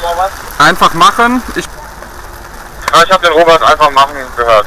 noch was? Einfach machen. Ja, ich habe den Robert einfach machen gehört.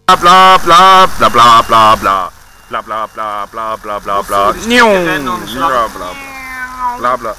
bla bla bla bla bla bla bla bla bla bla bla bla bla bla bla bla bla.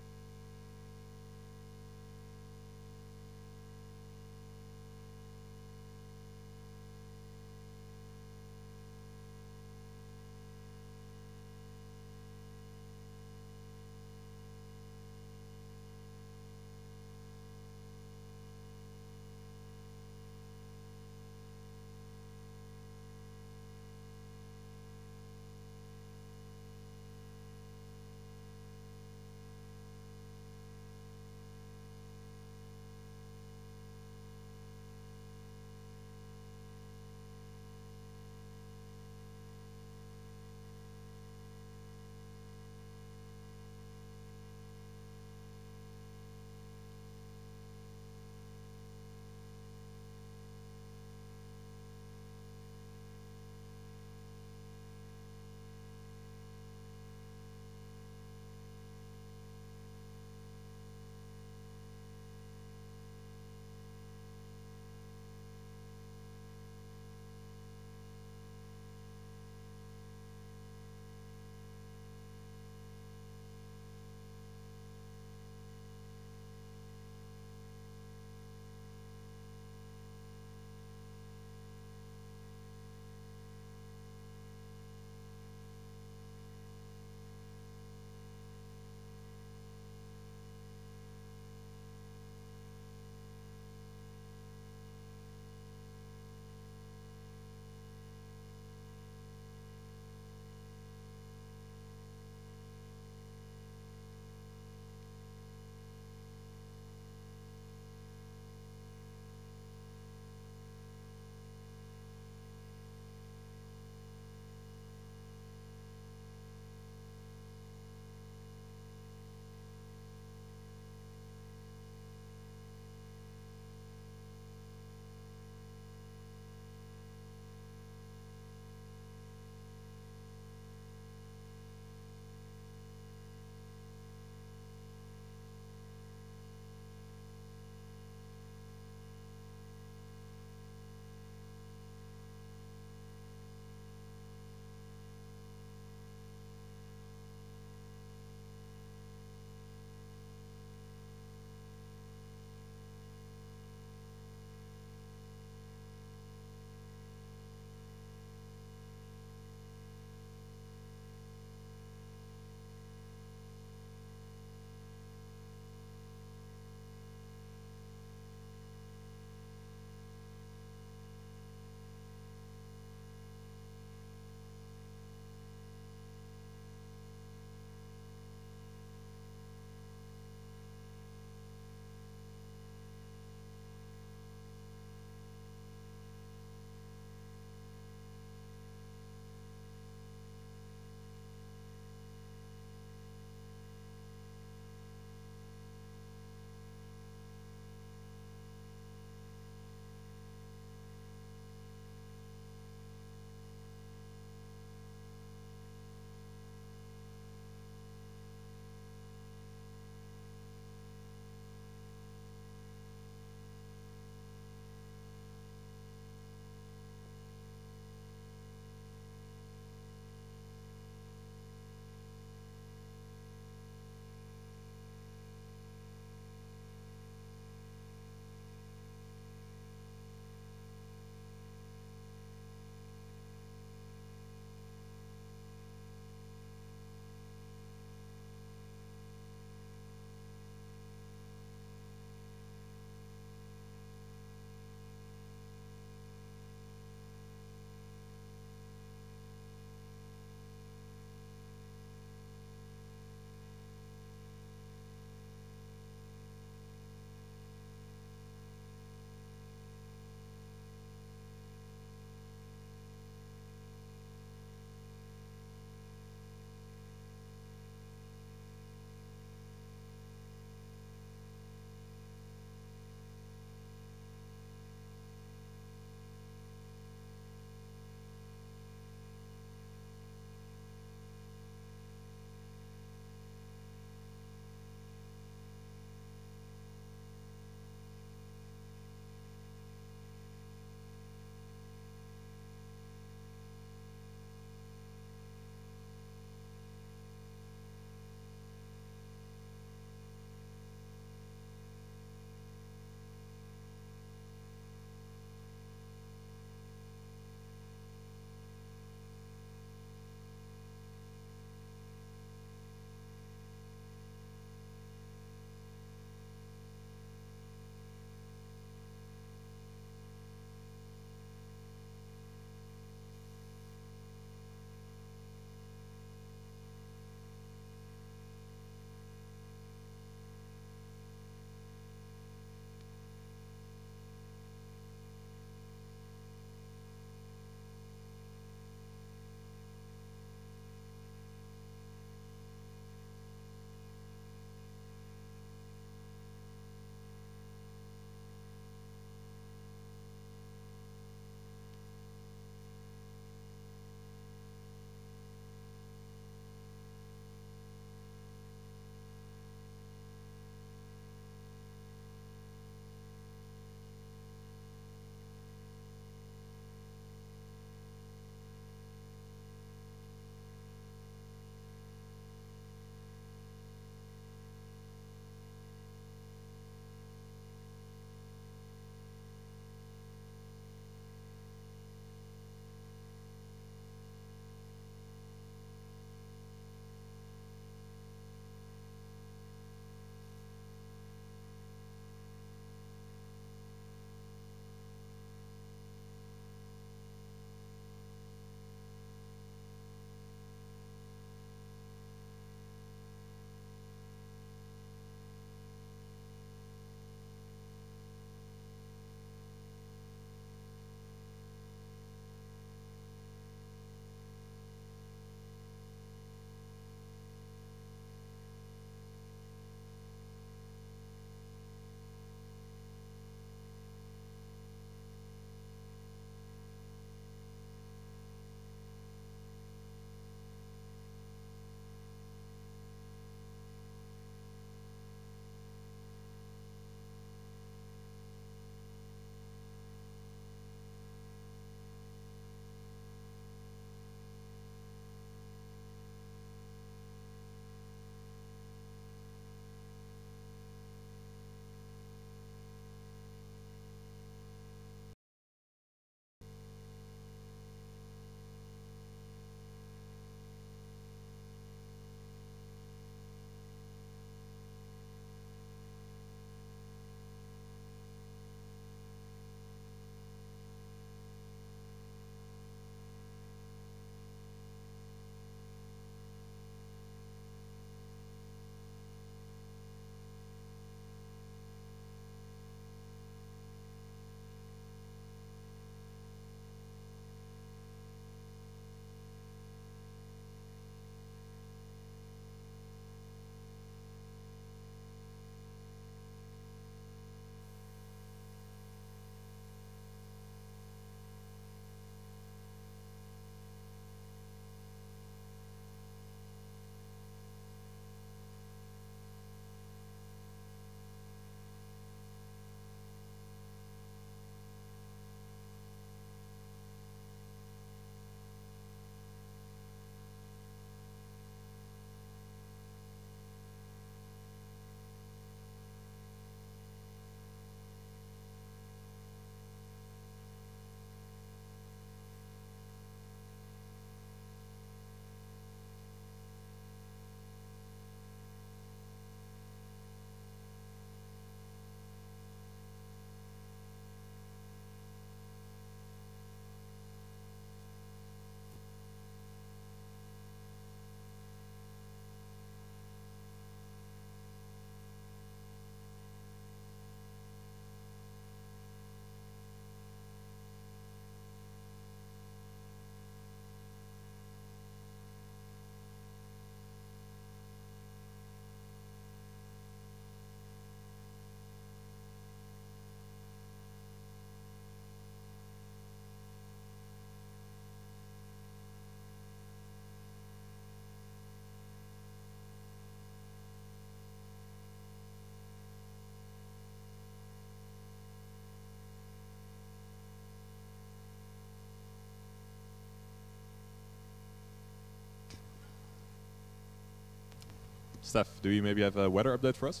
Steph, do you maybe have a weather update for us?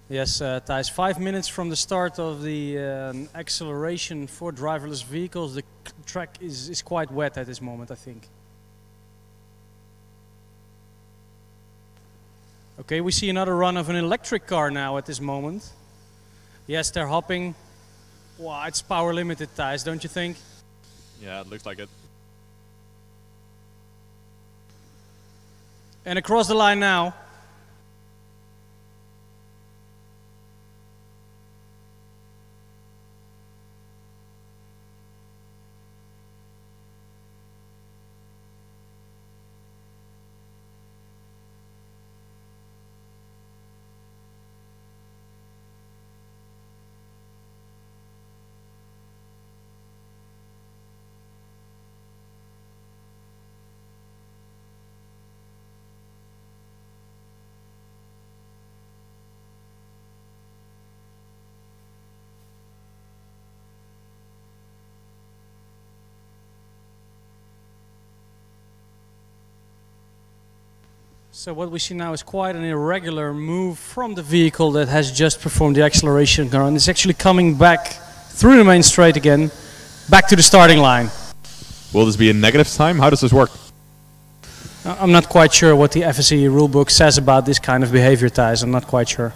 Yes, Thijs, 5 minutes from the start of the acceleration for driverless vehicles, the track is quite wet at this moment, I think. Okay, we see another run of an electric car now at this moment. Yes, they're hopping. Wow, it's power limited, Thijs, don't you think? Yeah, it looks like it. And across the line now. So what we see now is quite an irregular move from the vehicle that has just performed the acceleration run. It's actually coming back through the main straight again, back to the starting line. Will this be a negative time? How does this work? I'm not quite sure what the FSG rulebook says about this kind of behavior, Thijs. I'm not quite sure.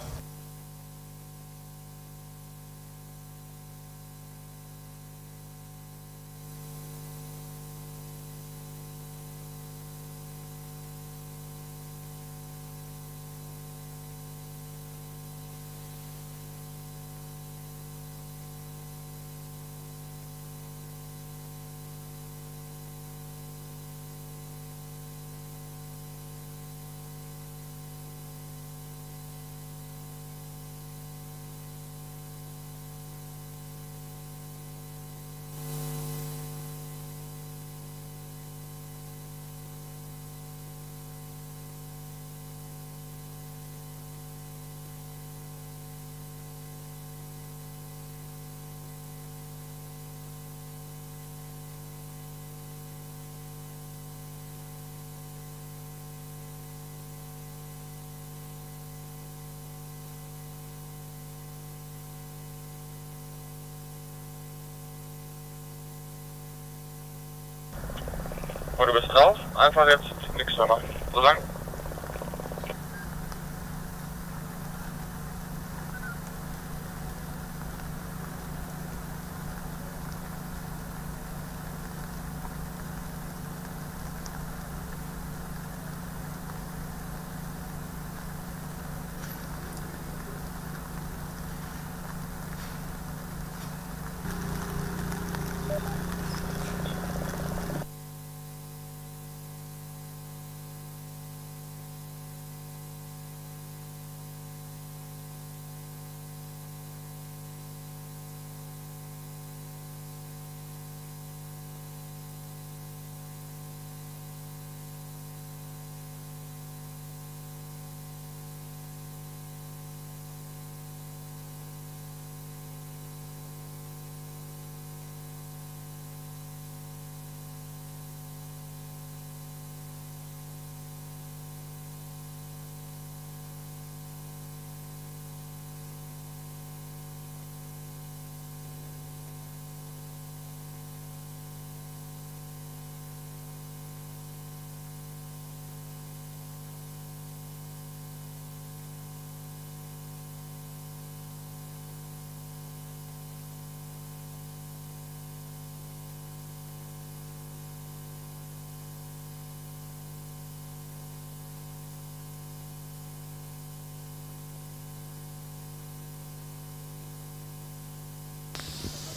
Und du bist drauf, einfach jetzt nichts mehr machen. So lang.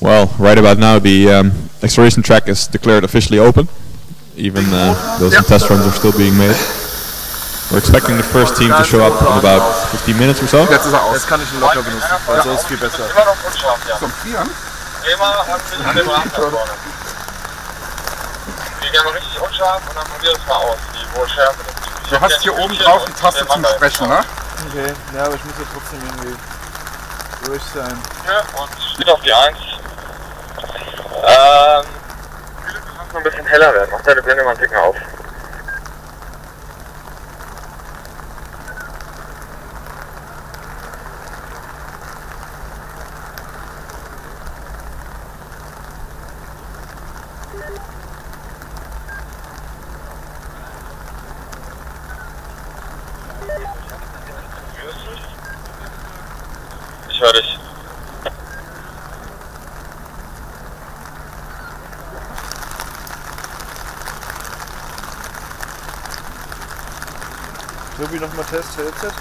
Well, right about now the acceleration track is declared officially open. Even those test runs are still being made. We're expecting the first team to show up in about 15 minutes or so. Jetzt ist er aus. Jetzt kann ich ihn locker benutzen, weil so ist viel besser. Immer noch unscharf, ja. Zum Frieren? Immer hat sich an dem Rad da vorne. Die gehen mal richtig unscharf und dann probier es mal aus, wo Schärfe ist. Du hast hier oben drauf die Taste zum Sprechen, ne? Okay, ja, aber ich muss ja trotzdem irgendwie durch sein. Ja, und steht auf die 1. Du kannst noch ein bisschen heller werden. Mach deine Blende mal einen Ticken auf. Ich höre dich. Tobi, nochmal Test, Headset.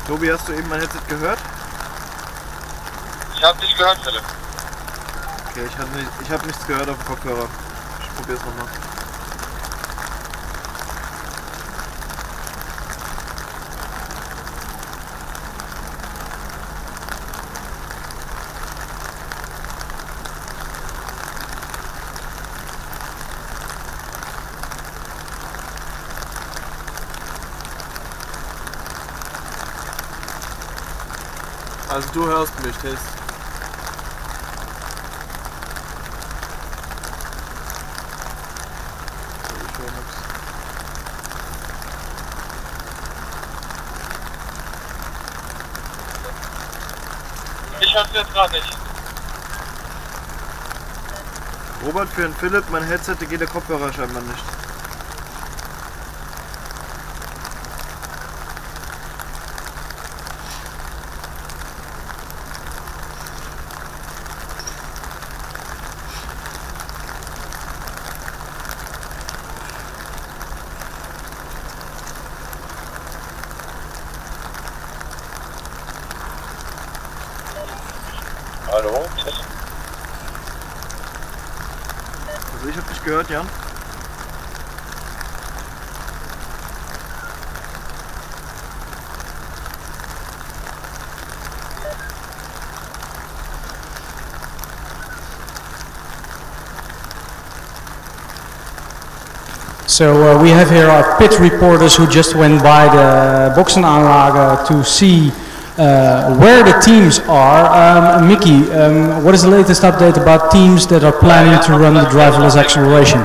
Tobi, hast du eben mein Headset gehört? Ich hab dich gehört, Philipp. Okay, ich hab nichts gehört auf dem Kopfhörer. Ich probier's nochmal. Also du hörst mich, Test. Ich höre nichts. Ich hör's jetzt gerade nicht. Robert, für den Philipp, mein Headset, da geht der Kopfhörer scheinbar nicht. Hallo? Test. Also ich hab dich gehört, Jan. So we have here our pit reporters who just went by the Boxenanlage to see where the teams are. Mickey, what is the latest update about teams that are planning to run the driverless acceleration?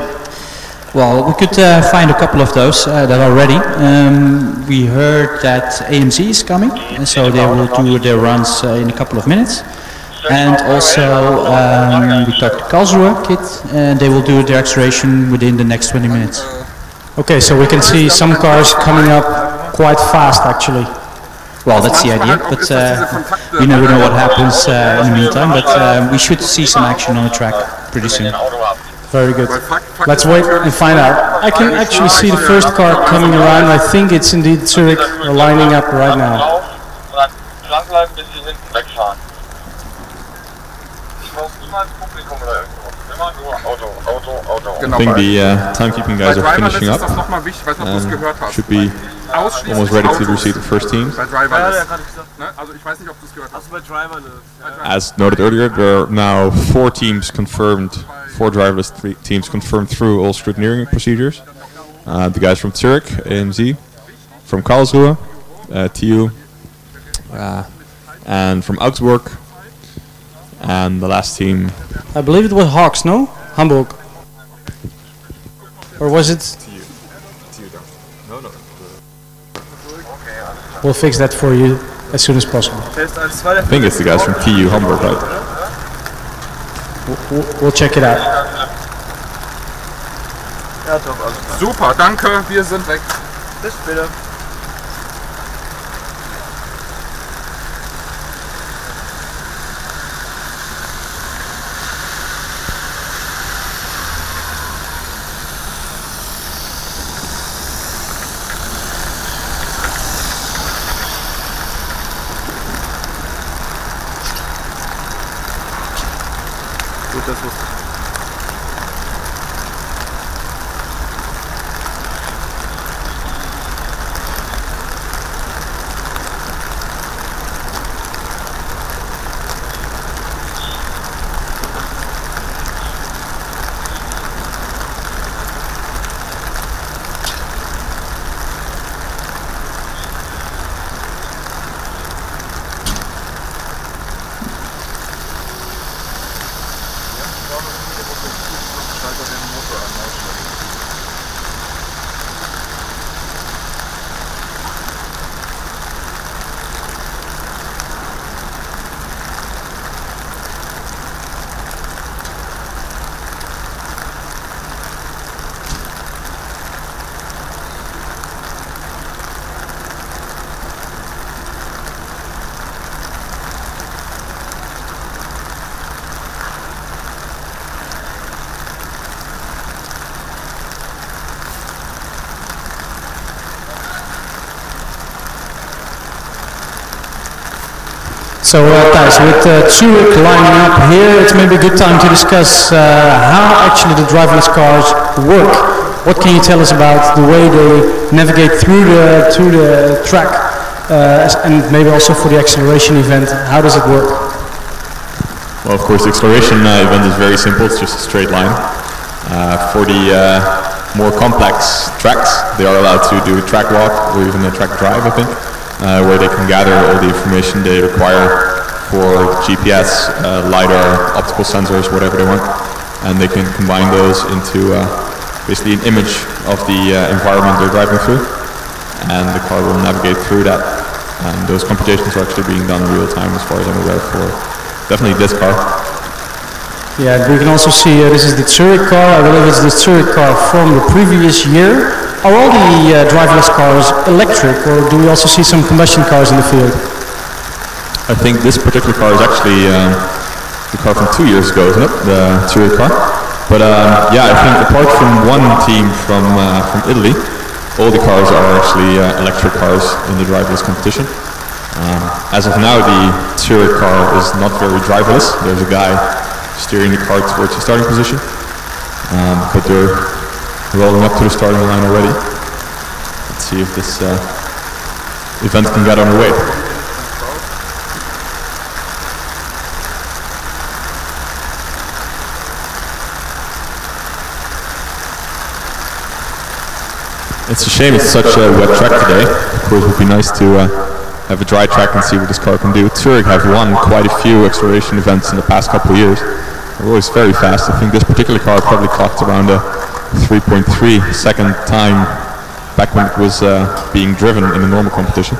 Well, we could find a couple of those that are ready. We heard that AMZ is coming, and so they will do their runs in a couple of minutes. And also we talked to Karlsruhe kit, and they will do their acceleration within the next 20 minutes. Okay, so we can see some cars coming up quite fast actually. Well, that's the idea, but you never know what happens in the meantime, but we should see some action on the track pretty soon. Very good. Let's wait and find out. I can actually see the first car coming around. I think it's indeed Zurich lining up right now. Dranbleiben, bis sie hinten wegfahren. Ich muss niemals Publikum oder irgendwo. Immer nur Auto. I think the timekeeping guys are finishing up and should be almost ready to receive the first teams. As noted earlier, there are now 4 teams confirmed, 4 driverless teams confirmed through all scrutineering procedures. The guys from Zurich, AMZ, from Karlsruhe, TU, and from Augsburg, and the last team. I believe it was Hawks, no? Hamburg. Or was it? We'll fix that for you as soon as possible. I think it's the guys from TU Hamburg, right? We'll check it out. Ja, doch, alles klar. Super, danke, wir sind weg. Bis später. Gut, das wusste ich. So guys, with Zurich lining up here, it's maybe a good time to discuss how actually the driverless cars work. What can you tell us about the way they navigate through the track, and maybe also for the acceleration event? How does it work? Well, of course, the acceleration event is very simple. It's just a straight line. For the more complex tracks, they are allowed to do a track walk or even a track drive, I think, where they can gather all the information they require for GPS, LiDAR, optical sensors, whatever they want, and they can combine those into basically an image of the environment they're driving through, and the car will navigate through that. And those computations are actually being done in real time, as far as I'm aware, for definitely this car. Yeah, we can also see this is the Zurich car. I believe it's the Zurich car from the previous year. Are all the driverless cars electric, or do we also see some combustion cars in the field? I think this particular car is actually the car from 2 years ago, isn't it? The Zurich car. But yeah, I think apart from one team from Italy, all the cars are actually electric cars in the driverless competition. As of now, the Zurich car is not very driverless. There's a guy steering the car towards the starting position, but they're rolling up to the starting line already. Let's see if this event can get underway. It's a shame it's such a wet track today. Of course, it would be nice to have a dry track and see what this car can do. Zurich have won quite a few acceleration events in the past couple of years. They're always very fast. I think this particular car probably clocked around a 3.3 second time back when it was being driven in a normal competition.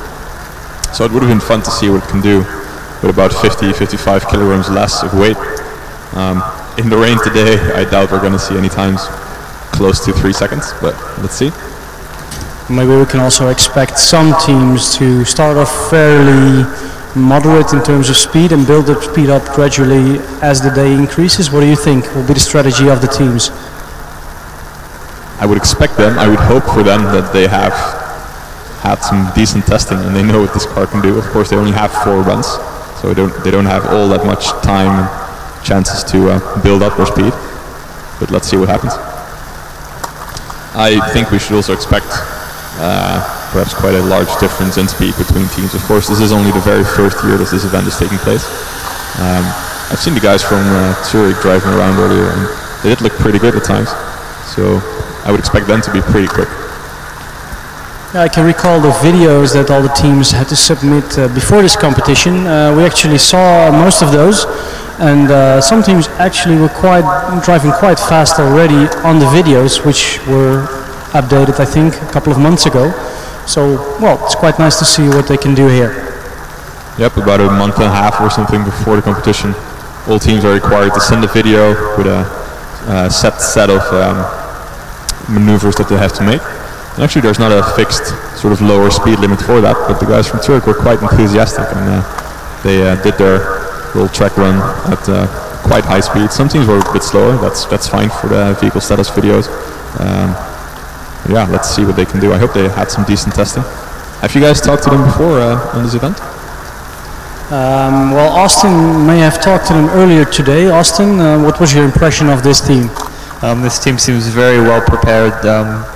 So it would have been fun to see what it can do with about 50-55 kilograms less of weight. In the rain today, I doubt we're going to see any times close to 3 seconds, but let's see. Maybe we can also expect some teams to start off fairly moderate in terms of speed and build up speed up gradually as the day increases. What do you think will be the strategy of the teams? I would expect them, I would hope for them that they have had some decent testing and they know what this car can do. Of course, they only have 4 runs, so they don't have all that much time and chances to build up their speed. But let's see what happens. I think we should also expect perhaps quite a large difference in speed between teams. Of course, this is only the very first year that this event is taking place. I've seen the guys from Zurich driving around earlier, and they did look pretty good at times. So I would expect them to be pretty quick. Yeah, I can recall the videos that all the teams had to submit before this competition. We actually saw most of those, and some teams actually were driving quite fast already on the videos, which were updated, I think, a couple of months ago. So, well, it's quite nice to see what they can do here. Yep, about a month and a half or something before the competition, all teams are required to send a video with a set of maneuvers that they have to make. And actually, there's not a fixed sort of lower speed limit for that, but the guys from Zurich were quite enthusiastic, and they did their little track run at quite high speed. Some teams were a bit slower. That's fine for the vehicle status videos. Yeah, let's see what they can do. I hope they had some decent testing. Have you guys talked to them before on this event? Well, Austin may have talked to them earlier today. Austin, what was your impression of this team? This team seems very well prepared.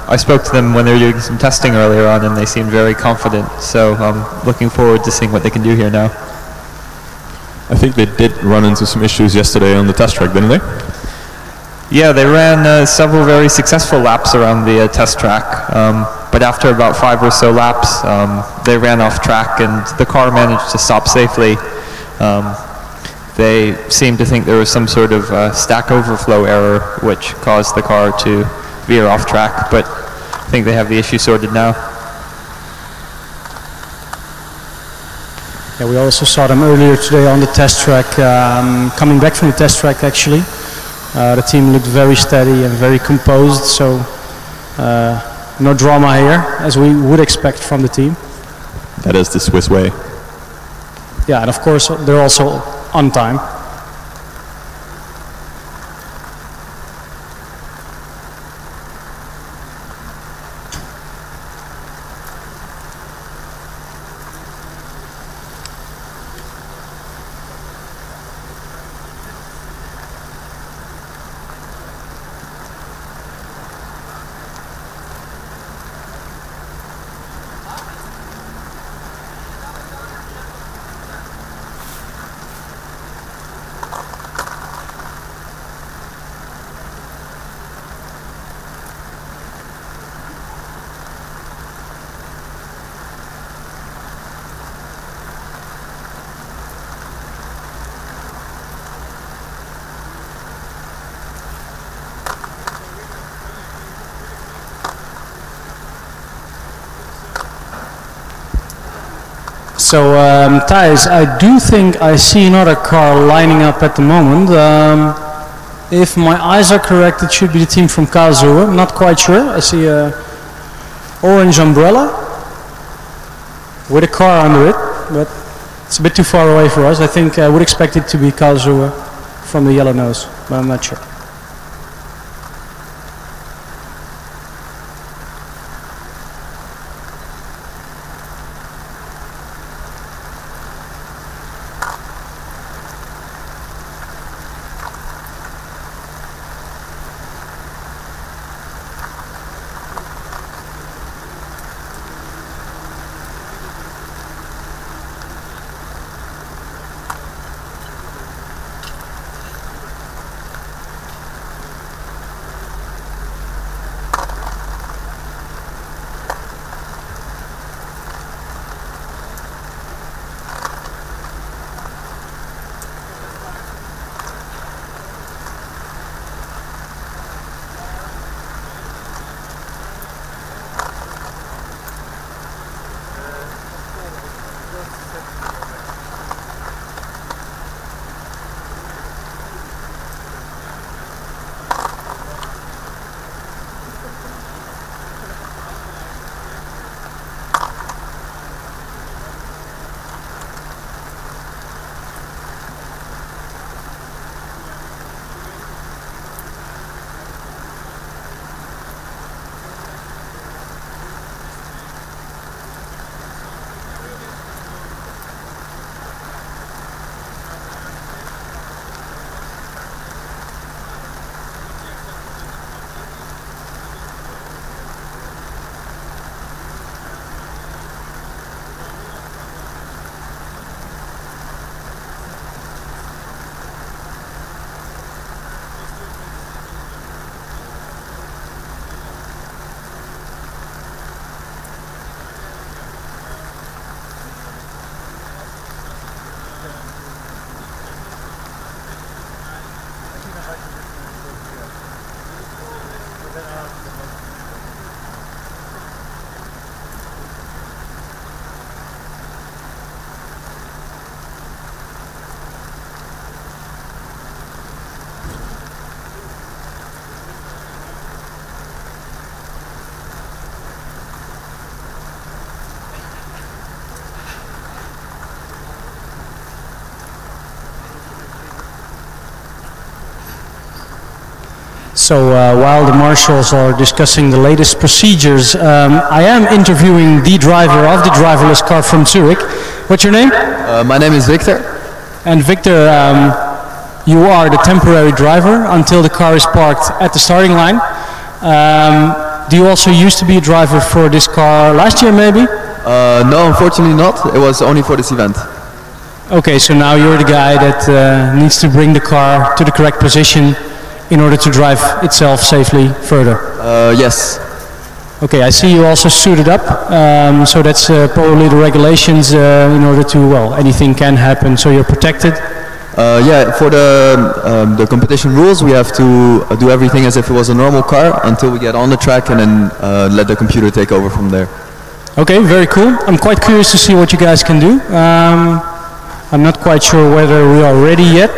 I spoke to them when they were doing some testing earlier on, and they seemed very confident. So I'm looking forward to seeing what they can do here now. I think they did run into some issues yesterday on the test track, didn't they? Yeah, they ran several very successful laps around the test track, but after about 5 or so laps, they ran off track and the car managed to stop safely. They seemed to think there was some sort of stack overflow error which caused the car to veer off track, but I think they have the issue sorted now. Yeah, we also saw them earlier today on the test track, coming back from the test track actually. The team looked very steady and very composed, so no drama here, as we would expect from the team. That is the Swiss way. Yeah, and of course they're also on time. So, Thijs, I do think I see another car lining up at the moment. If my eyes are correct, it should be the team from Karlsruhe. I'm not quite sure. I see a orange umbrella with a car under it, but it's a bit too far away for us. I think I would expect it to be Karlsruhe from the yellow nose, but I'm not sure. So while the marshals are discussing the latest procedures, I am interviewing the driver of the driverless car from Zurich. What's your name? My name is Victor. And Victor, you are the temporary driver until the car is parked at the starting line. Do you also used to be a driver for this car last year maybe? No, unfortunately not. It was only for this event. Okay, so now you're the guy that needs to bring the car to the correct position in order to drive itself safely further. Yes. Okay, I see you also suited up, so that's probably the regulations in order to, well, anything can happen, so you're protected. Yeah, for the competition rules, we have to do everything as if it was a normal car until we get on the track and then let the computer take over from there. Okay, very cool. I'm quite curious to see what you guys can do. I'm not quite sure whether we are ready yet.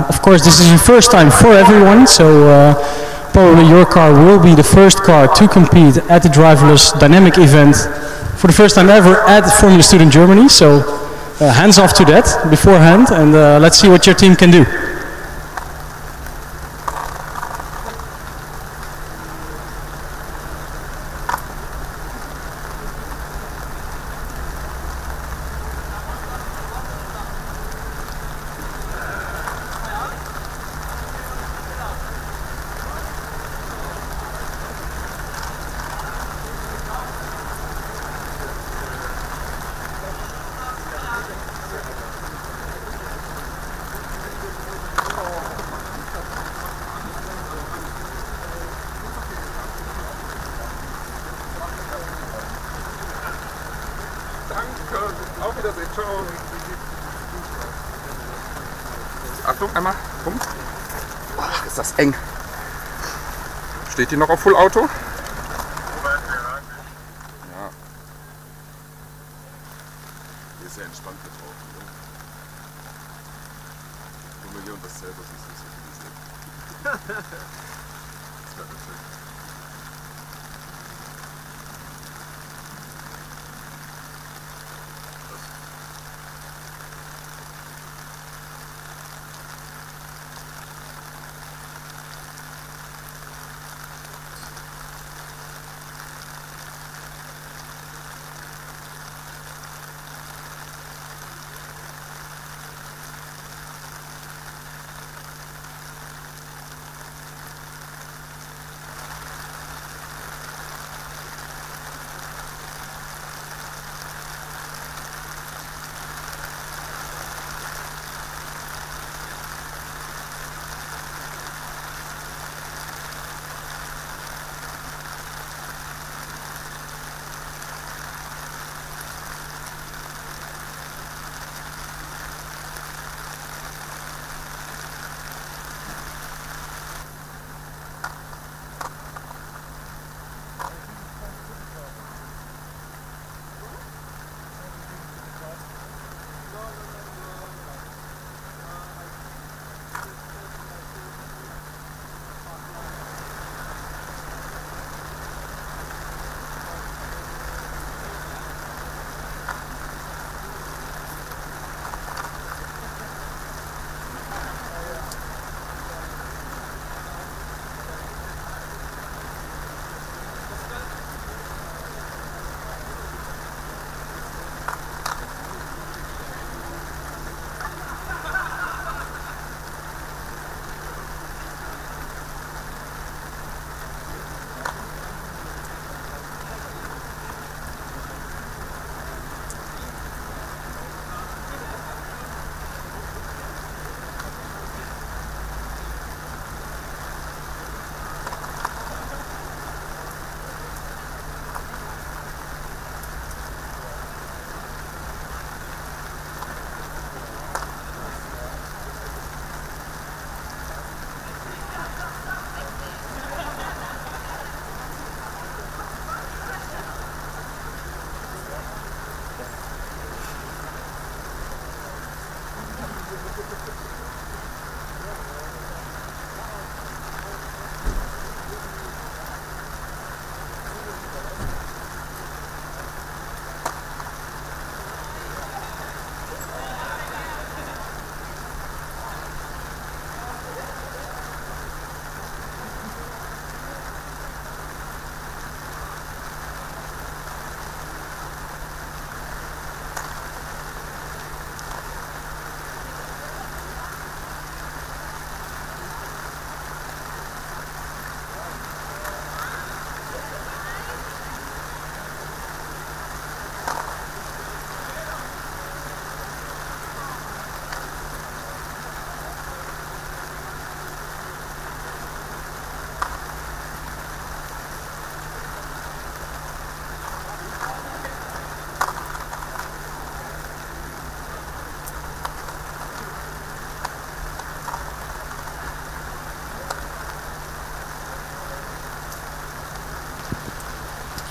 Of course, this is the first time for everyone, so probably your car will be the first car to compete at the driverless dynamic event for the first time ever at Formula Student Germany. So hands off to that beforehand, and let's see what your team can do. Achtung, einmal rum. Ach, ist das eng. Steht die noch auf Full Auto? Ja. Der ist sehr entspannt mit drauf. Ne? Formulieren das selber, das ist nicht so viel Sinn. Das wäre natürlich.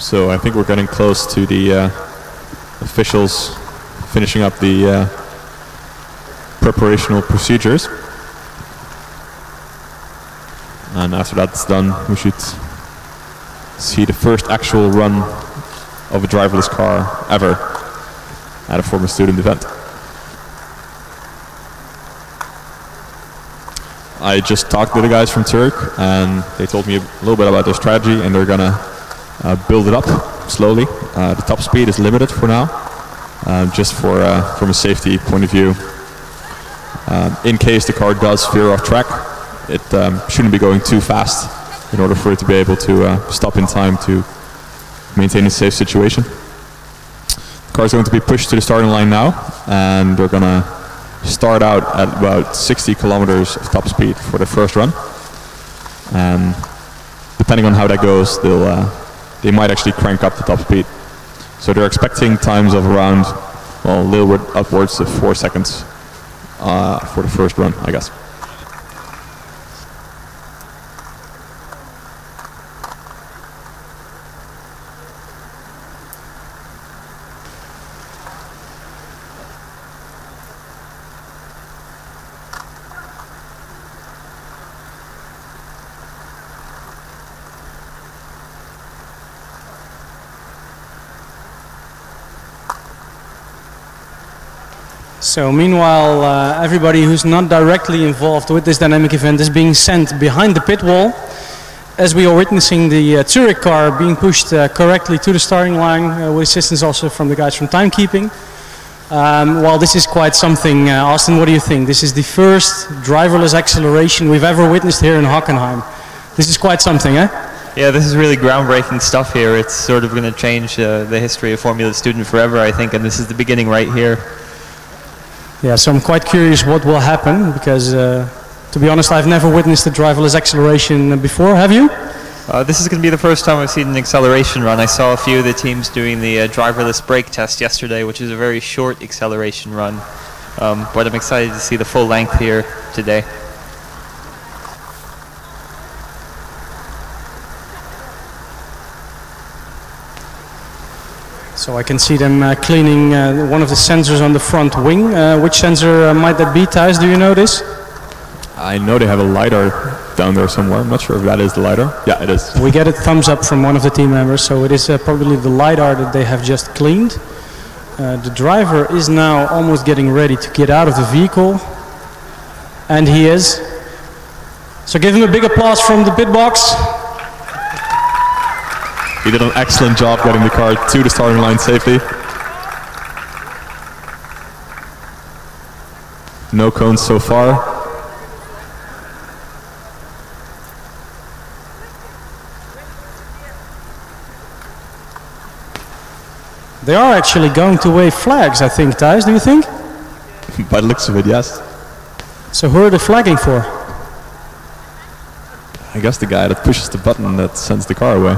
So I think we're getting close to the officials finishing up the preparational procedures. And after that's done, we should see the first actual run of a driverless car ever at a former student event. I just talked to the guys from Turk and they told me a little bit about their strategy, and they're gonna build it up slowly. The top speed is limited for now, just for from a safety point of view. In case the car does veer off track, it shouldn't be going too fast in order for it to be able to stop in time to maintain a safe situation. The car is going to be pushed to the starting line now, and they're going to start out at about 60 kilometers of top speed for the first run. And depending on how that goes, they might actually crank up the top speed. So they're expecting times of around, well, a little bit upwards of 4 seconds for the first run, I guess. So meanwhile, everybody who's not directly involved with this dynamic event is being sent behind the pit wall, as we are witnessing the Zurich car being pushed correctly to the starting line, with assistance also from the guys from timekeeping. Well, this is quite something. Austin, what do you think? This is the first driverless acceleration we've ever witnessed here in Hockenheim. This is quite something, eh? Yeah, this is really groundbreaking stuff here. It's sort of going to change the history of Formula Student forever, I think, and this is the beginning right here. Yeah, so I'm quite curious what will happen, because to be honest, I've never witnessed a driverless acceleration before. Have you? This is going to be the first time I've seen an acceleration run. I saw a few of the teams doing the driverless brake test yesterday, which is a very short acceleration run. But I'm excited to see the full length here today. So I can see them cleaning one of the sensors on the front wing. Which sensor might that be, Thijs? Do you know this? I know they have a LiDAR down there somewhere. I'm not sure if that is the LiDAR. Yeah, it is. We get a thumbs up from one of the team members, so it is probably the LiDAR that they have just cleaned. The driver is now almost getting ready to get out of the vehicle. And he is. So give him a big applause from the pit box. He did an excellent job getting the car to the starting line safely. No cones so far. They are actually going to wave flags, I think, Thijs, do you think? By the looks of it, yes. So who are they flagging for? I guess the guy that pushes the button that sends the car away.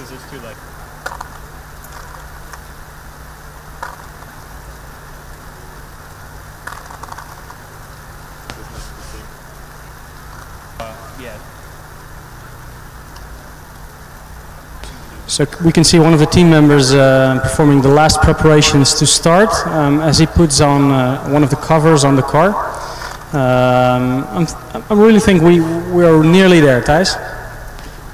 It's too late. Yeah. So we can see one of the team members performing the last preparations to start as he puts on one of the covers on the car. I really think we are nearly there, Thijs.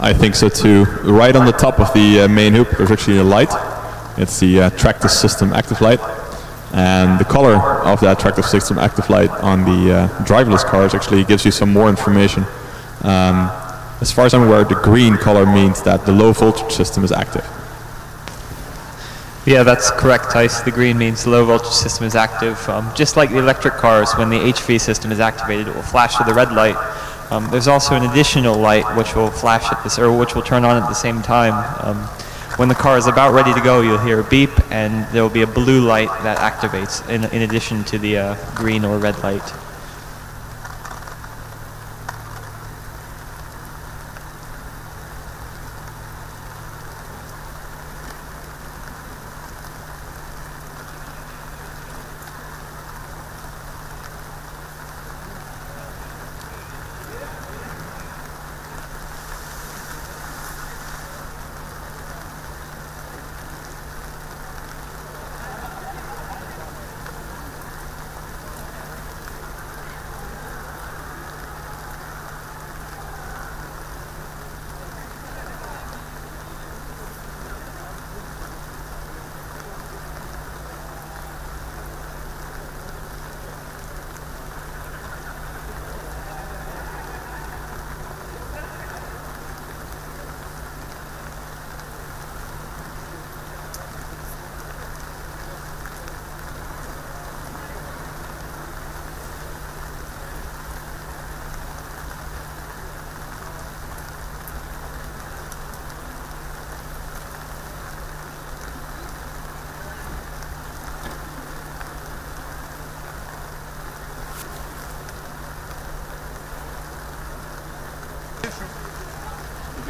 I think so too. Right on the top of the main hoop there's actually a light. It's the Tractive System Active Light. And the color of that Tractive System Active Light on the driverless cars actually gives you some more information. As far as I'm aware, the green color means that the low voltage system is active. Yeah, that's correct, Thijs. The green means the low voltage system is active. Just like the electric cars, when the HV system is activated, it will flash with the red light. There's also an additional light which will flash at this, or which will turn on at the same time. When the car is about ready to go, you'll hear a beep, and there will be a blue light that activates in addition to the green or red light.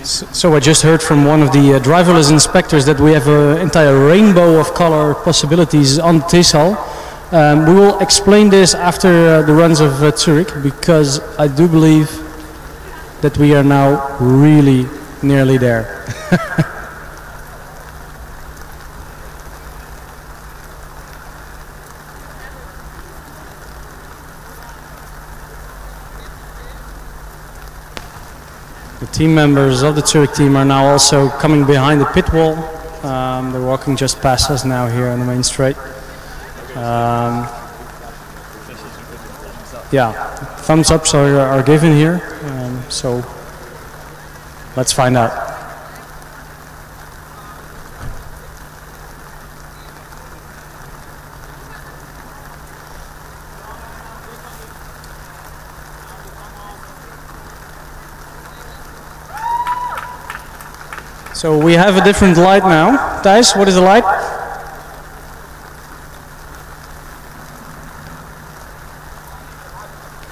So I just heard from one of the driverless inspectors that we have an entire rainbow of color possibilities on Tishal. We will explain this after the runs of Zurich, because I do believe that we are now really nearly there. The team members of the Zurich team are now also coming behind the pit wall. They're walking just past us now here on the main straight. Yeah, thumbs ups are given here, so let's find out. So we have a different light now. Thijs, what is the light?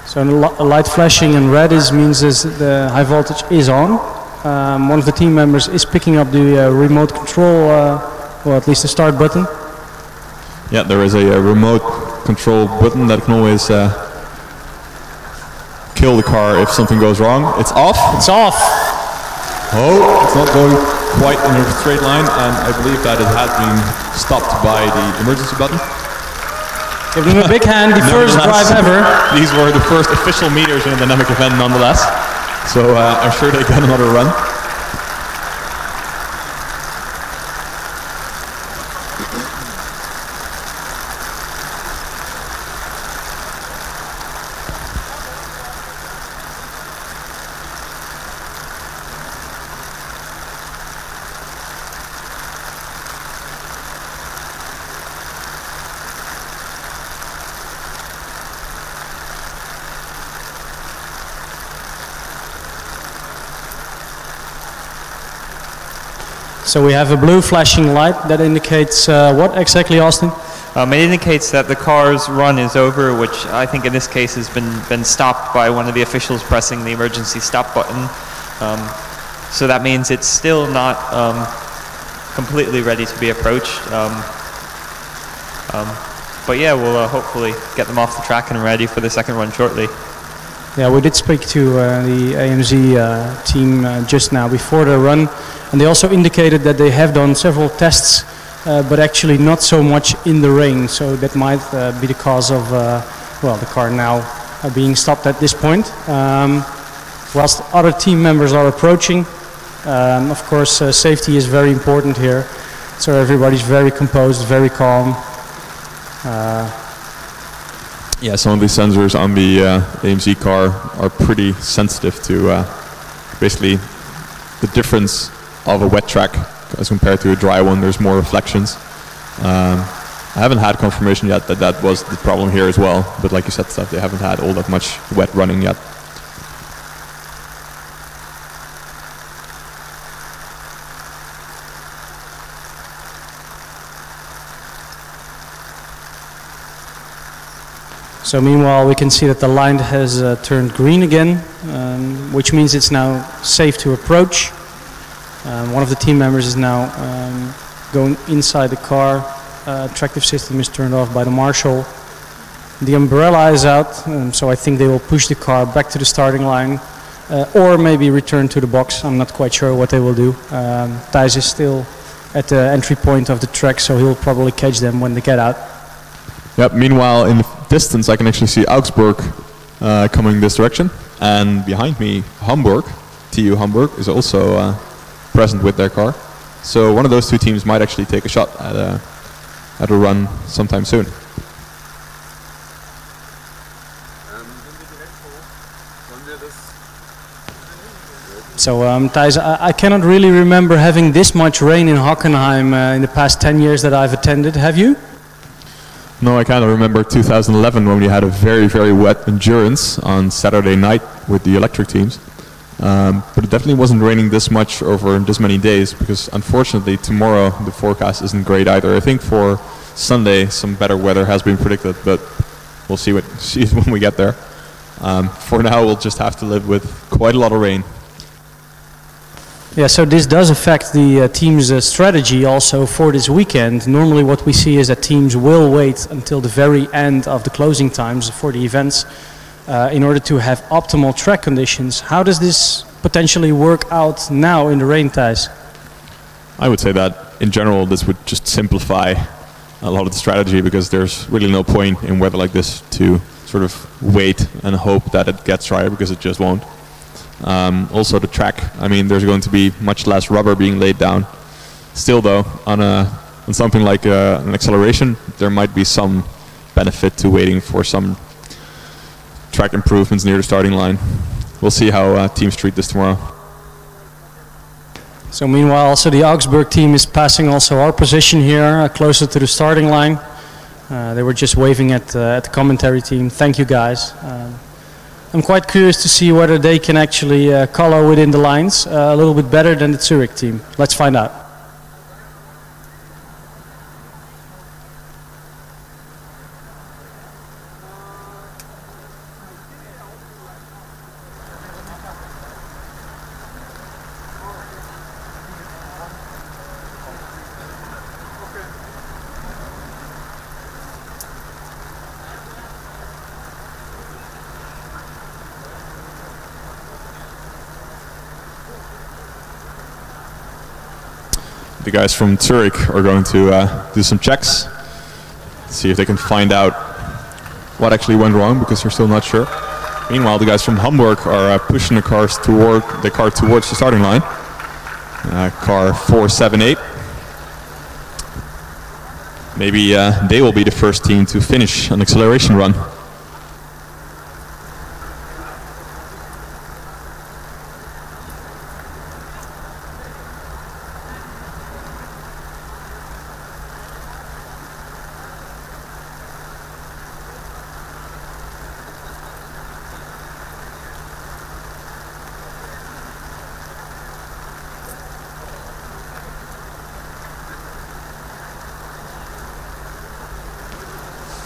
So a light flashing in red means the high voltage is on. One of the team members is picking up the remote control, or at least the start button. Yeah, there is a remote control button that can always kill the car if something goes wrong. It's off. It's off. Oh, it's not going quite in a straight line, and I believe that it has been stopped by the emergency button. Give them a big hand, the first drive ever. These were the first official meters in a dynamic event nonetheless, so I'm sure they get another run. So we have a blue flashing light that indicates what exactly, Austin? It indicates that the car's run is over, which I think in this case has been stopped by one of the officials pressing the emergency stop button. So that means it's still not completely ready to be approached. But yeah, we'll hopefully get them off the track and ready for the second run shortly. Yeah, we did speak to the AMZ team just now before the run, and they also indicated that they have done several tests, but actually not so much in the rain. So that might be the cause of well, the car now being stopped at this point. Whilst other team members are approaching, of course, safety is very important here. So everybody's very composed, very calm. Yeah, some of the sensors on the AMZ car are pretty sensitive to basically the difference of a wet track as compared to a dry one. There's more reflections. I haven't had confirmation yet that that was the problem here as well, but like you said, Steph, they haven't had all that much wet running yet. So meanwhile, we can see that the line has turned green again, which means it's now safe to approach. One of the team members is now going inside the car. Tractive system is turned off by the marshal. The umbrella is out, so I think they will push the car back to the starting line, or maybe return to the box. I'm not quite sure what they will do. Thijs is still at the entry point of the track, so he'll probably catch them when they get out. Yep, meanwhile, in the distance, I can actually see Augsburg coming this direction. And behind me, Hamburg, TU Hamburg, is also present with their car. So one of those two teams might actually take a shot at a run sometime soon. So Thijs, I cannot really remember having this much rain in Hockenheim in the past 10 years that I've attended. Have you? No, I kind of remember 2011 when we had a very, very wet endurance on Saturday night with the electric teams. But it definitely wasn't raining this much over this many days, because unfortunately tomorrow the forecast isn't great either. I think for Sunday some better weather has been predicted, but we'll see when we get there. For now we'll just have to live with quite a lot of rain. Yeah, so this does affect the team's strategy also for this weekend. Normally what we see is that teams will wait until the very end of the closing times for the events in order to have optimal track conditions. How does this potentially work out now in the rain, Thijs? I would say that in general this would just simplify a lot of the strategy, because there's really no point in weather like this to sort of wait and hope that it gets drier, because it just won't. Also the track, I mean, there's going to be much less rubber being laid down. Still though, on something like an acceleration, there might be some benefit to waiting for some track improvements near the starting line. We'll see how teams treat this tomorrow. So meanwhile also the Augsburg team is passing also our position here, closer to the starting line. They were just waving at the commentary team. Thank you guys. I'm quite curious to see whether they can actually color within the lines a little bit better than the Zurich team. Let's find out. The guys from Zurich are going to do some checks, see if they can find out what actually went wrong, because they're still not sure. Meanwhile, the guys from Hamburg are pushing the car towards the starting line. Car 478. Maybe they will be the first team to finish an acceleration run.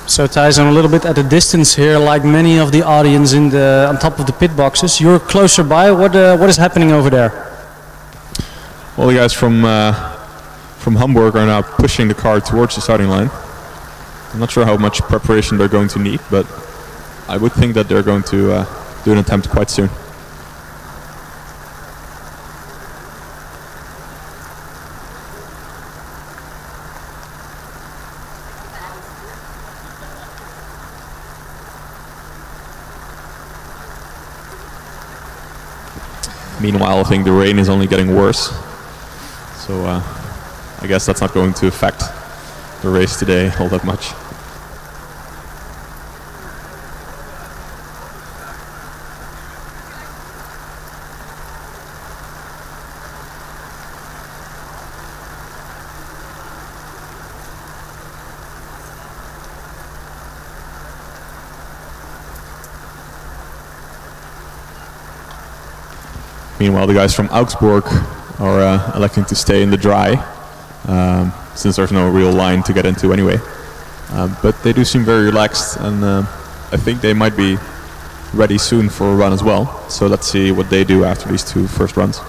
So Thijs, I'm a little bit at a distance here, like many of the audience on top of the pit boxes. You're closer by. What is happening over there? Well, the guys from Hamburg are now pushing the car towards the starting line. I'm not sure how much preparation they're going to need, but I would think that they're going to do an attempt quite soon. Meanwhile, I think the rain is only getting worse, so I guess that's not going to affect the race today all that much. Meanwhile, the guys from Augsburg are electing to stay in the dry, since there's no real line to get into anyway. But they do seem very relaxed, and I think they might be ready soon for a run as well. So let's see what they do after these two first runs.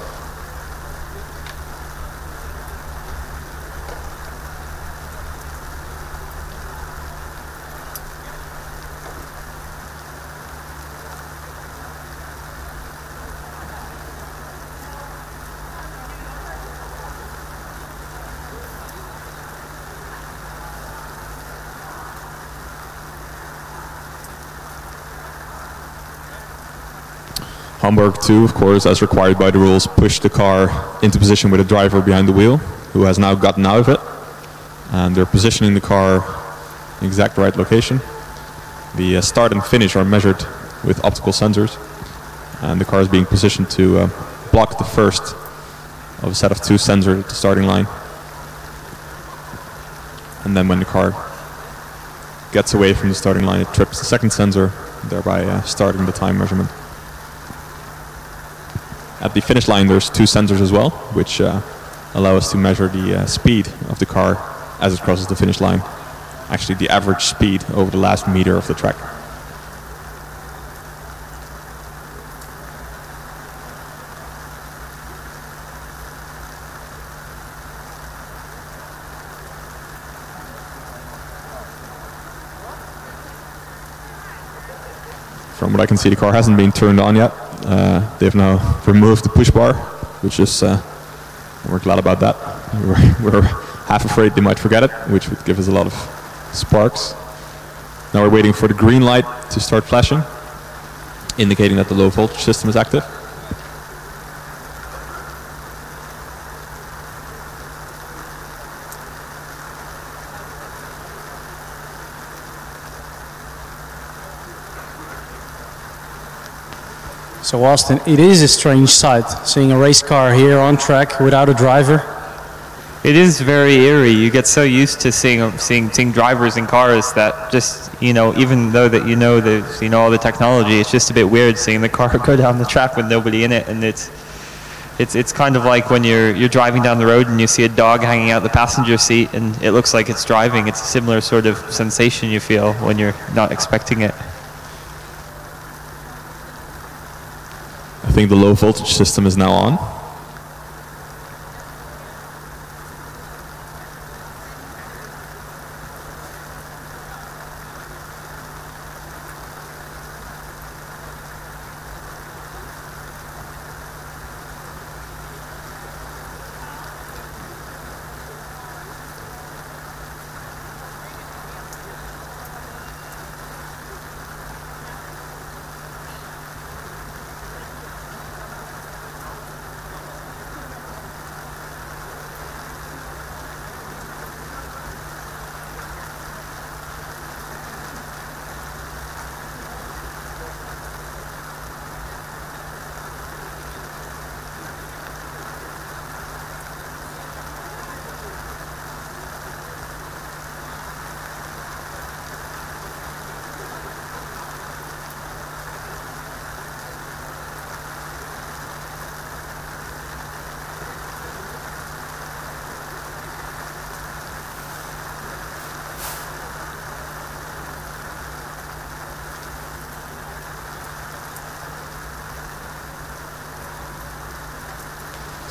Hamburg too, of course, as required by the rules, pushed the car into position with a driver behind the wheel, who has now gotten out of it. And they're positioning the car in the exact right location. The start and finish are measured with optical sensors. And the car is being positioned to block the first of a set of two sensors at the starting line. And then when the car gets away from the starting line, it trips the second sensor, thereby starting the time measurement. At the finish line there's two sensors as well, which allow us to measure the speed of the car as it crosses the finish line. Actually the average speed over the last meter of the track. From what I can see, the car hasn't been turned on yet. They've now removed the push bar, which is, we're glad about that. We're half afraid they might forget it, which would give us a lot of sparks. Now we're waiting for the green light to start flashing, indicating that the low voltage system is active. So Austin, it is a strange sight, seeing a race car here on track without a driver. It is very eerie. You get so used to seeing drivers in cars that just, even though that there's, all the technology, it's just a bit weird seeing the car go down the track with nobody in it. And it's kind of like when you're driving down the road and you see a dog hanging out the passenger seat and it looks like it's driving. It's a similar sort of sensation you feel when you're not expecting it. I think the low voltage system is now on.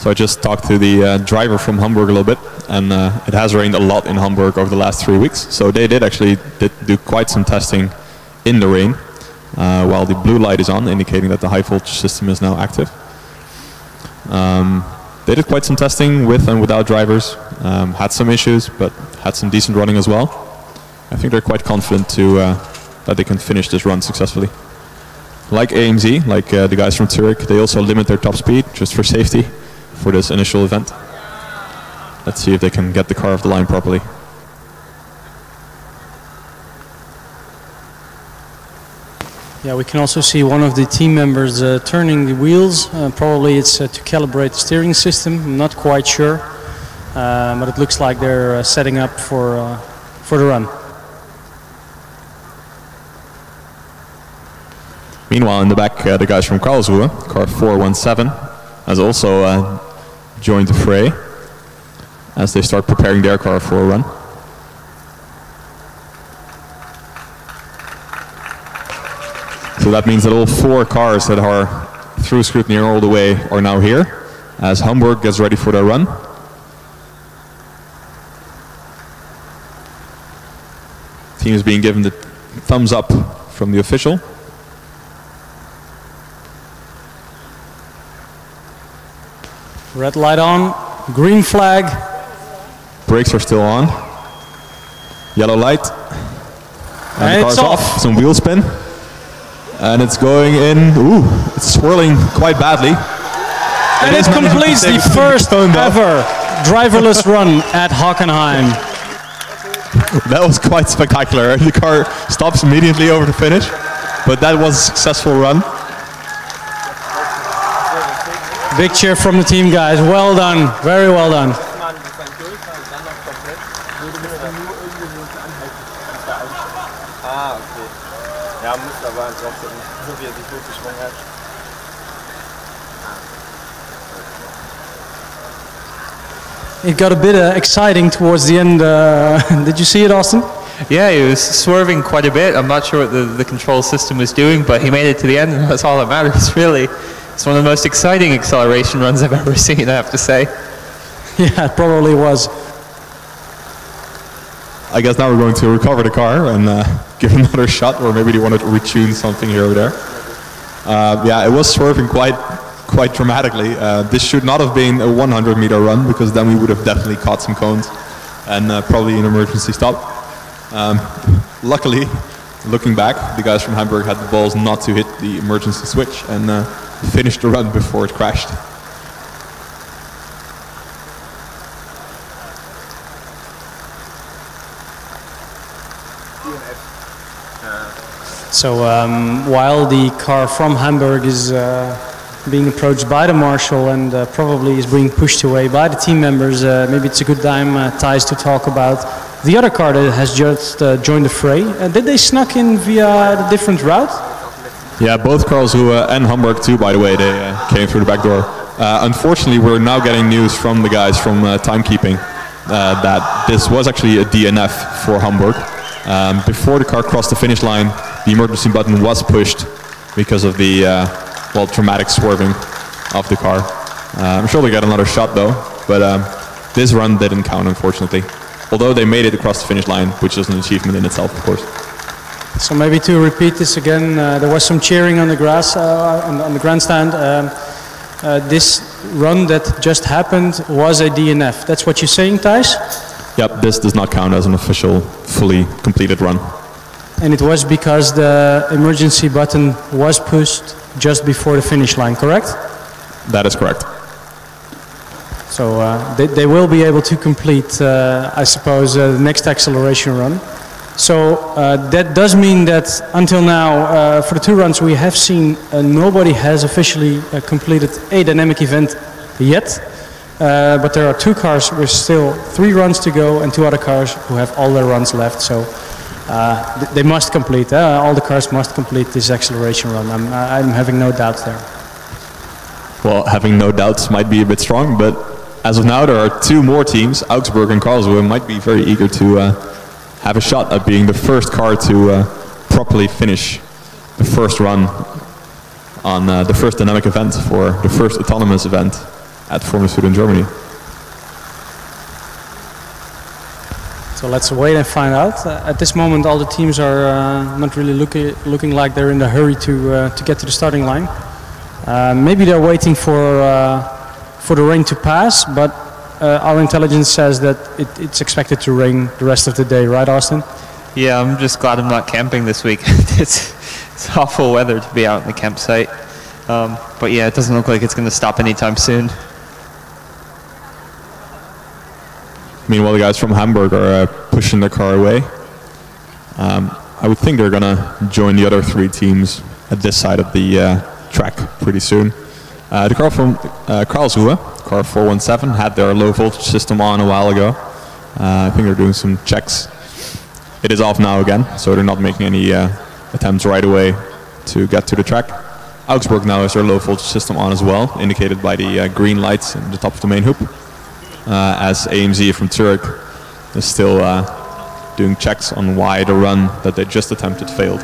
So I just talked to the driver from Hamburg a little bit, and it has rained a lot in Hamburg over the last 3 weeks. So they did do quite some testing in the rain, while the blue light is on, indicating that the high voltage system is now active. They did quite some testing with and without drivers, had some issues, but had some decent running as well. I think they're quite confident that they can finish this run successfully. Like AMZ, like the guys from Zurich, they also limit their top speed just for safety for this initial event. Let's see if they can get the car off the line properly. Yeah, we can also see one of the team members turning the wheels. Probably it's to calibrate the steering system. I'm not quite sure, but it looks like they're setting up for the run. Meanwhile, in the back, the guys from Karlsruhe, car 417, has also joined the fray as they start preparing their car for a run. So that means that all 4 cars that are through scrutiny all the way are now here as Hamburg gets ready for their run. Team is being given the thumbs up from the official. Red light on, green flag. Brakes are still on. Yellow light. And the car's off. Some wheel spin. And it's going in. Ooh, it's swirling quite badly. And it completes the first ever driverless run at Hockenheim. That was quite spectacular. The car stops immediately over the finish. But that was a successful run. Big cheer from the team, guys. Well done. Very well done. It got a bit exciting towards the end. Did you see it, Austin? Yeah, he was swerving quite a bit. I'm not sure what the control system was doing, but he made it to the end, and that's all that matters, really. It's one of the most exciting acceleration runs I've ever seen, I have to say. Yeah, it probably was. I guess now we're going to recover the car and give another shot, or maybe they wanted to retune something here or there. Yeah, it was swerving quite dramatically. This should not have been a 100-meter run, because then we would have definitely caught some cones and probably an emergency stop. Luckily, looking back, the guys from Hamburg had the balls not to hit the emergency switch and finished the run before it crashed. So while the car from Hamburg is being approached by the marshal and probably is being pushed away by the team members, maybe it's a good time, Thijs, to talk about the other car that has just joined the fray. Did they snuck in via the different route? Yeah, both Karlsruhe and Hamburg too, by the way, they came through the back door. Unfortunately, we're now getting news from the guys from timekeeping that this was actually a DNF for Hamburg. Before the car crossed the finish line, the emergency button was pushed because of the traumatic swerving of the car. I'm sure they got another shot though, but this run didn't count, unfortunately. Although they made it across the finish line, which is an achievement in itself, of course. So maybe to repeat this again, there was some cheering on the grass, on the grandstand. This run that just happened was a DNF. That's what you're saying, Thijs? Yep, this does not count as an official, fully completed run. And it was because the emergency button was pushed just before the finish line, correct? That is correct. So they will be able to complete, I suppose, the next acceleration run. So that does mean that until now, for the two runs we have seen, nobody has officially completed a dynamic event yet. But there are two cars with still 3 runs to go and 2 other cars who have all their runs left. So they must complete, all the cars must complete this acceleration run. I'm having no doubts there. Well, having no doubts might be a bit strong, but as of now there are 2 more teams, Augsburg and Karlsruhe, might be very eager to have a shot at being the first car to properly finish the first run on the first dynamic event for the first autonomous event at Formula Süd in Germany. So let's wait and find out. At this moment all the teams are not really looking like they're in a hurry to get to the starting line. Maybe they're waiting for the rain to pass, but our intelligence says that it's expected to rain the rest of the day, right, Austin? Yeah, I'm just glad I'm not camping this week. it's awful weather to be out in the campsite. But yeah, it doesn't look like it's going to stop anytime soon. Meanwhile, the guys from Hamburg are pushing their car away. I would think they're going to join the other 3 teams at this side of the track pretty soon. The car from Karlsruhe, car 417, had their low voltage system on a while ago. I think they're doing some checks. It is off now again, so they're not making any attempts right away to get to the track. Augsburg now has their low voltage system on as well, indicated by the green lights at the top of the main hoop. As AMZ from Zurich is still doing checks on why the run that they just attempted failed.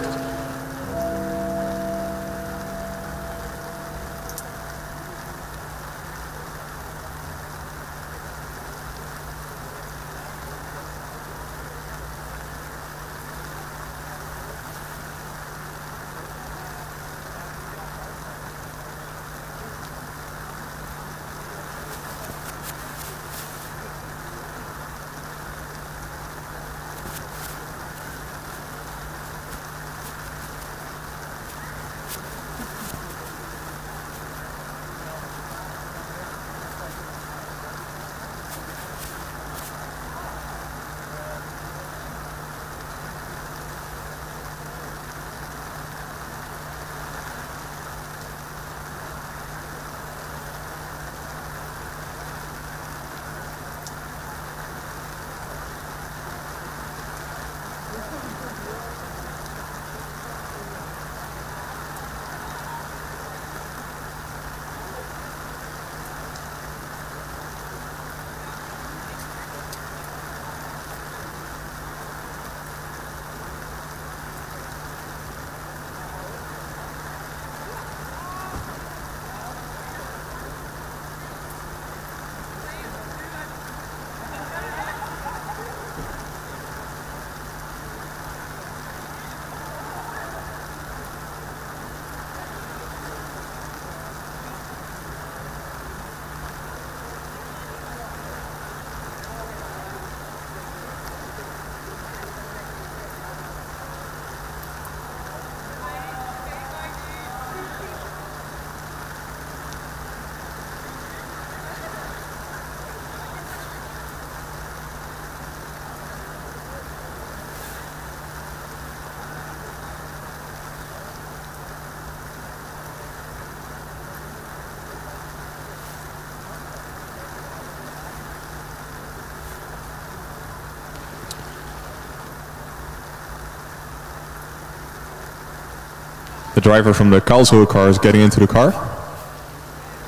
The driver from the Karlsruhe car is getting into the car.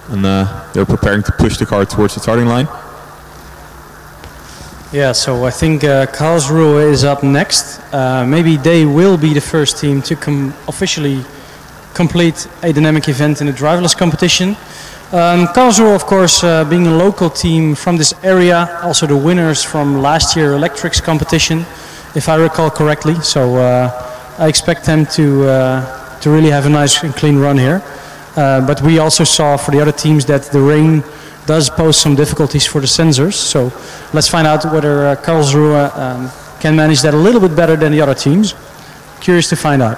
And they're preparing to push the car towards the starting line. Yeah, so I think Karlsruhe is up next. Maybe they will be the first team to officially complete a dynamic event in the driverless competition. Karlsruhe, of course, being a local team from this area, also the winners from last year electrics competition, if I recall correctly. So I expect them to really have a nice and clean run here. But we also saw for the other teams that the rain does pose some difficulties for the sensors. So let's find out whether Karlsruhe can manage that a little bit better than the other teams. Curious to find out.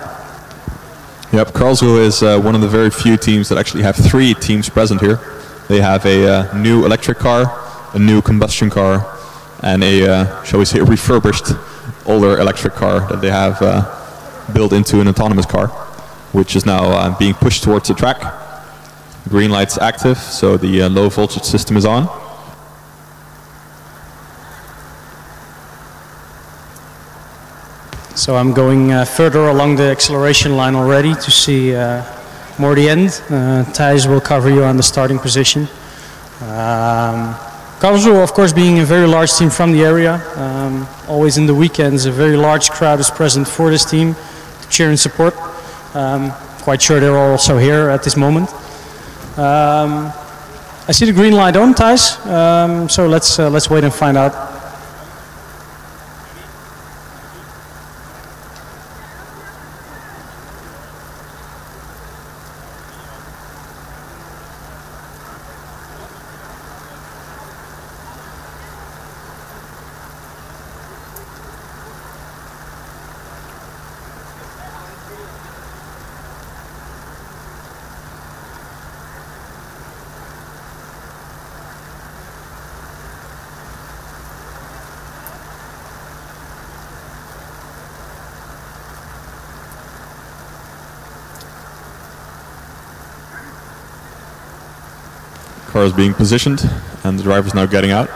Yep, Karlsruhe is one of the very few teams that actually have 3 teams present here. They have a new electric car, a new combustion car, and a, shall we say, a refurbished older electric car that they have built into an autonomous car, which is now being pushed towards the track. Green light's active, so the low voltage system is on. So I'm going further along the acceleration line already to see more the end. Thijs will cover you on the starting position. Karlsruhe, of course, being a very large team from the area. Always in the weekends, a very large crowd is present for this team to cheer and support. Quite sure they're also here at this moment. I see the green light on, Thijs. So let's wait and find out. Car is being positioned and the driver is now getting out.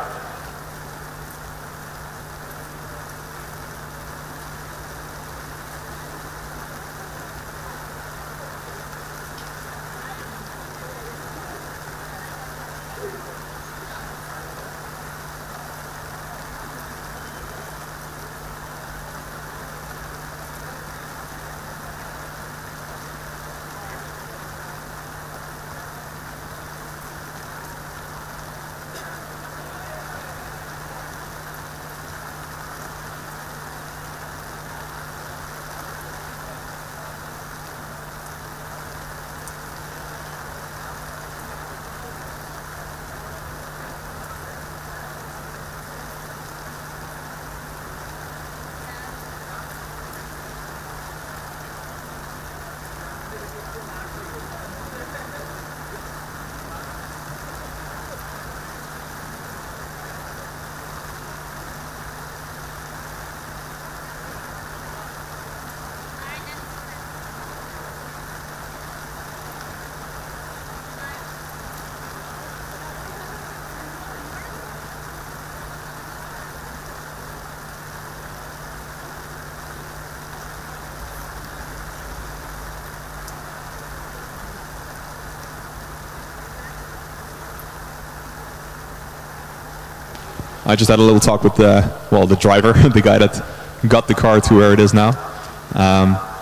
I just had a little talk with the driver, the guy that got the car to where it is now.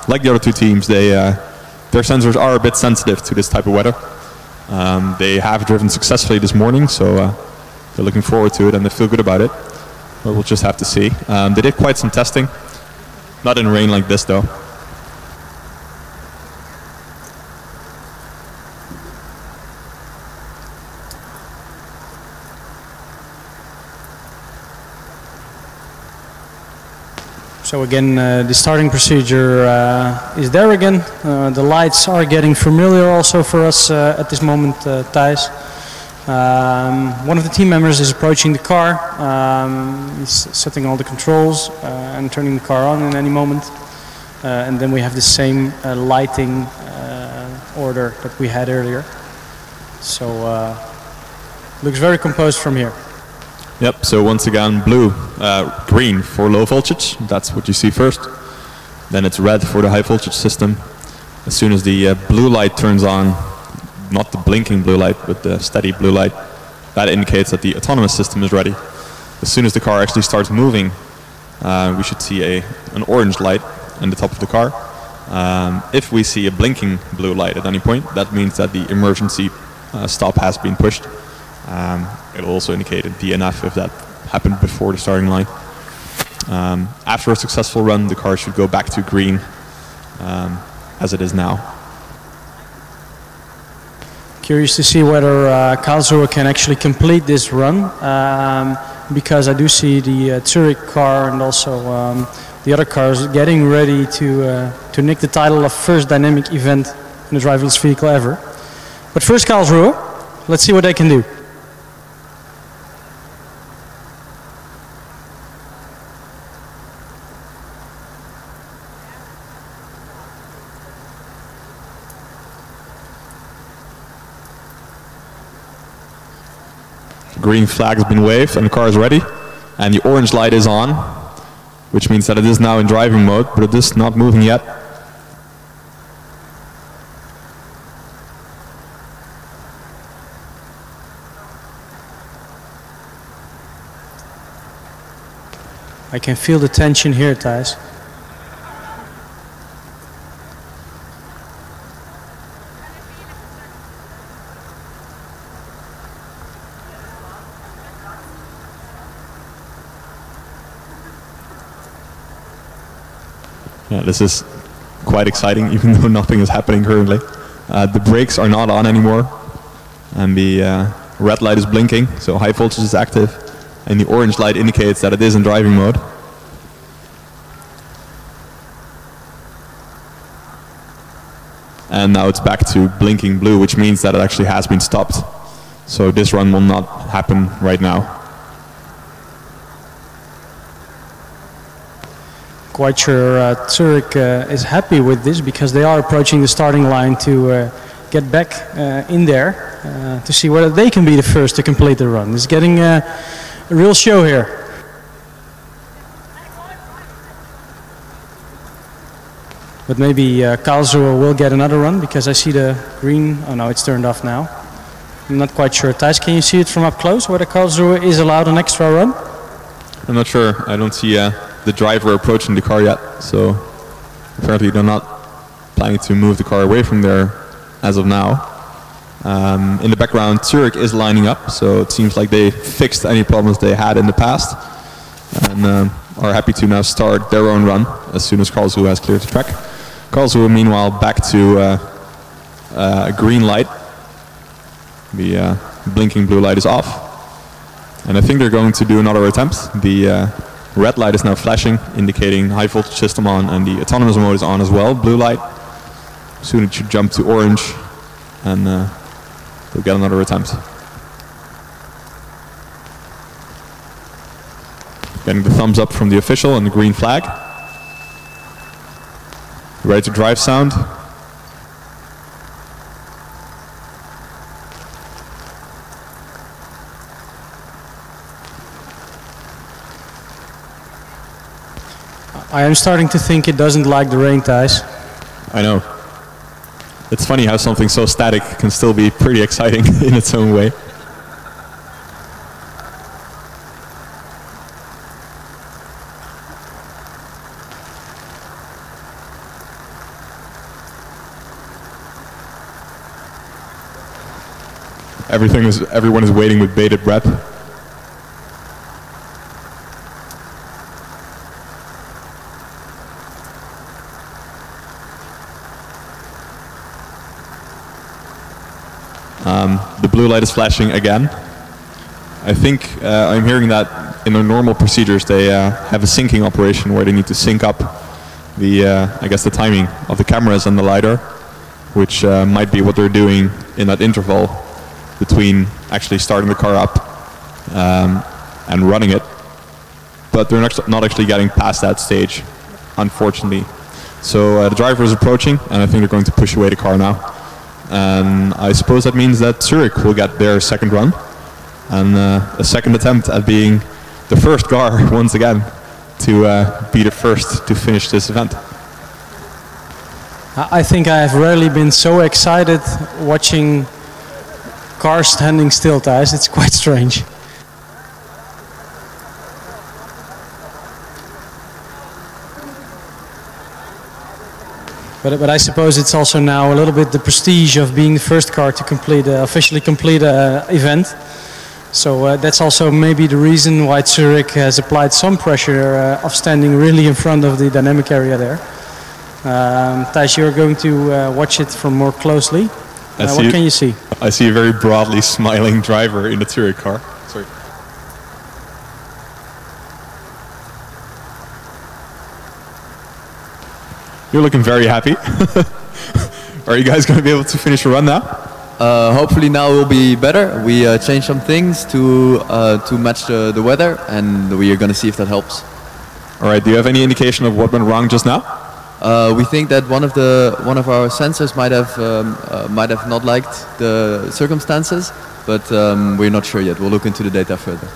Like the other 2 teams, their sensors are a bit sensitive to this type of weather. They have driven successfully this morning, so they're looking forward to it and they feel good about it. But we'll just have to see. They did quite some testing, not in rain like this though. So again, the starting procedure is there again. The lights are getting familiar also for us at this moment, Thijs. One of the team members is approaching the car. He's setting all the controls and turning the car on in any moment. And then we have the same lighting order that we had earlier. So looks very composed from here. Yep, so once again green for low voltage, that's what you see first. Then it's red for the high voltage system. As soon as the blue light turns on, not the blinking blue light, but the steady blue light, that indicates that the autonomous system is ready. As soon as the car actually starts moving, we should see an orange light on the top of the car. If we see a blinking blue light at any point, that means that the emergency stop has been pushed. It'll also indicate a DNF if that happened before the starting line. After a successful run, the car should go back to green as it is now. Curious to see whether Karlsruhe can actually complete this run, because I do see the Zurich car and also the other cars getting ready to nick the title of first dynamic event in a driverless vehicle ever. But first Karlsruhe, let's see what they can do. Green flag has been waved and the car is ready, and the orange light is on, which means that it is now in driving mode, but it is not moving yet. I can feel the tension here, Thijs. Yeah, this is quite exciting, even though nothing is happening currently. The brakes are not on anymore, and the red light is blinking, so high voltage is active, and the orange light indicates that it is in driving mode. And now it's back to blinking blue, which means that it actually has been stopped. So this run will not happen right now. Quite sure Zurich is happy with this, because they are approaching the starting line to get back in there to see whether they can be the first to complete the run. It's getting a real show here. But maybe Karlsruhe will get another run, because I see the green. Oh no, it's turned off now. I'm not quite sure. Thijs, can you see it from up close, whether Karlsruhe is allowed an extra run? I'm not sure. I don't see the driver approaching the car yet, so apparently they're not planning to move the car away from there as of now. In the background, Zurich is lining up, so it seems like they fixed any problems they had in the past and are happy to now start their own run as soon as Karlsruhe has cleared the track. Karlsruhe, meanwhile, back to a green light. The blinking blue light is off, and I think they're going to do another attempt. The red light is now flashing, indicating high voltage system on, and the autonomous mode is on as well. Blue light. Soon it should jump to orange, and they'll get another attempt. Getting the thumbs up from the official and the green flag. Ready to drive sound. I am starting to think it doesn't like the rain, Thijs. I know. It's funny how something so static can still be pretty exciting in its own way. Everyone is waiting with bated breath. The blue light is flashing again. I think I'm hearing that in their normal procedures they have a syncing operation where they need to sync up the, I guess, the timing of the cameras and the LiDAR, which might be what they're doing in that interval between actually starting the car up and running it. But they're not actually getting past that stage, unfortunately. So the driver is approaching, and I think they're going to push away the car now. And I suppose that means that Zurich will get their second run and a second attempt at being the first car once again to be the first to finish this event. I think I have rarely been so excited watching cars standing still, Thijs. It's quite strange. But I suppose it's also now a little bit the prestige of being the first car to officially complete an event. So that's also maybe the reason why Zurich has applied some pressure of standing really in front of the dynamic area there. Thijs, you're going to watch it from more closely. What can you see? I see a very broadly smiling driver in the Zurich car. Sorry. You're looking very happy. Are you guys going to be able to finish a run now? Hopefully now will be better. We changed some things to match the weather, and we are going to see if that helps. All right. Do you have any indication of what went wrong just now? We think that one of our sensors might have not liked the circumstances, but we're not sure yet. We'll look into the data further.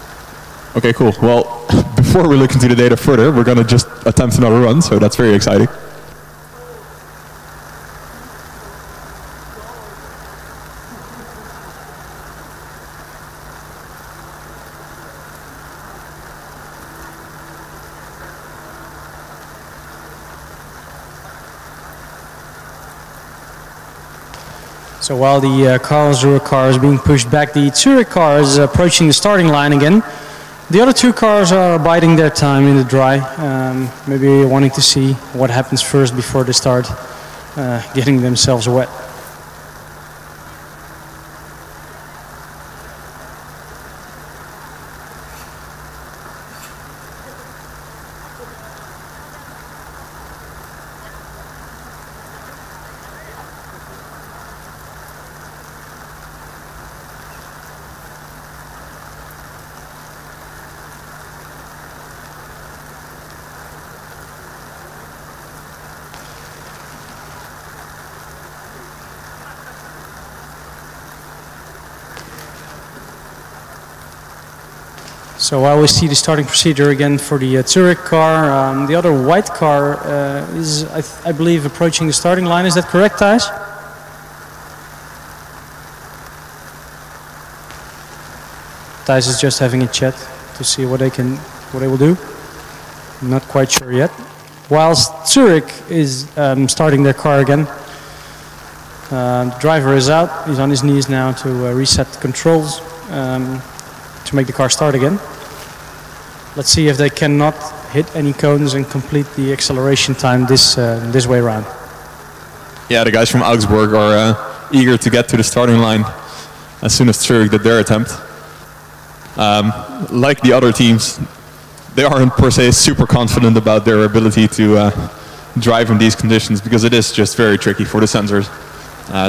Okay, cool. Well, before we look into the data further, we're going to just attempt another run, so that's very exciting. So while the Karlsruhe car is being pushed back, the Zurich car is approaching the starting line again. The other two cars are biding their time in the dry, maybe wanting to see what happens first before they start getting themselves wet. So while we see the starting procedure again for the Zurich car, the other white car is, I believe, approaching the starting line. Is that correct, Thijs? Thijs is just having a chat to see what they will do. Not quite sure yet. Whilst Zurich is starting their car again, the driver is out. He's on his knees now to reset the controls to make the car start again. Let's see if they cannot hit any cones and complete the acceleration time this way around. Yeah, the guys from Augsburg are eager to get to the starting line as soon as Zurich did their attempt. Like the other teams, they aren't per se super confident about their ability to drive in these conditions, because it is just very tricky for the sensors.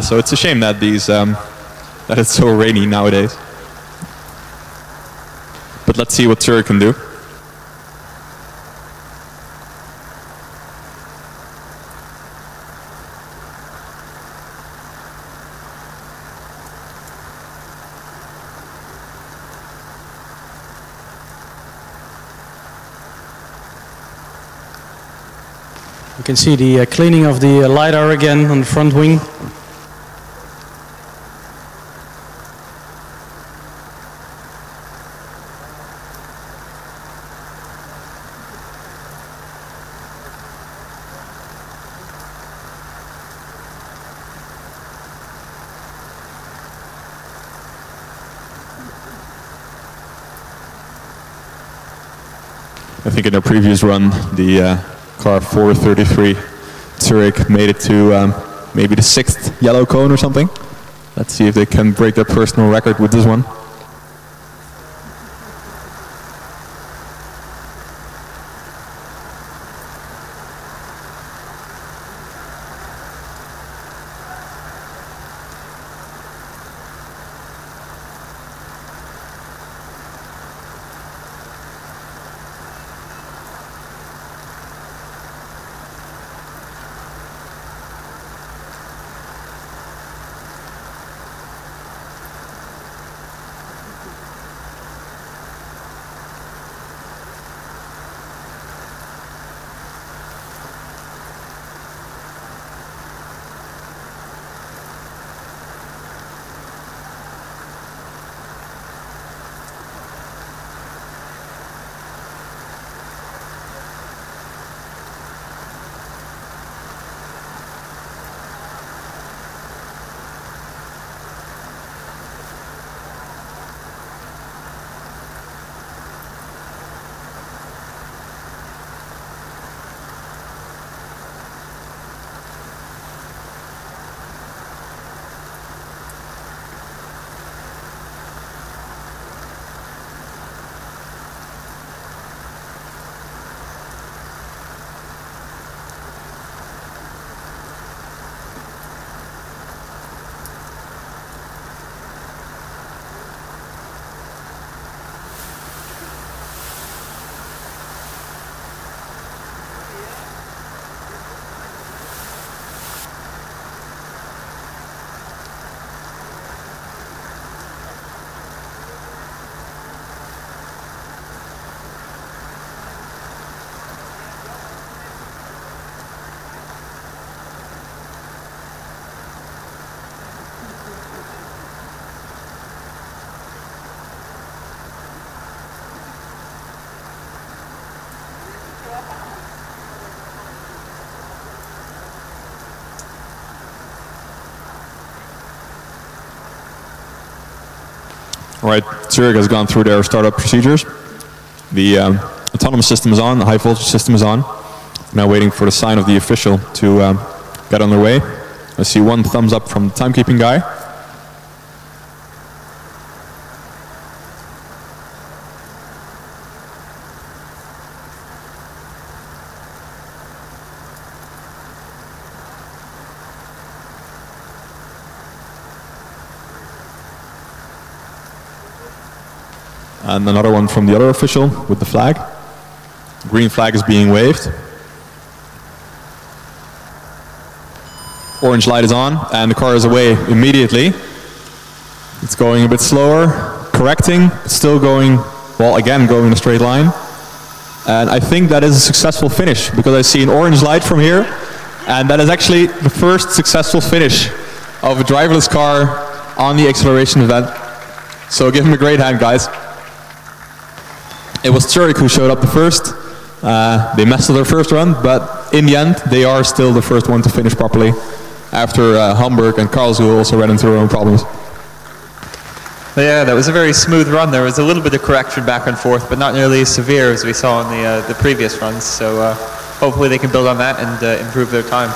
So it's a shame that that it's so rainy nowadays. But let's see what Zurich can do. You can see the cleaning of the LiDAR again on the front wing. I think in their previous run, the car 433 Zurich made it to maybe the 6th yellow cone or something. Let's see if they can break their personal record with this one. Right, Zurich has gone through their startup procedures. The autonomous system is on, the high voltage system is on. Now waiting for the sign of the official to get on their way. I see one thumbs up from the timekeeping guy. And another one from the other official with the flag. Green flag is being waved. Orange light is on and the car is away immediately. It's going a bit slower, correcting, still going, well, again going in a straight line. And I think that is a successful finish because I see an orange light from here, and that is actually the first successful finish of a driverless car on the acceleration event. So give him a great hand, guys. It was Zurich who showed up the first. They messed up their first run, but in the end, they are still the first one to finish properly after Hamburg and Karlsruhe also ran into their own problems. Yeah, that was a very smooth run. There was a little bit of correction back and forth, but not nearly as severe as we saw in the previous runs. So hopefully they can build on that and improve their time.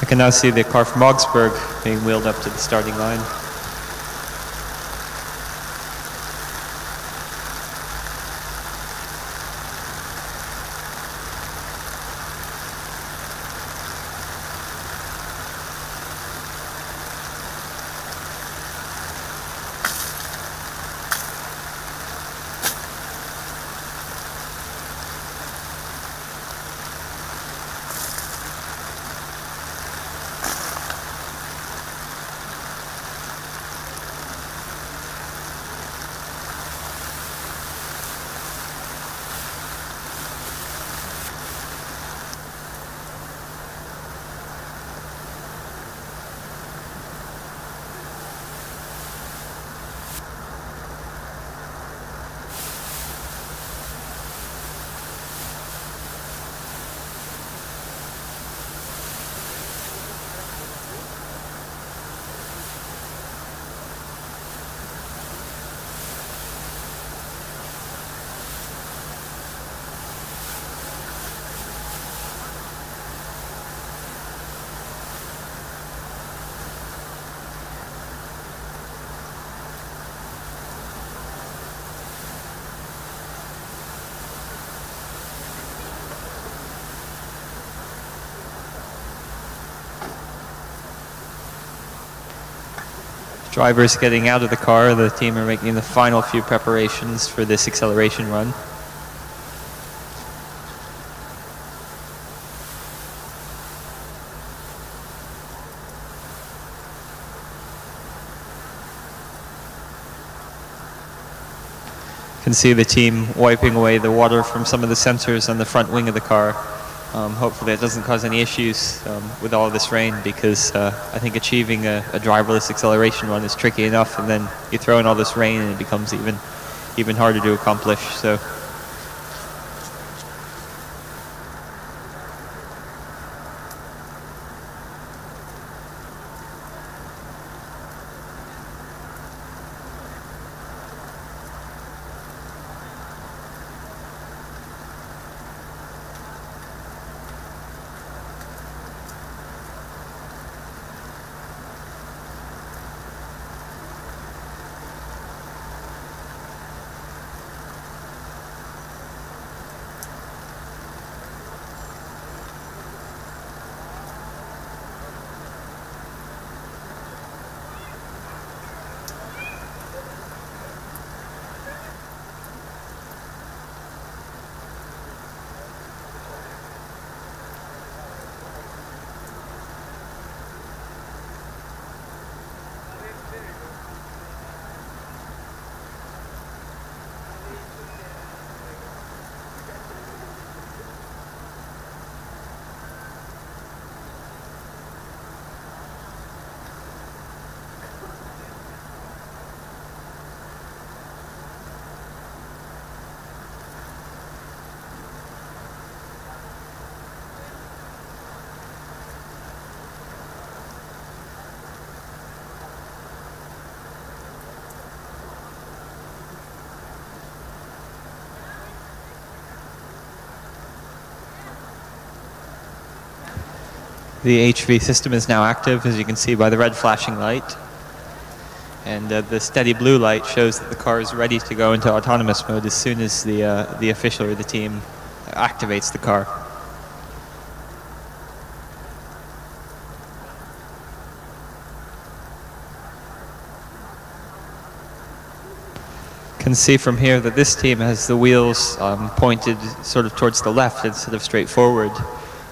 I can now see the car from Augsburg being wheeled up to the starting line. Drivers getting out of the car, the team are making the final few preparations for this acceleration run. You can see the team wiping away the water from some of the sensors on the front wing of the car. Hopefully it doesn't cause any issues with all this rain, because I think achieving a driverless acceleration run is tricky enough, and then you throw in all this rain and it becomes even harder to accomplish. So The HV system is now active, as you can see by the red flashing light. And the steady blue light shows that the car is ready to go into autonomous mode as soon as the official or the team activates the car. Can see from here that this team has the wheels pointed sort of towards the left instead of straight forward.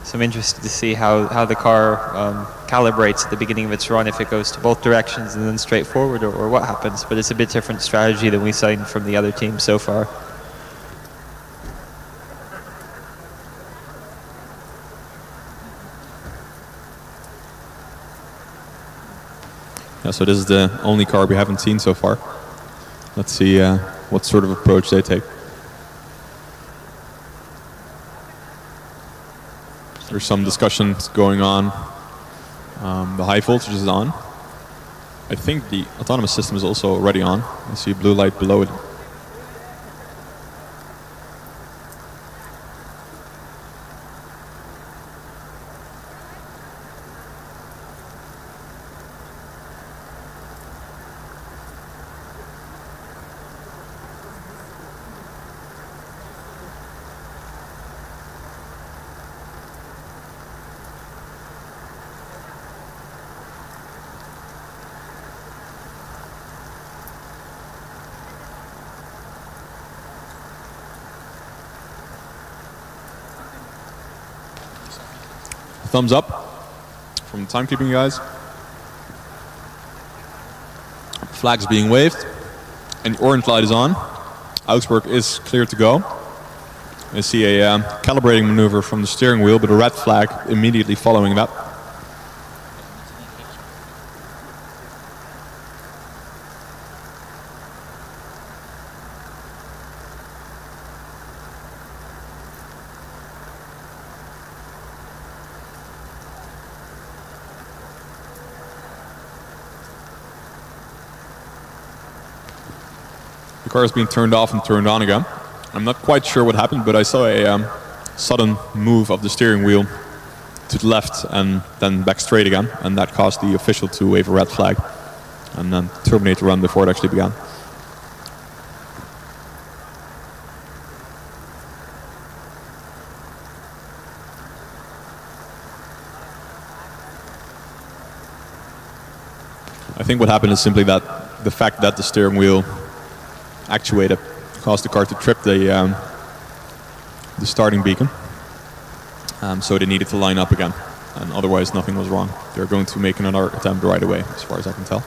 So I'm interested to see how the car calibrates at the beginning of its run, if it goes to both directions and then straight forward, or what happens. But it's a bit different strategy than we've seen from the other teams so far. Yeah, so this is the only car we haven't seen so far. Let's see what sort of approach they take. There's some discussions going on. The high voltage is on. I think the autonomous system is also already on. I see a blue light below it. Thumbs up from the timekeeping guys. Flag's being waved, and the orange light is on. Augsburg is clear to go. I see a calibrating maneuver from the steering wheel, but a red flag immediately following that. The car is being turned off and turned on again. I'm not quite sure what happened, but I saw a sudden move of the steering wheel to the left and then back straight again, and that caused the official to wave a red flag and then terminate the run before it actually began. I think what happened is simply that the fact that the steering wheel actuator caused the car to trip the starting beacon, so they needed to line up again, and otherwise nothing was wrong. They're going to make another attempt right away, as far as I can tell.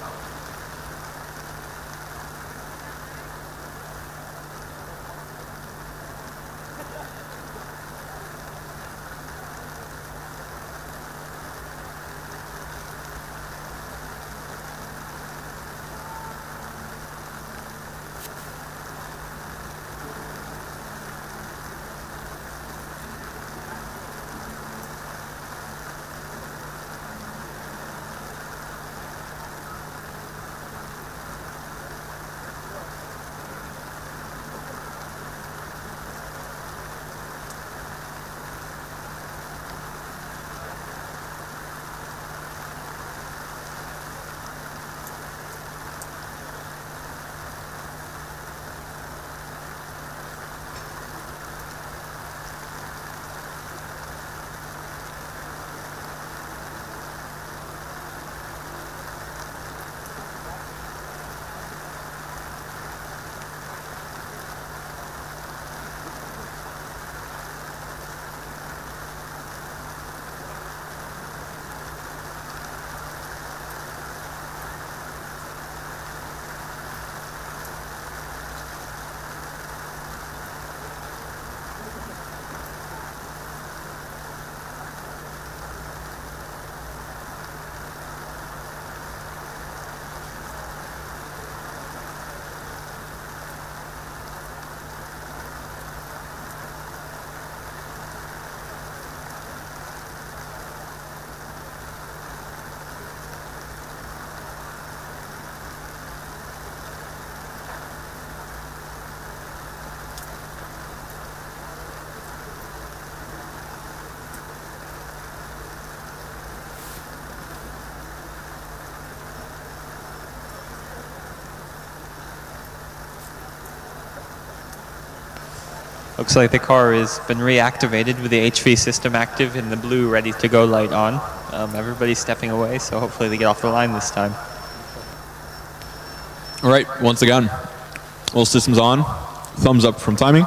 Looks like the car has been reactivated with the HV system active and the blue ready to go light on. Everybody's stepping away, so hopefully they get off the line this time. All right, once again, all systems on. Thumbs up from timing.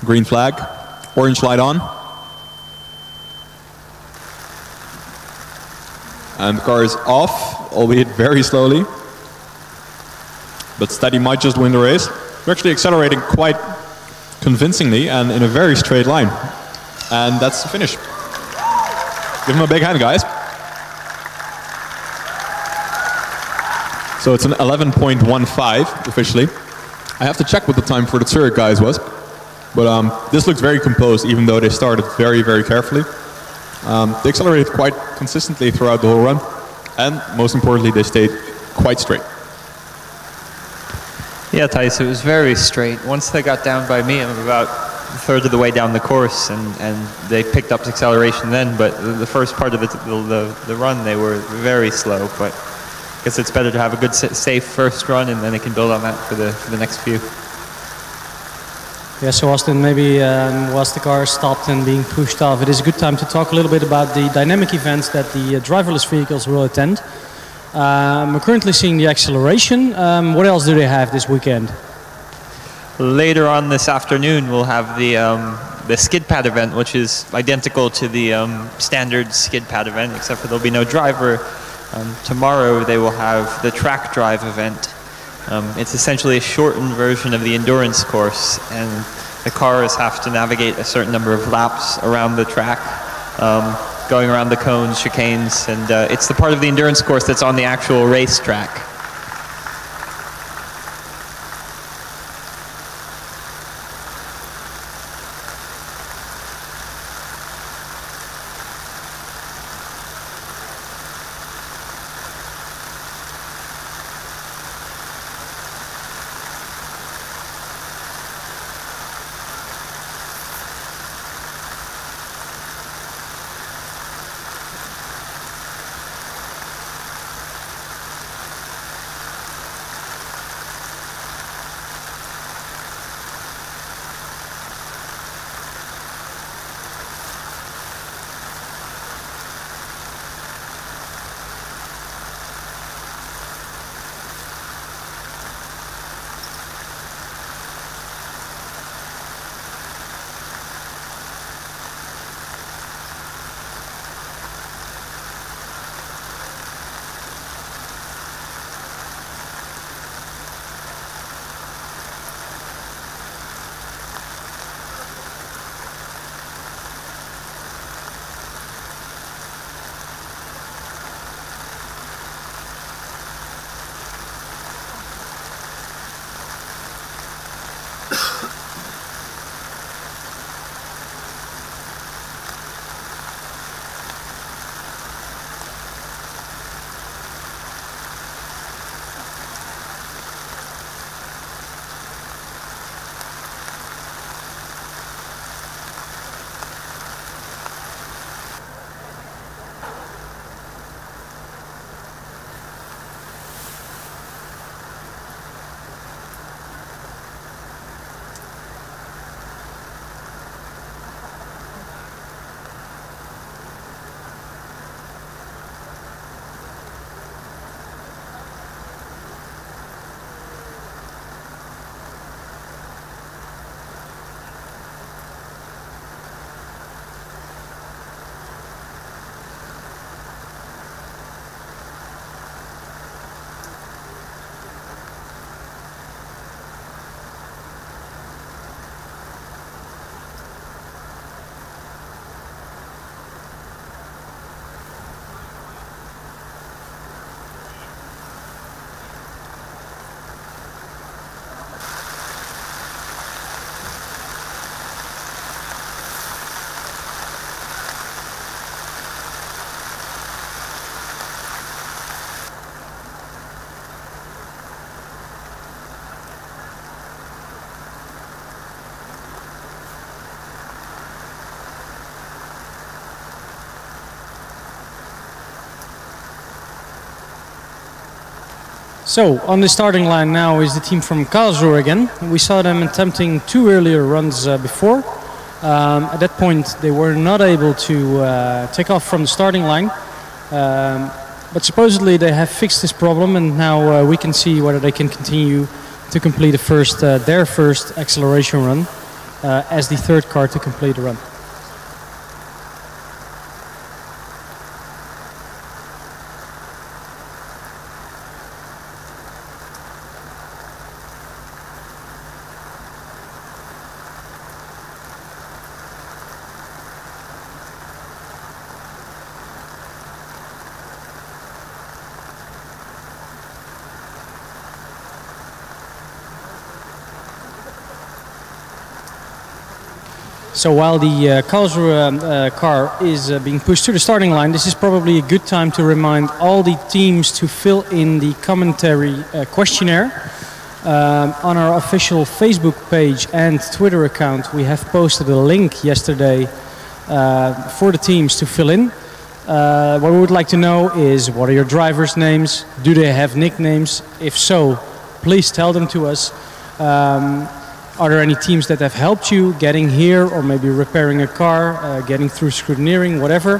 Green flag, orange light on. And the car is off, albeit very slowly. But steady might just win the race. We're actually accelerating quite convincingly and in a very straight line. And that's the finish. Give him a big hand, guys. So it's an 11.15 officially. I have to check what the time for the Zurich guys was. But this looks very composed, even though they started very, very carefully. They accelerated quite consistently throughout the whole run. And most importantly, they stayed quite straight. Yeah, Thijs, it was very straight. Once they got down by me, I'm about a third of the way down the course, and they picked up acceleration then. But the first part of the run, they were very slow. But I guess it's better to have a good, safe first run, and then they can build on that for the next few. Yeah, so Austin, maybe whilst the car stopped and being pushed off, it is a good time to talk a little bit about the dynamic events that the driverless vehicles will attend. We're currently seeing the acceleration. What else do they have this weekend? Later on this afternoon, we'll have the skid pad event, which is identical to the standard skid pad event, except for there'll be no driver. Tomorrow, they will have the track drive event. It's essentially a shortened version of the endurance course, and the cars have to navigate a certain number of laps around the track, going around the cones, chicanes, and it's the part of the endurance course that's on the actual race track. So, on the starting line now is the team from Karlsruhe again. We saw them attempting 2 earlier runs before. At that point, they were not able to take off from the starting line. But supposedly they have fixed this problem, and now we can see whether they can continue to complete their first acceleration run as the third car to complete the run. So while the Karlsruhe car is being pushed to the starting line, this is probably a good time to remind all the teams to fill in the commentary questionnaire. On our official Facebook page and Twitter account, we have posted a link yesterday for the teams to fill in. What we would like to know is, what are your drivers' names? Do they have nicknames? If so, please tell them to us. Are there any teams that have helped you getting here, or maybe repairing a car, getting through scrutineering, whatever?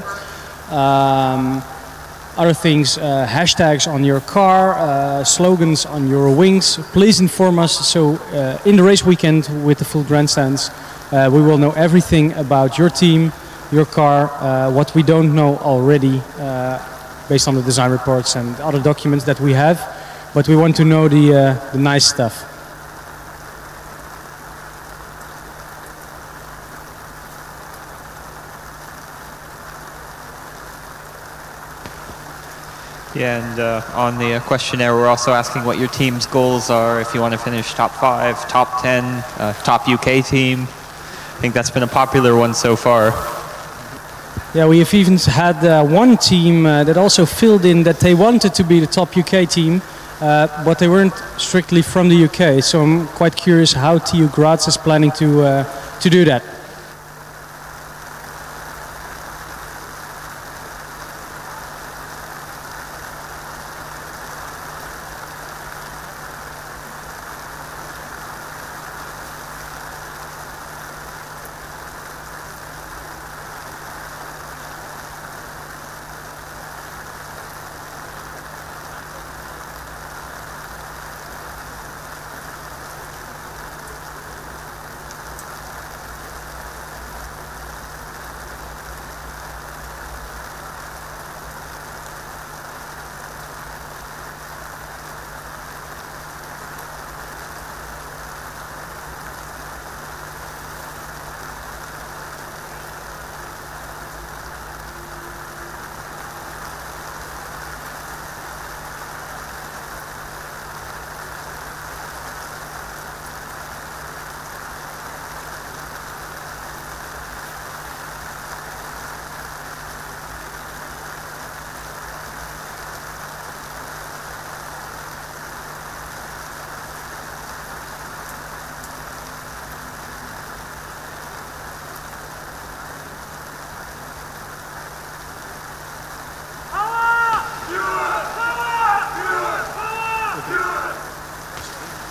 Other things, hashtags on your car, slogans on your wings. Please inform us. So in the race weekend with the full grandstands, we will know everything about your team, your car, what we don't know already based on the design reports and other documents that we have. But we want to know the nice stuff. Yeah, and on the questionnaire, we're also asking what your team's goals are. If you want to finish top 5, top 10, top UK team. I think that's been a popular one so far. Yeah, we have even had one team that also filled in that they wanted to be the top UK team, but they weren't strictly from the UK. So I'm quite curious how TU Graz is planning to do that.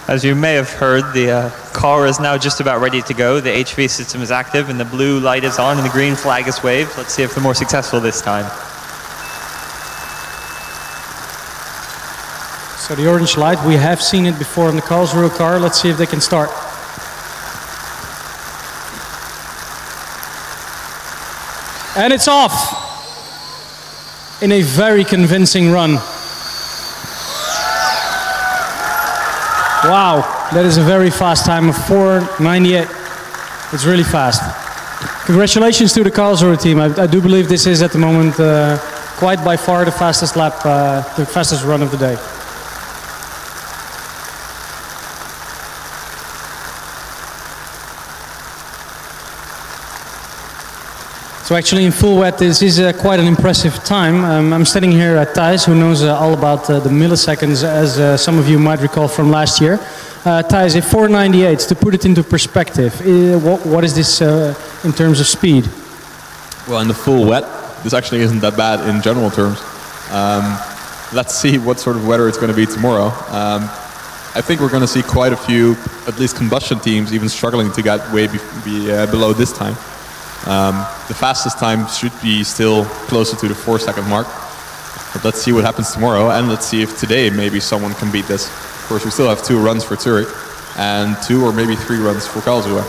As you may have heard, the car is now just about ready to go. The HV system is active and the blue light is on and the green flag is waved. Let's see if they're more successful this time. So the orange light, we have seen it before on the Karlsruhe car. Let's see if they can start. And it's off in a very convincing run. Wow, that is a very fast time of 4:98. It's really fast. Congratulations to the Karlsruhe team. I do believe this is at the moment quite by far the fastest lap, the fastest run of the day. So actually in full wet this is quite an impressive time. I'm standing here at Thijs, who knows all about the milliseconds, as some of you might recall from last year. Thijs, if 498, to put it into perspective, what is this in terms of speed? Well, in the full wet, this actually isn't that bad in general terms. let's see what sort of weather it's going to be tomorrow. I think we're going to see quite a few, at least combustion teams, even struggling to get way below this time. The fastest time should be still closer to the 4-second mark. But let's see what happens tomorrow, and let's see if today maybe someone can beat this. Of course, we still have 2 runs for Zurich, and 2 or maybe 3 runs for Karlsruhe.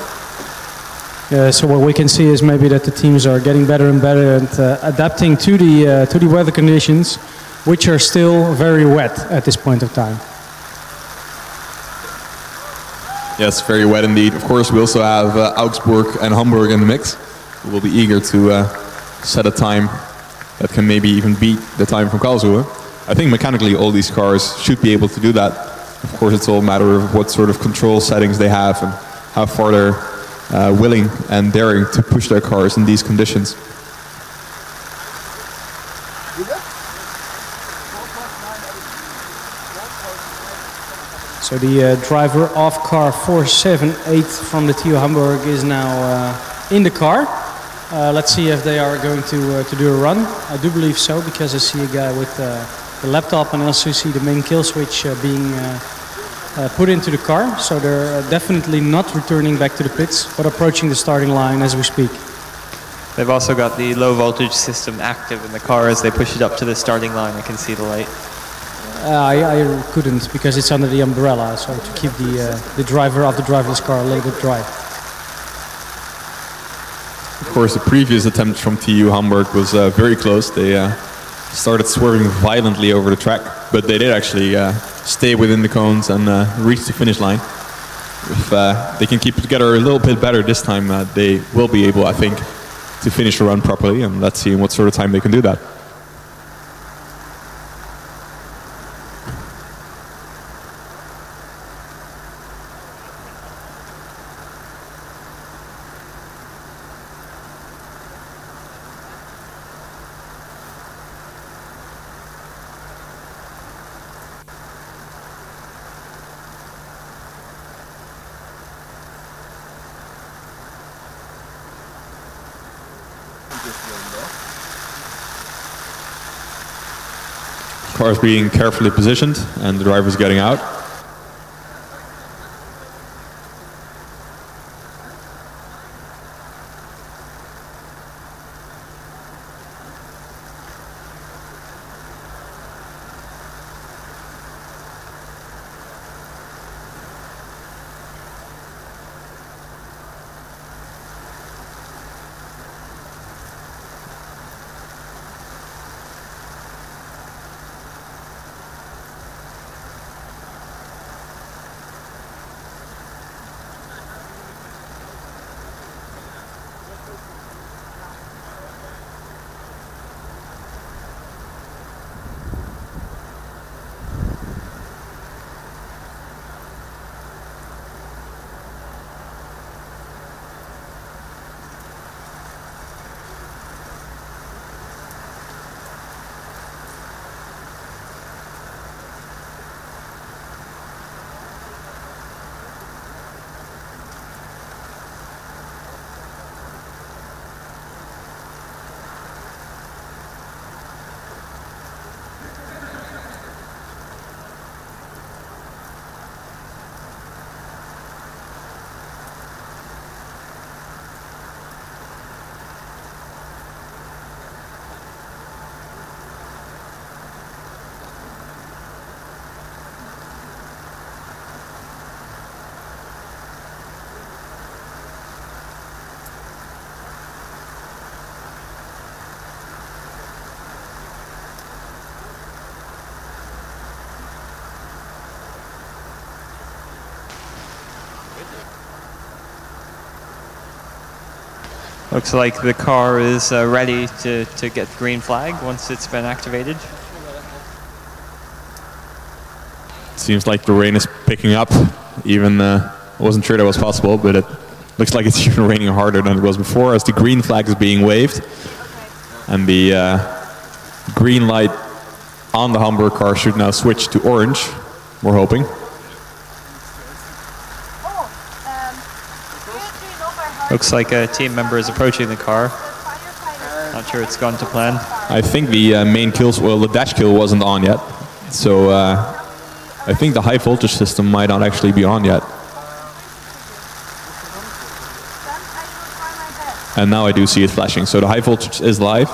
Yeah, so what we can see is maybe that the teams are getting better and better and adapting to the weather conditions, which are still very wet at this point of time. Yes, very wet indeed. Of course, we also have Augsburg and Hamburg in the mix. We will be eager to set a time that can maybe even beat the time from Karlsruhe. I think mechanically all these cars should be able to do that. Of course, it's all a matter of what sort of control settings they have and how far they're willing and daring to push their cars in these conditions. So the driver of car 478 from the TU Hamburg is now in the car. Let's see if they are going to do a run. I do believe so, because I see a guy with the laptop and also see the main kill switch being put into the car. So they're definitely not returning back to the pits, but approaching the starting line as we speak. They've also got the low voltage system active in the car. As they push it up to the starting line, I can see the light. I couldn't, because it's under the umbrella, so to keep the driver of the driverless car a little bit dry. Of course, the previous attempt from TU Hamburg was very close. They started swerving violently over the track, but they did actually stay within the cones and reach the finish line. If they can keep it together a little bit better this time, they will be able, I think, to finish the run properly, and let's see in what sort of time they can do that. Cars being carefully positioned and the drivers getting out. Looks like the car is ready to get the green flag once it's been activated. Seems like the rain is picking up. Even I wasn't sure that was possible, but it looks like it's even raining harder than it was before as the green flag is being waved. And the green light on the Hamburg car should now switch to orange, we're hoping. Looks like a team member is approaching the car. Not sure it's gone to plan. I think the main kills, well, the dash kill wasn't on yet. So I think the high voltage system might not actually be on yet. And now I do see it flashing. So the high voltage is live.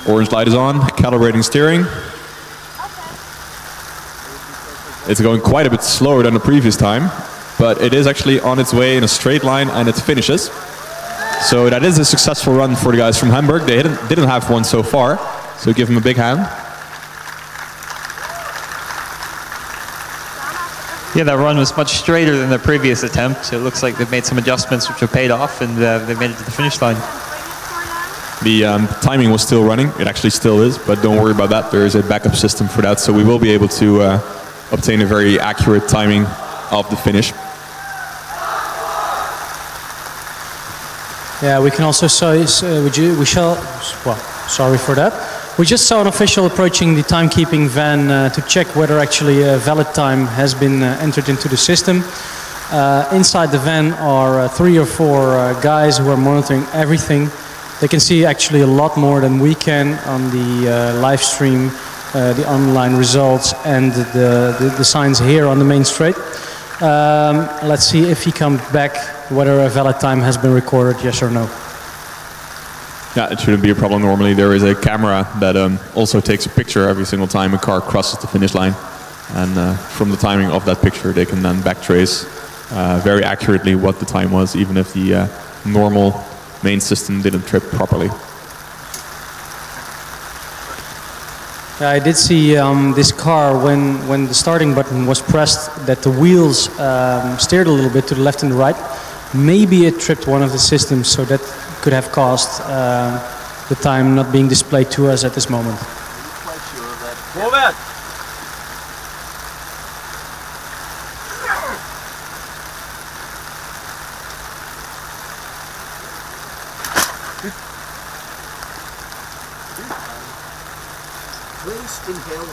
Orange light is on, calibrating steering. It's going quite a bit slower than the previous time, but it is actually on its way in a straight line and it finishes. So that is a successful run for the guys from Hamburg. They didn't have one so far, so give them a big hand. Yeah, that run was much straighter than the previous attempt. It looks like they've made some adjustments which have paid off, and they've made it to the finish line. The timing was still running. It actually still is, but don't worry about that. There is a backup system for that, so we will be able to obtain a very accurate timing of the finish. Yeah, we can also say, sorry for that. We just saw an official approaching the timekeeping van to check whether actually a valid time has been entered into the system. Inside the van are 3 or 4 guys who are monitoring everything. They can see actually a lot more than we can on the live stream, the online results and the signs here on the main straight. Let's see if he comes back, whether a valid time has been recorded, yes or no. Yeah, it shouldn't be a problem normally. There is a camera that also takes a picture every single time a car crosses the finish line. And from the timing of that picture, they can then backtrace very accurately what the time was, even if the normal main system didn't trip properly. I did see this car when the starting button was pressed that the wheels steered a little bit to the left and the right. Maybe it tripped one of the systems, so that could have caused the time not being displayed to us at this moment. Please inhale.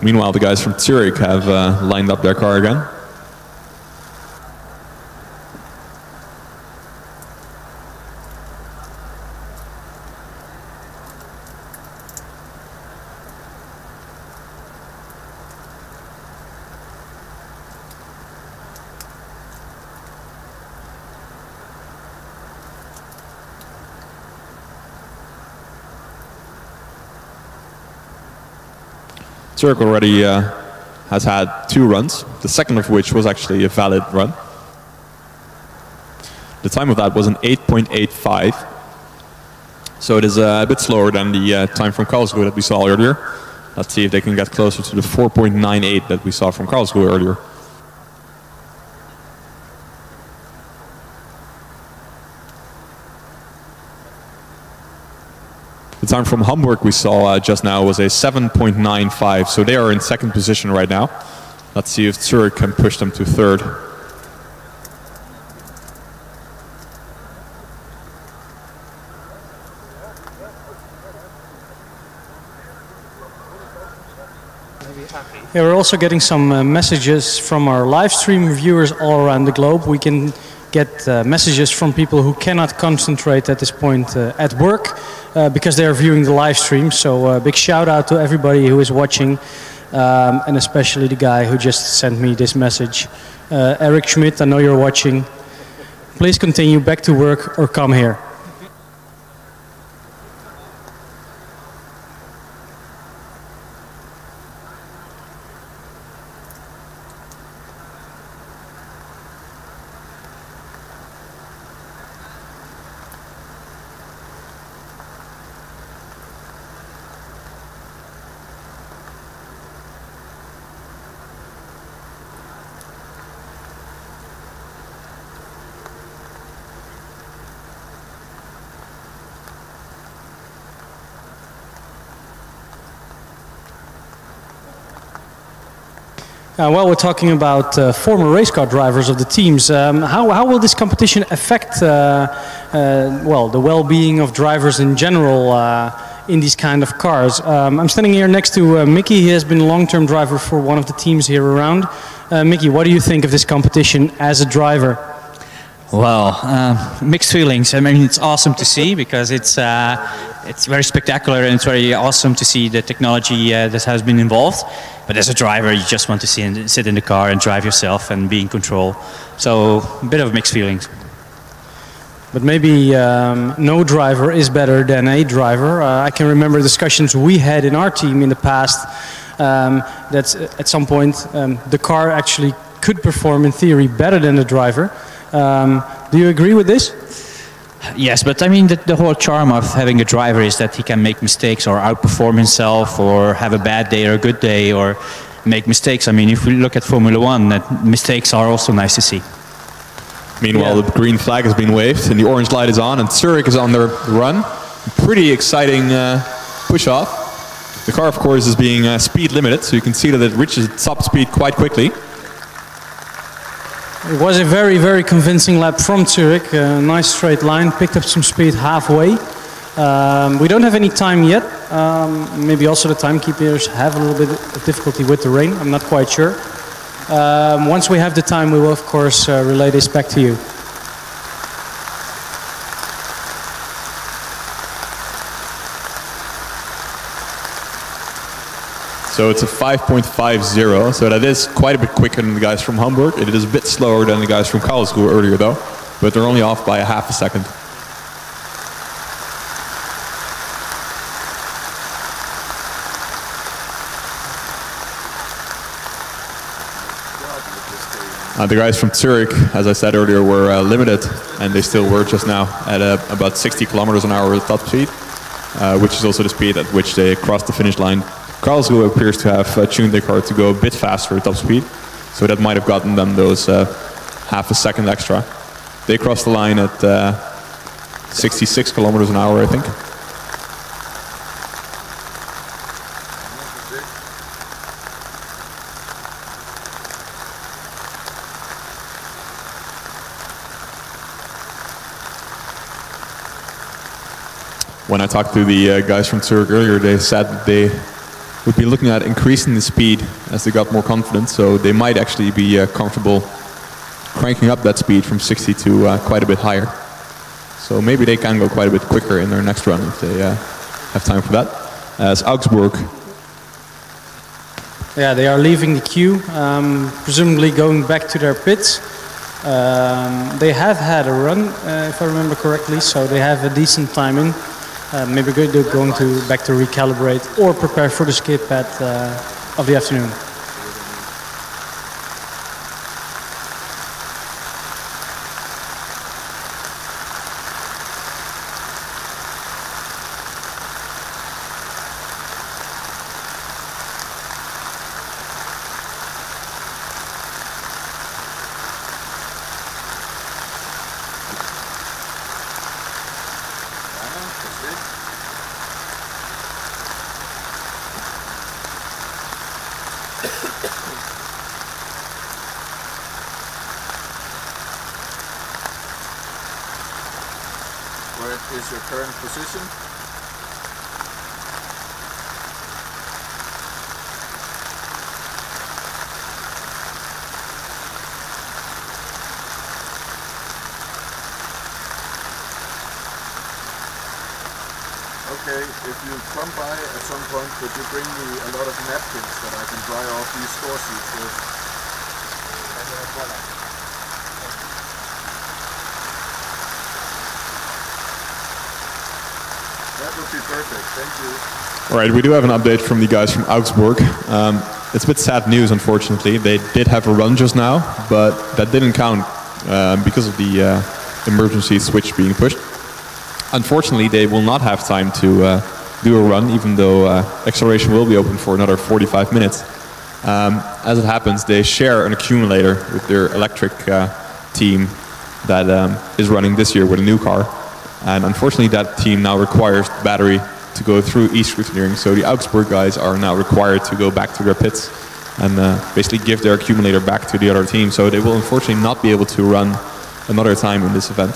Meanwhile, the guys from Zurich have lined up their car again. Zurich already has had 2 runs, the second of which was actually a valid run. The time of that was an 8.85, so it is a bit slower than the time from Karlsruhe that we saw earlier. Let's see if they can get closer to the 4.98 that we saw from Karlsruhe earlier. The time from Hamburg we saw just now was a 7.95, so they are in second position right now. Let's see if Zurich can push them to third. Yeah, we're also getting some messages from our live stream viewers all around the globe. We can get messages from people who cannot concentrate at this point at work because they are viewing the live stream. So big shout out to everybody who is watching and especially the guy who just sent me this message. Eric Schmidt, I know you're watching. Please continue back to work or come here. Well, we're talking about former race car drivers of the teams. How will this competition affect well, the well-being of drivers in general in these kind of cars? I'm standing here next to Mickey. He has been a long-term driver for one of the teams here around. Mickey, what do you think of this competition as a driver? Well, mixed feelings. I mean, it's awesome to see because it's very spectacular and it's very awesome to see the technology that has been involved. But as a driver, you just want to sit in the car and drive yourself and be in control. So a bit of mixed feelings. But maybe no driver is better than a driver. I can remember discussions we had in our team in the past that at some point the car actually could perform in theory better than the driver. Do you agree with this? Yes, but I mean the whole charm of having a driver is that he can make mistakes or outperform himself or have a bad day or a good day or make mistakes. I mean, if we look at Formula One, that mistakes are also nice to see. Meanwhile, the green flag has been waved and the orange light is on and Zurich is on their run. Pretty exciting push off. The car, of course, is being speed limited, so you can see that it reaches top speed quite quickly. It was a very, very convincing lap from Zurich. A nice straight line, picked up some speed halfway. We don't have any time yet. Maybe also the timekeepers have a little bit of difficulty with the rain. I'm not quite sure. Once we have the time, we will of course relay this back to you. So it's a 5.50, so that is quite a bit quicker than the guys from Hamburg. It is a bit slower than the guys from Karlsruhe earlier though, but they're only off by a half a second. The guys from Zurich, as I said earlier, were limited, and they still were just now at about 60 kilometers an hour top speed, which is also the speed at which they crossed the finish line. Karlsruhe appears to have tuned their car to go a bit faster at top speed, so that might have gotten them those half a second extra. They crossed the line at 66 kilometers an hour, I think. When I talked to the guys from Zurich earlier, they said that they would be looking at increasing the speed as they got more confident, so they might actually be comfortable cranking up that speed from 60 to quite a bit higher. So maybe they can go quite a bit quicker in their next run if they have time for that. As Augsburg. Yeah, they are leaving the queue, presumably going back to their pits. They have had a run, if I remember correctly, so they have a decent timing. Maybe they're going back to recalibrate or prepare for the skip of the afternoon. Where is your current position? Okay, if you come by at some point, could you bring me a lot of napkins that I can dry off these score sheets with? That would be perfect, thank you. All right, we do have an update from the guys from Augsburg. It's a bit sad news, unfortunately. They did have a run just now, but that didn't count because of the emergency switch being pushed. Unfortunately, they will not have time to do a run, even though acceleration will be open for another 45 minutes. As it happens, they share an accumulator with their electric team that is running this year with a new car. And unfortunately, that team now requires the battery to go through e-scrutineering. So the Augsburg guys are now required to go back to their pits and basically give their accumulator back to the other team. So they will unfortunately not be able to run another time in this event.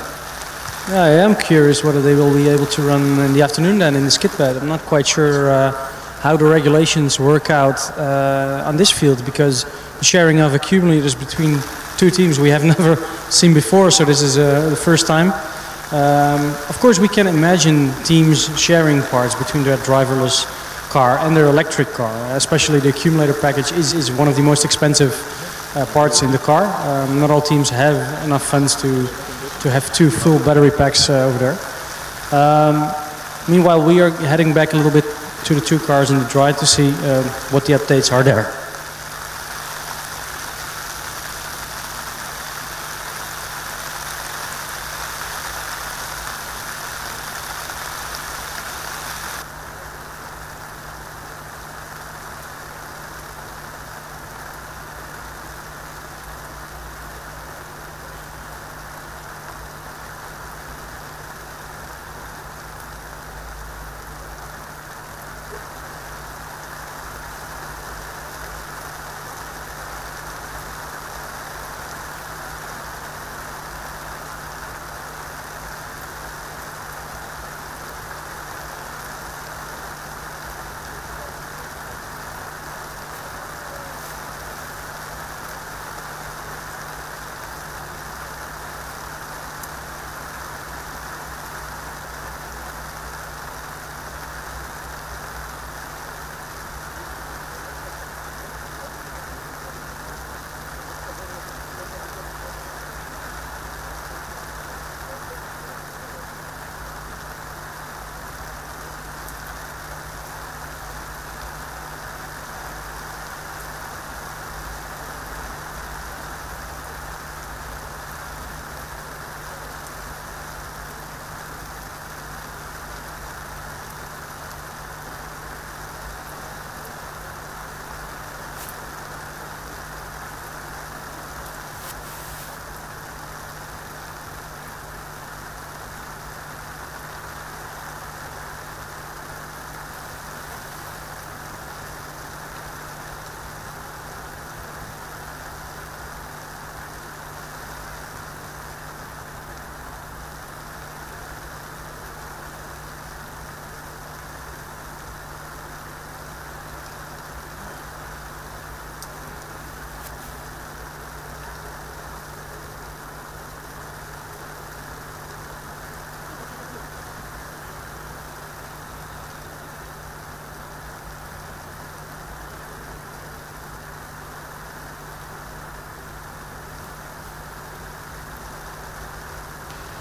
Yeah, I am curious whether they will be able to run in the afternoon then in the skid pad. I'm not quite sure how the regulations work out on this field, because the sharing of accumulators between two teams we have never seen before, so this is the first time. Of course, we can imagine teams sharing parts between their driverless car and their electric car. Especially the accumulator package is one of the most expensive parts in the car. Not all teams have enough funds to have two full battery packs over there. Meanwhile, we are heading back a little bit to the two cars in the dry to see what the updates are there.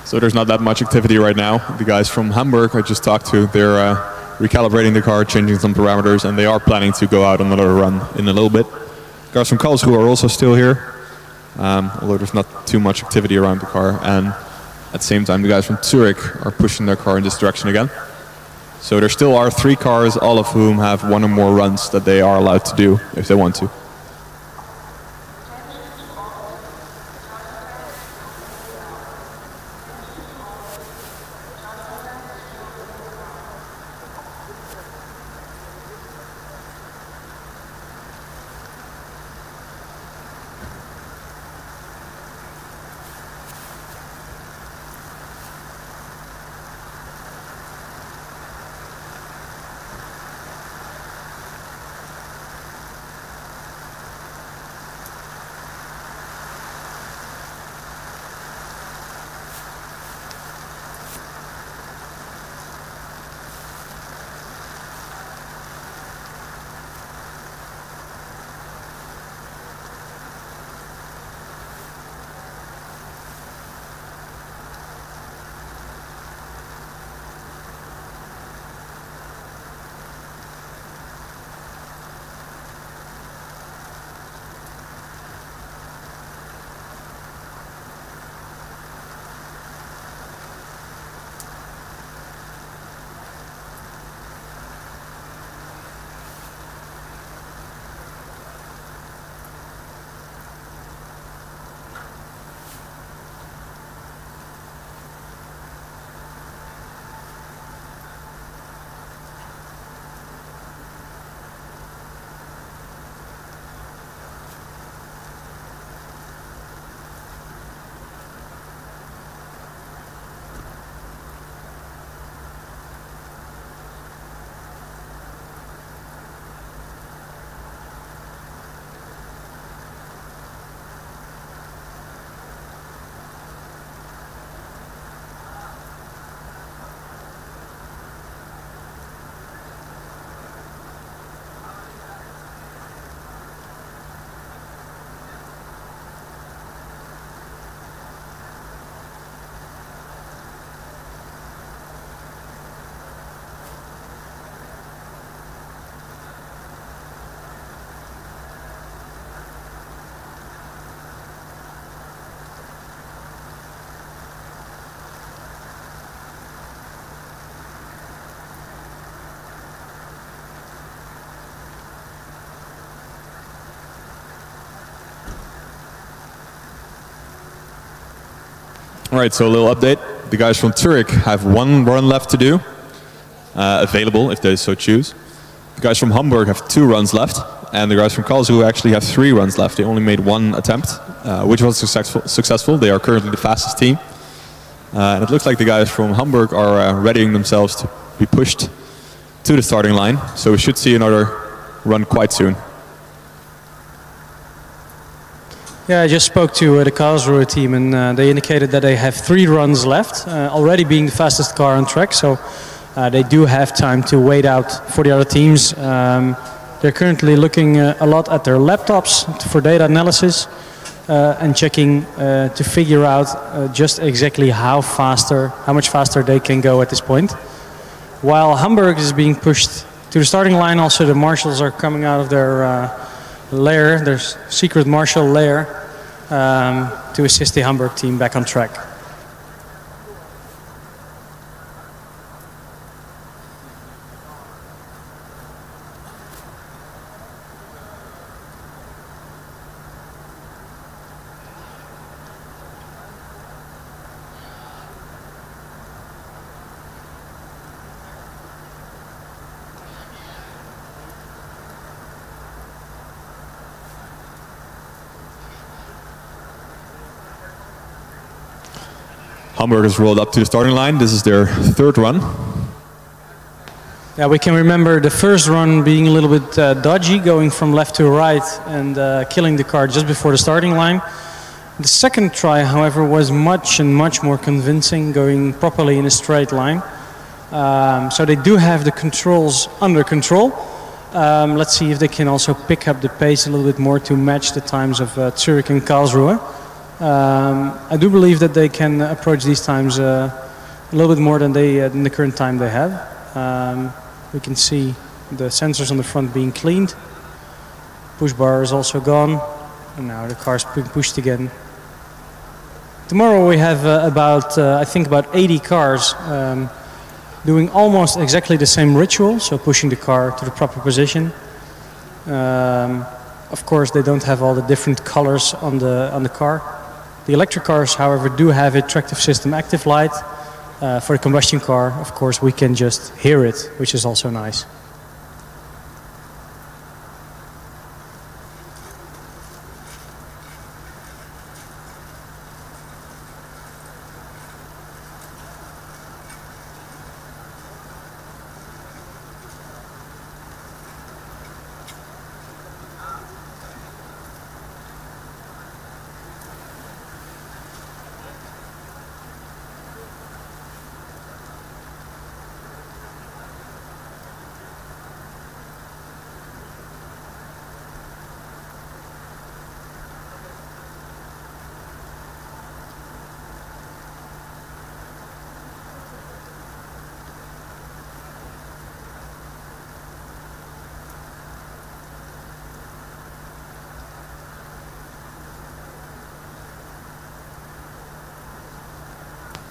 So there's not that much activity right now. The guys from Hamburg I just talked to, they're recalibrating the car, changing some parameters, and they are planning to go out on another run in a little bit. Guys from Karlsruhe are also still here, although there's not too much activity around the car. And at the same time, the guys from Zurich are pushing their car in this direction again. So there still are 3 cars, all of whom have 1 or more runs that they are allowed to do if they want to. Alright, so a little update. The guys from Zurich have 1 run left to do, available if they so choose. The guys from Hamburg have 2 runs left, and the guys from Karlsruhe actually have 3 runs left. They only made 1 attempt, which was successful. They are currently the fastest team. And it looks like the guys from Hamburg are readying themselves to be pushed to the starting line, so we should see another run quite soon. Yeah, I just spoke to the Karlsruhe team, and they indicated that they have 3 runs left, already being the fastest car on track, so they do have time to wait out for the other teams. They're currently looking a lot at their laptops for data analysis and checking to figure out just exactly how much faster they can go at this point. While Hamburg is being pushed to the starting line, also the marshals are coming out of their lair, their secret marshal lair, to assist the Hamburg team back on track. Hamburg has rolled up to the starting line. This is their 3rd run. Yeah, we can remember the first run being a little bit dodgy, going from left to right and killing the car just before the starting line. The second try, however, was much more convincing, going properly in a straight line. So they do have the controls under control. Let's see if they can also pick up the pace a little bit more to match the times of Zurich and Karlsruhe. I do believe that they can approach these times a little bit more than the current time they have. We can see the sensors on the front being cleaned. Push bar is also gone, and now the car's being pushed again. Tomorrow we have I think about 80 cars doing almost exactly the same ritual, so pushing the car to the proper position. Of course, they don't have all the different colors on the car. The electric cars, however, do have a tractive system active light. For a combustion car, of course, we can just hear it, which is also nice.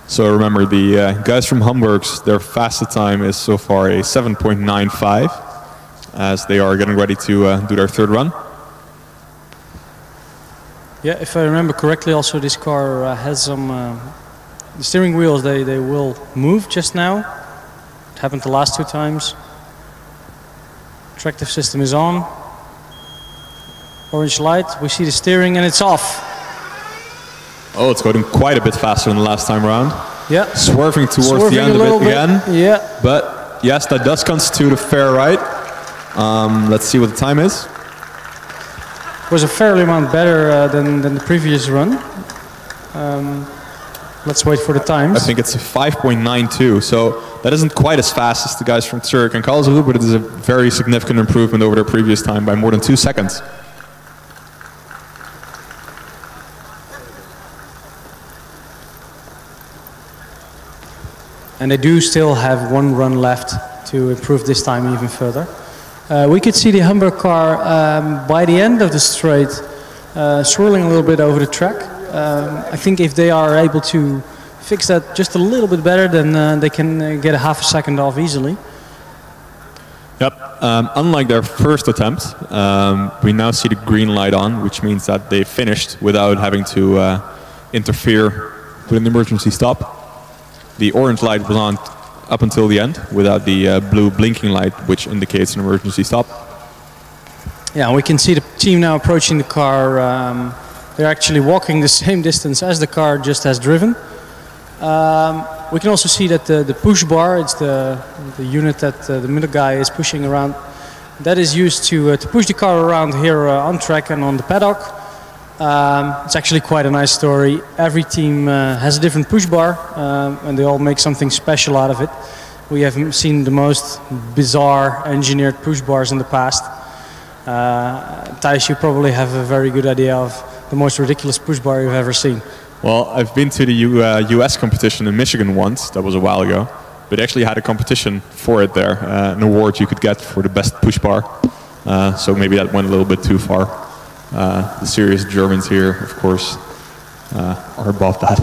So remember, the guys from Hamburg's, their fastest time is so far a 7.95, as they are getting ready to do their 3rd run. Yeah, if I remember correctly, also this car has some the steering wheels. They will move just now. It happened the last 2 times. Tractive system is on. Orange light. We see the steering, and it's off. Oh, it's going quite a bit faster than the last time around. Yeah. Swerving towards the end a bit again. Yeah. But yes, that does constitute a fair ride. Let's see what the time is. It was a fairly amount better than the previous run. Let's wait for the times. I think it's a 5.92, so that isn't quite as fast as the guys from Zurich and Karlsruhe, but it is a very significant improvement over their previous time by more than 2 seconds. And they do still have 1 run left to improve this time even further. We could see the Hamburg car by the end of the straight swirling a little bit over the track. I think if they are able to fix that just a little bit better, then they can get a half a second off easily. Yep. Unlike their first attempt, we now see the green light on, which means that they finished without having to interfere with an emergency stop. The orange light was on up until the end without the blue blinking light, which indicates an emergency stop. Yeah, we can see the team now approaching the car. They're actually walking the same distance as the car just has driven. We can also see that the push bar, it's the unit that the middle guy is pushing around, that is used to push the car around here on track and on the paddock. It's actually quite a nice story. Every team has a different push bar and they all make something special out of it. We have seen the most bizarre engineered push bars in the past. Thijs, you probably have a very good idea of the most ridiculous push bar you've ever seen. Well, I've been to the US competition in Michigan once, that was a while ago, but they actually had a competition for it there, an award you could get for the best push bar, so maybe that went a little bit too far. The serious Germans here, of course, are above that.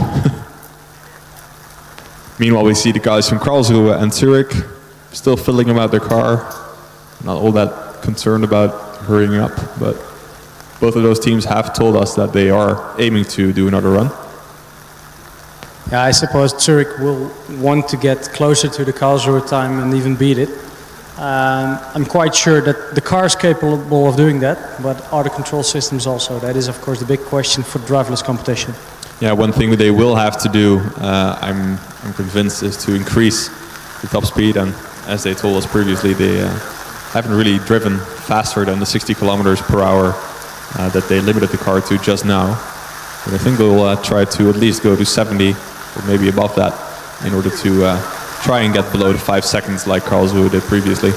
Meanwhile, we see the guys from Karlsruhe and Zurich still fiddling about their car, not all that concerned about hurrying up, but both of those teams have told us that they are aiming to do another run. Yeah, I suppose Zurich will want to get closer to the Karlsruhe time and even beat it. I'm quite sure that the car is capable of doing that, but are the control systems also? That is, of course, the big question for driverless competition. Yeah, one thing they will have to do, I'm convinced, is to increase the top speed. And as they told us previously, they haven't really driven faster than the 60 kilometers per hour that they limited the car to just now. But I think they'll try to at least go to 70 or maybe above that in order to try and get below the 5 seconds like Karlsruhe did previously.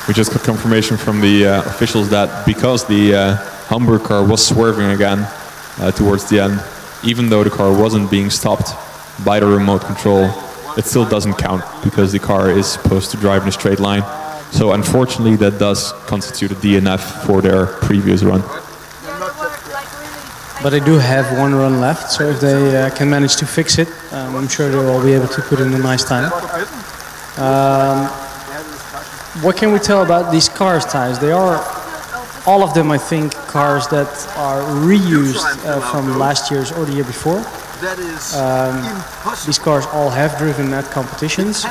We just got confirmation from the officials that because the Hamburg car was swerving again towards the end, even though the car wasn't being stopped by the remote control, it still doesn't count because the car is supposed to drive in a straight line. So unfortunately that does constitute a DNF for their previous run. But they do have one run left, so if they can manage to fix it, I'm sure they will be able to put in a nice time. What can we tell about these cars, Thijs? They are, all of them I think, cars that are reused from last year's or the year before. These cars all have driven at competitions.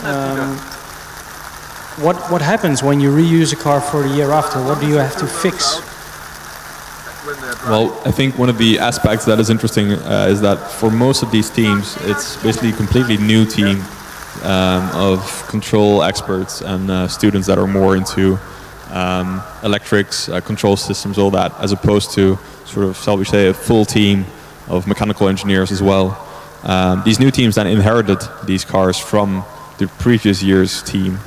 What happens when you reuse a car for the year after? What do you have to fix? Well, I think one of the aspects that is interesting is that for most of these teams, it's basically a completely new team of control experts and students that are more into electrics, control systems, all that, as opposed to sort of, shall we say, a full team of mechanical engineers as well. These new teams then inherited these cars from the previous year's team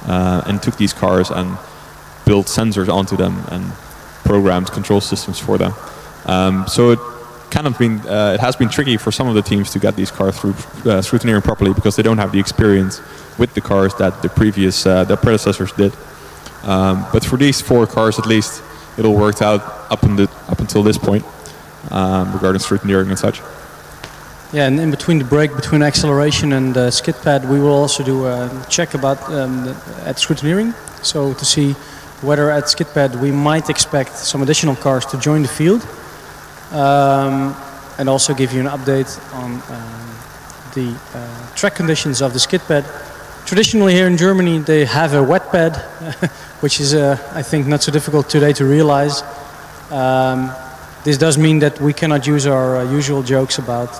and took these cars and built sensors onto them and programmed control systems for them. So it kind of been, it has been tricky for some of the teams to get these cars through scrutineering properly because they don't have the experience with the cars that the previous, their predecessors did. But for these 4 cars at least, it all worked out up until this point regarding scrutineering and such. Yeah, and in between the break between acceleration and skid pad, we will also do a check about at scrutineering. So to see whether at skid pad we might expect some additional cars to join the field. And also give you an update on the track conditions of the skid pad. Traditionally here in Germany they have a wet pad, which is I think not so difficult today to realize. This does mean that we cannot use our usual jokes about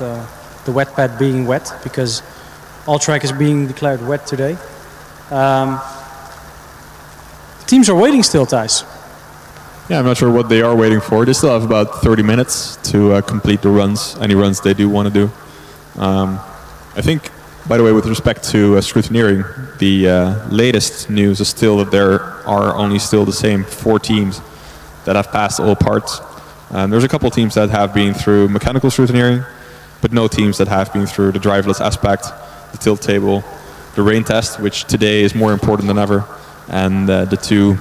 the wet pad being wet, because all track is being declared wet today. Teams are waiting still, Thijs. Yeah, I'm not sure what they are waiting for. They still have about 30 minutes to complete the runs, any runs they do want to do. I think, by the way, with respect to scrutineering, the latest news is still that there are only still the same 4 teams that have passed all parts. There's a couple of teams that have been through mechanical scrutineering, but no teams that have been through the driverless aspect, the tilt table, the rain test, which today is more important than ever, and the 2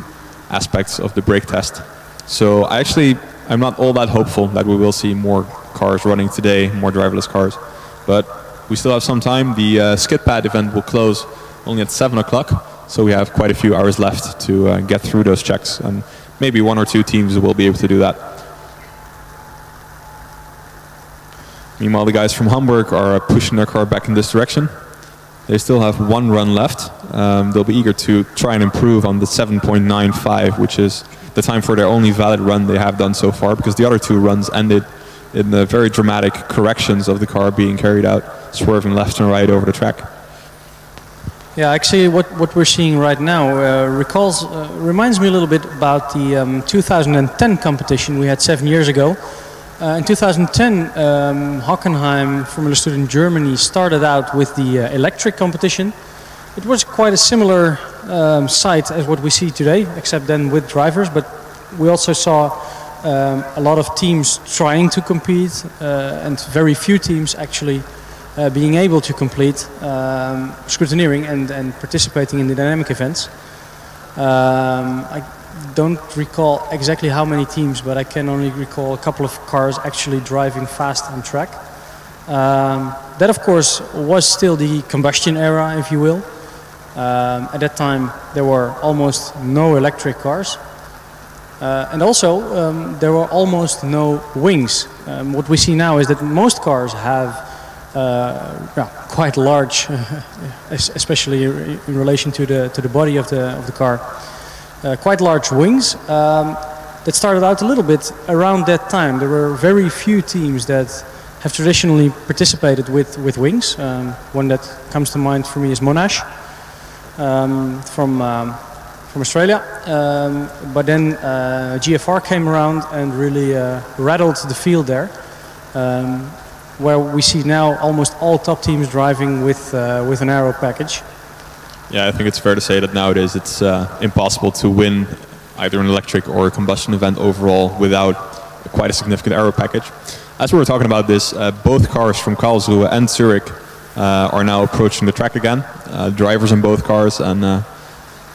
aspects of the brake test. So I'm not all that hopeful that we will see more cars running today, more driverless cars, but we still have some time. The skid pad event will close only at 7 o'clock, so we have quite a few hours left to get through those checks, and maybe 1 or 2 teams will be able to do that. Meanwhile, the guys from Hamburg are pushing their car back in this direction. They still have 1 run left. They'll be eager to try and improve on the 7.95, which is the time for their only valid run they have done so far, because the other 2 runs ended in the very dramatic corrections of the car being carried out, swerving left and right over the track. Yeah, actually what we're seeing right now reminds me a little bit about the 2010 competition we had 7 years ago. In 2010, Hockenheim, Formula Student Germany, started out with the electric competition. It was quite a similar site as what we see today, except then with drivers, but we also saw a lot of teams trying to compete and very few teams actually being able to complete scrutineering and participating in the dynamic events. I don't recall exactly how many teams, but I can only recall a couple of cars actually driving fast on track. That of course was still the combustion era, if you will. At that time there were almost no electric cars. And also there were almost no wings. What we see now is that most cars have quite large, especially in relation to the body of the car, quite large wings. That started out a little bit around that time. There were very few teams that have traditionally participated with wings. One that comes to mind for me is Monash from Australia. But then GFR came around and really rattled the field there. Where we see now almost all top teams driving with an aero package. Yeah, I think it's fair to say that nowadays it's impossible to win either an electric or a combustion event overall without quite a significant aero package. As we were talking about this, both cars from Karlsruhe and Zurich are now approaching the track again. Drivers in both cars, and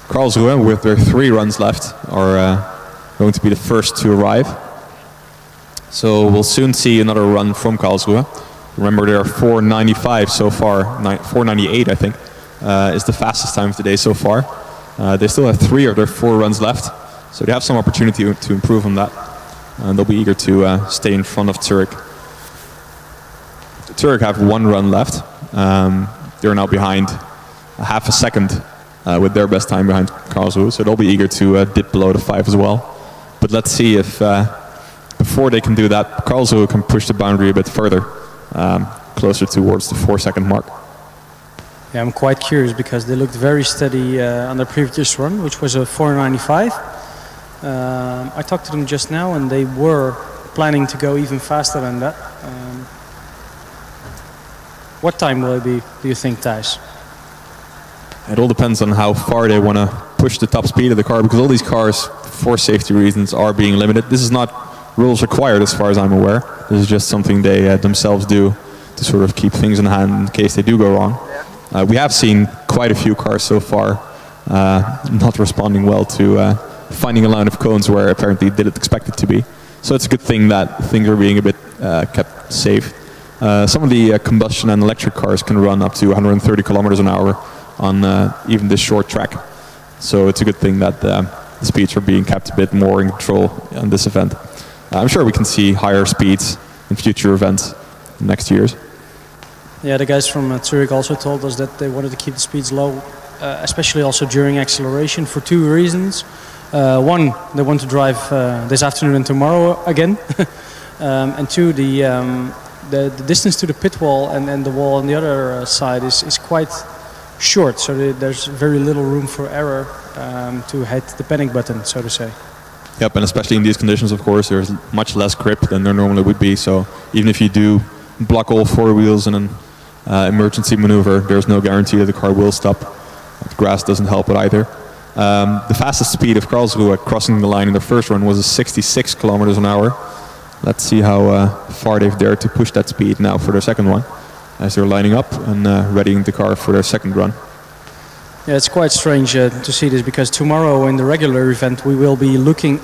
Karlsruhe, with their 3 runs left, are going to be the first to arrive. So we'll soon see another run from Karlsruhe. Remember, there are 4:95 so far. 4:98, I think, is the fastest time of the day so far. They still have 3 of their 4 runs left, so they have some opportunity to improve on that. And they'll be eager to stay in front of Zurich. Zurich have 1 run left. They're now behind half a second with their best time behind Karlsruhe, so they'll be eager to dip below the 5 as well. But let's see if before they can do that, Karlsruhe can push the boundary a bit further, closer towards the 4-second mark. Yeah, I'm quite curious because they looked very steady on their previous run, which was a 4:95. I talked to them just now, and they were planning to go even faster than that. What time will it be, do you think, Thijs? It all depends on how far they want to push the top speed of the car, because all these cars, for safety reasons, are being limited. This is not rules required as far as I'm aware. This is just something they themselves do to sort of keep things in hand in case they do go wrong. We have seen quite a few cars so far not responding well to finding a line of cones where apparently they didn't expect it to be. So it's a good thing that things are being a bit kept safe. Some of the combustion and electric cars can run up to 130 kilometers an hour on even this short track. So it's a good thing that the speeds are being kept a bit more in control on this event. I'm sure we can see higher speeds in future events in next years. Yeah, the guys from Zurich also told us that they wanted to keep the speeds low, especially also during acceleration, for 2 reasons. One, they want to drive this afternoon and tomorrow again. And 2, the distance to the pit wall and the wall on the other side is quite short, so there's very little room for error to hit the panic button, so to say. Yep, and especially in these conditions, of course, there's much less grip than there normally would be. So even if you do block all 4 wheels in an emergency maneuver, there's no guarantee that the car will stop. The grass doesn't help it either. The fastest speed of Karlsruhe crossing the line in their first run was 66 kilometers an hour. Let's see how far they've dared to push that speed now for their second one, as they're lining up and readying the car for their second run. Yeah, it's quite strange to see this, because tomorrow in the regular event we will be looking,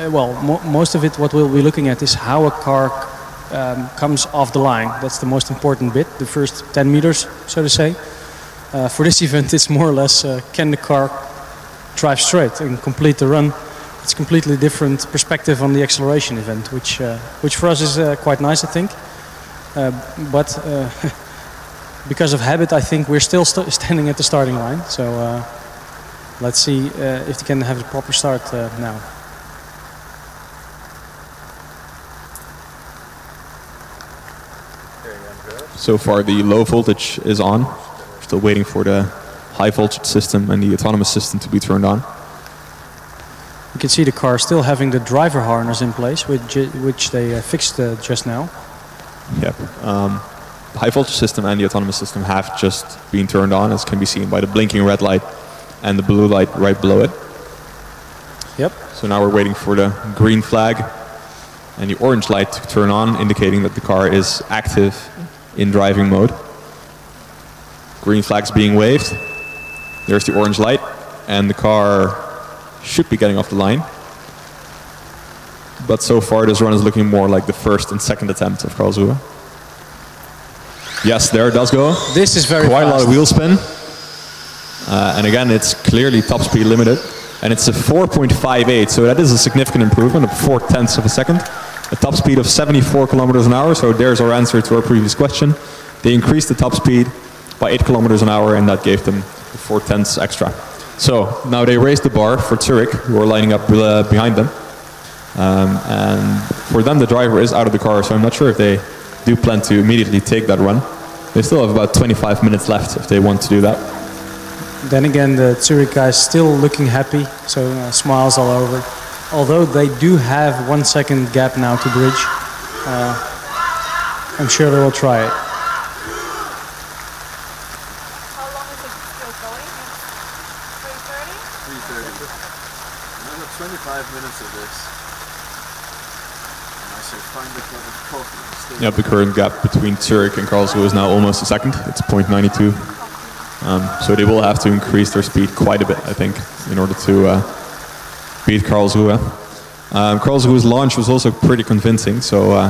most of it what we'll be looking at is how a car comes off the line. That's the most important bit, the first 10 meters, so to say. For this event it's more or less can the car drive straight and complete the run it's a completely different perspective on the acceleration event, which for us is quite nice, I think. But because of habit, I think we're still standing at the starting line. So let's see if they can have the proper start now. So far the low voltage is on. We're still waiting for the high voltage system and the autonomous system to be turned on. You can see the car still having the driver harness in place, which they fixed just now. Yep. The high voltage system and the autonomous system have just been turned on, as can be seen by the blinking red light and the blue light right below it. Yep. So now we're waiting for the green flag and the orange light to turn on, indicating that the car is active in driving mode. Green flag's being waved. There's the orange light, and the car should be getting off the line. But so far this run is looking more like the first and second attempt of Karlsruhe. Yes, there it does go. This is very quite fast. a lot of wheel spin. And again, it's clearly top speed limited. And it's a 4.58, so that is a significant improvement of 0.4 of a second. A top speed of 74 kilometers an hour, so there's our answer to our previous question. They increased the top speed by 8 kilometers an hour, and that gave them 0.4 extra. So now they raised the bar for Zurich, who are lining up behind them. And for them, the driver is out of the car, so I'm not sure if they do plan to immediately take that run. They still have about 25 minutes left if they want to do that. Then again, the Zurich guys still looking happy, so smiles all over. Although they do have 1 second gap now to bridge, I'm sure they will try it. How long is it still going? 3:30? 3:30. Another 25 minutes of this. And I say find the cup of coffee. Yep, the current gap between Zurich and Karlsruhe is now almost a second. It's 0.92. So they will have to increase their speed quite a bit, I think, in order to beat Karlsruhe. Karlsruhe's launch was also pretty convincing, so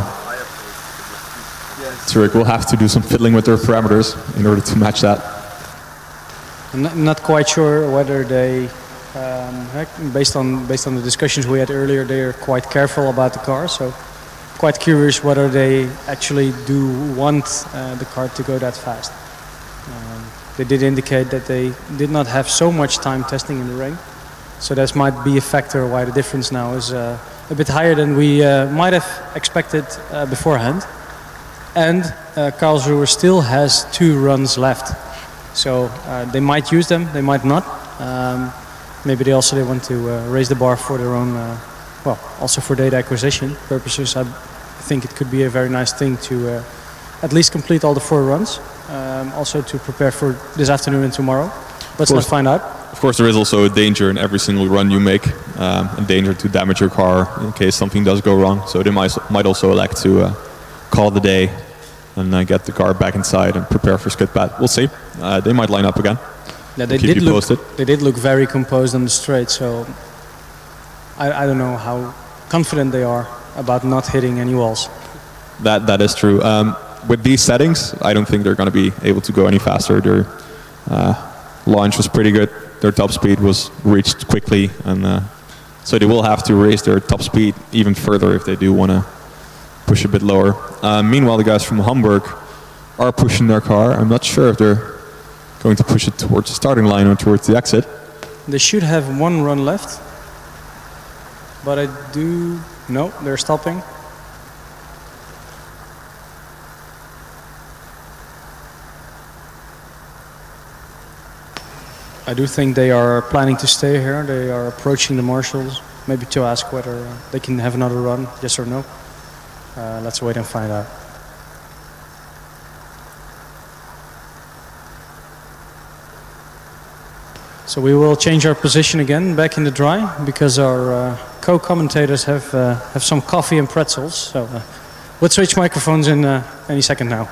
Zurich will have to do some fiddling with their parameters in order to match that. I'm not quite sure whether they, based on the discussions we had earlier, they are quite careful about the car. So quite curious whether they actually do want the car to go that fast. They did indicate that they did not have so much time testing in the rain. So that might be a factor why the difference now is a bit higher than we might have expected beforehand. And Karlsruhe still has 2 runs left. So they might use them, they might not. Maybe they want to raise the bar for their own, well, also for data acquisition purposes. I think it could be a very nice thing to at least complete all the 4 runs. Also to prepare for this afternoon and tomorrow. Let's find out. Of course, there is also a danger in every single run you make, a danger to damage your car in case something does go wrong. So they might also elect to call the day and get the car back inside and prepare for skid pad. We'll see. They might line up again. Yeah, they did look very composed on the straight, so I don't know how confident they are about not hitting any walls. That is true. With these settings, I don't think they're going to be able to go any faster. Their launch was pretty good. Their top speed was reached quickly, and so they will have to raise their top speed even further if they do want to push a bit lower. Meanwhile, the guys from Hamburg are pushing their car. I'm not sure if they're going to push it towards the starting line or towards the exit. They should have 1 run left, but no, they're stopping. I do think they are planning to stay here. They are approaching the marshals, maybe to ask whether they can have another run, yes or no. Let's wait and find out. So we will change our position again back in the dry because our co-commentators have some coffee and pretzels. So let's switch microphones in any second now.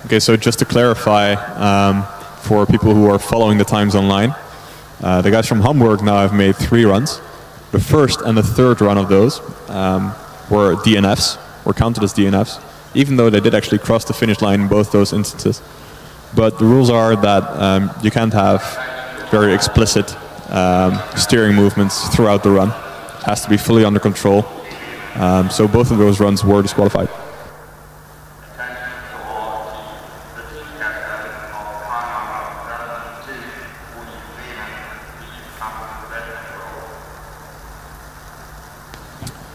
Okay, so just to clarify, for people who are following the times online, the guys from Hamburg now have made 3 runs. The first and the third run of those were DNFs, were counted as DNFs, even though they did actually cross the finish line in both those instances. But the rules are that you can't have very explicit steering movements throughout the run. It has to be fully under control. So both of those runs were disqualified.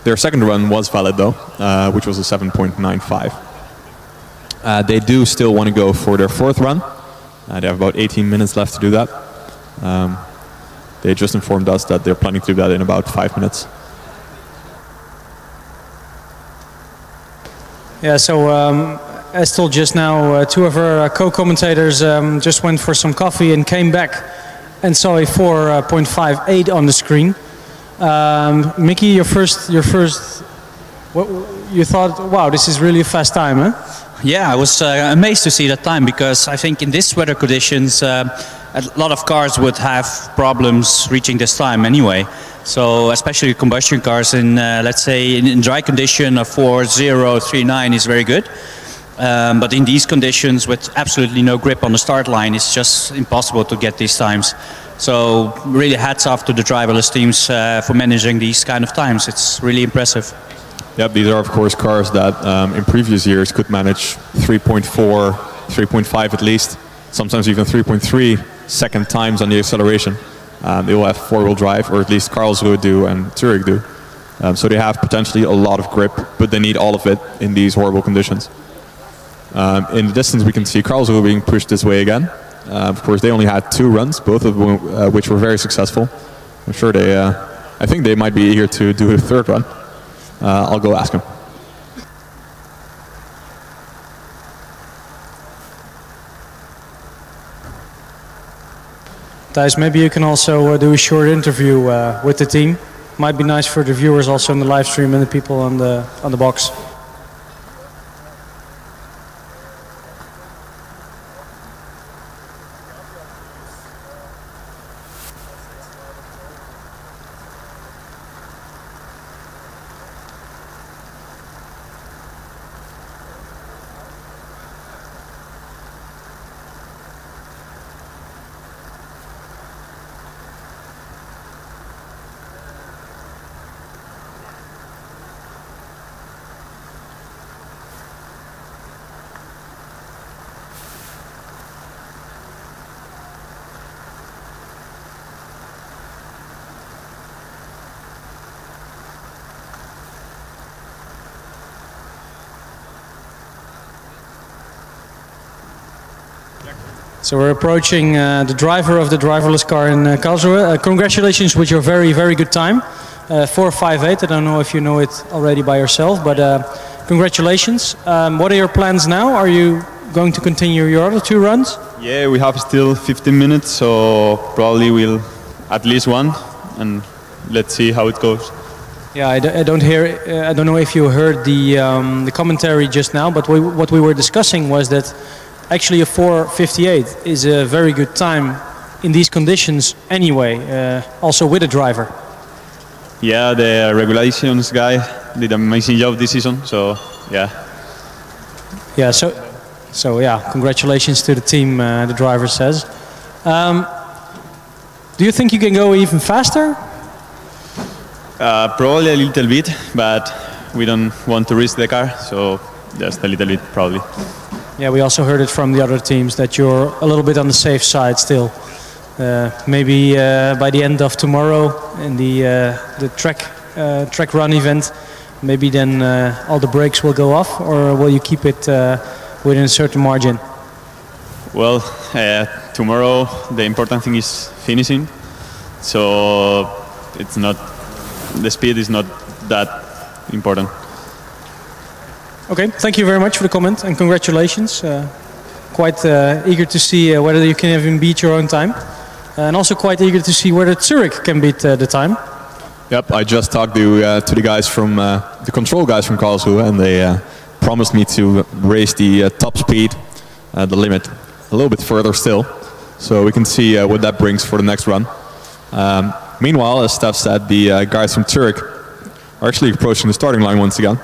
Their second run was valid though, which was a 7.95. They do still want to go for their fourth run. They have about 18 minutes left to do that. They just informed us that they're planning to do that in about 5 minutes. Yeah, so as told just now, 2 of our co-commentators just went for some coffee and came back and saw a 4.58 on the screen. Mickey, your first, what, you thought, wow, this is really a fast time, huh? Yeah, I was amazed to see that time, because I think in this weather conditions a lot of cars would have problems reaching this time anyway. So especially combustion cars in let's say in dry condition, a 4.039 is very good. But in these conditions with absolutely no grip on the start line, it's just impossible to get these times. So really hats off to the driverless teams for managing these kind of times. It's really impressive. Yep, these are of course cars that in previous years could manage 3.4, 3.5 at least, sometimes even 3.3 second times on the acceleration. They will have 4-wheel drive, or at least Karlsruhe do and Zurich do. So they have potentially a lot of grip, but they need all of it in these horrible conditions. In the distance we can see Karlsruhe being pushed this way again. Of course they only had 2 runs, both of which were very successful. I'm sure they, I think they might be here to do a 3rd run. I'll go ask him. Thijs, maybe you can also do a short interview with the team. Might be nice for the viewers also on the live stream and the people on the box. So we're approaching the driver of the driverless car in Karlsruhe. Congratulations with your very, very good time. 4.58. I don't know if you know it already by yourself, but congratulations. What are your plans now? Are you going to continue your other 2 runs? Yeah, we have still 15 minutes, so probably we'll at least one, and let's see how it goes. Yeah, I don't hear. I don't know if you heard the commentary just now, but what we were discussing was that actually a 4.58 is a very good time in these conditions anyway, also with a driver. Yeah, the regulations guy did an amazing job this season, so yeah. Yeah, so yeah, congratulations to the team, the driver says. Do you think you can go even faster? Probably a little bit, but we don't want to risk the car, so just a little bit probably. Yeah, we also heard it from the other teams that you're a little bit on the safe side still. Maybe by the end of tomorrow in the track run event, maybe then all the brakes will go off, or will you keep it within a certain margin? Well, tomorrow the important thing is finishing, so it's not, the speed is not that important. Okay, thank you very much for the comment and congratulations. Quite eager to see whether you can even beat your own time. And also quite eager to see whether Zurich can beat the time. Yep, I just talked to the guys from, the control guys from Karlsruhe, and they promised me to raise the top speed the limit a little bit further still. So we can see what that brings for the next run. Meanwhile, as Steph said, the guys from Zurich are actually approaching the starting line once again.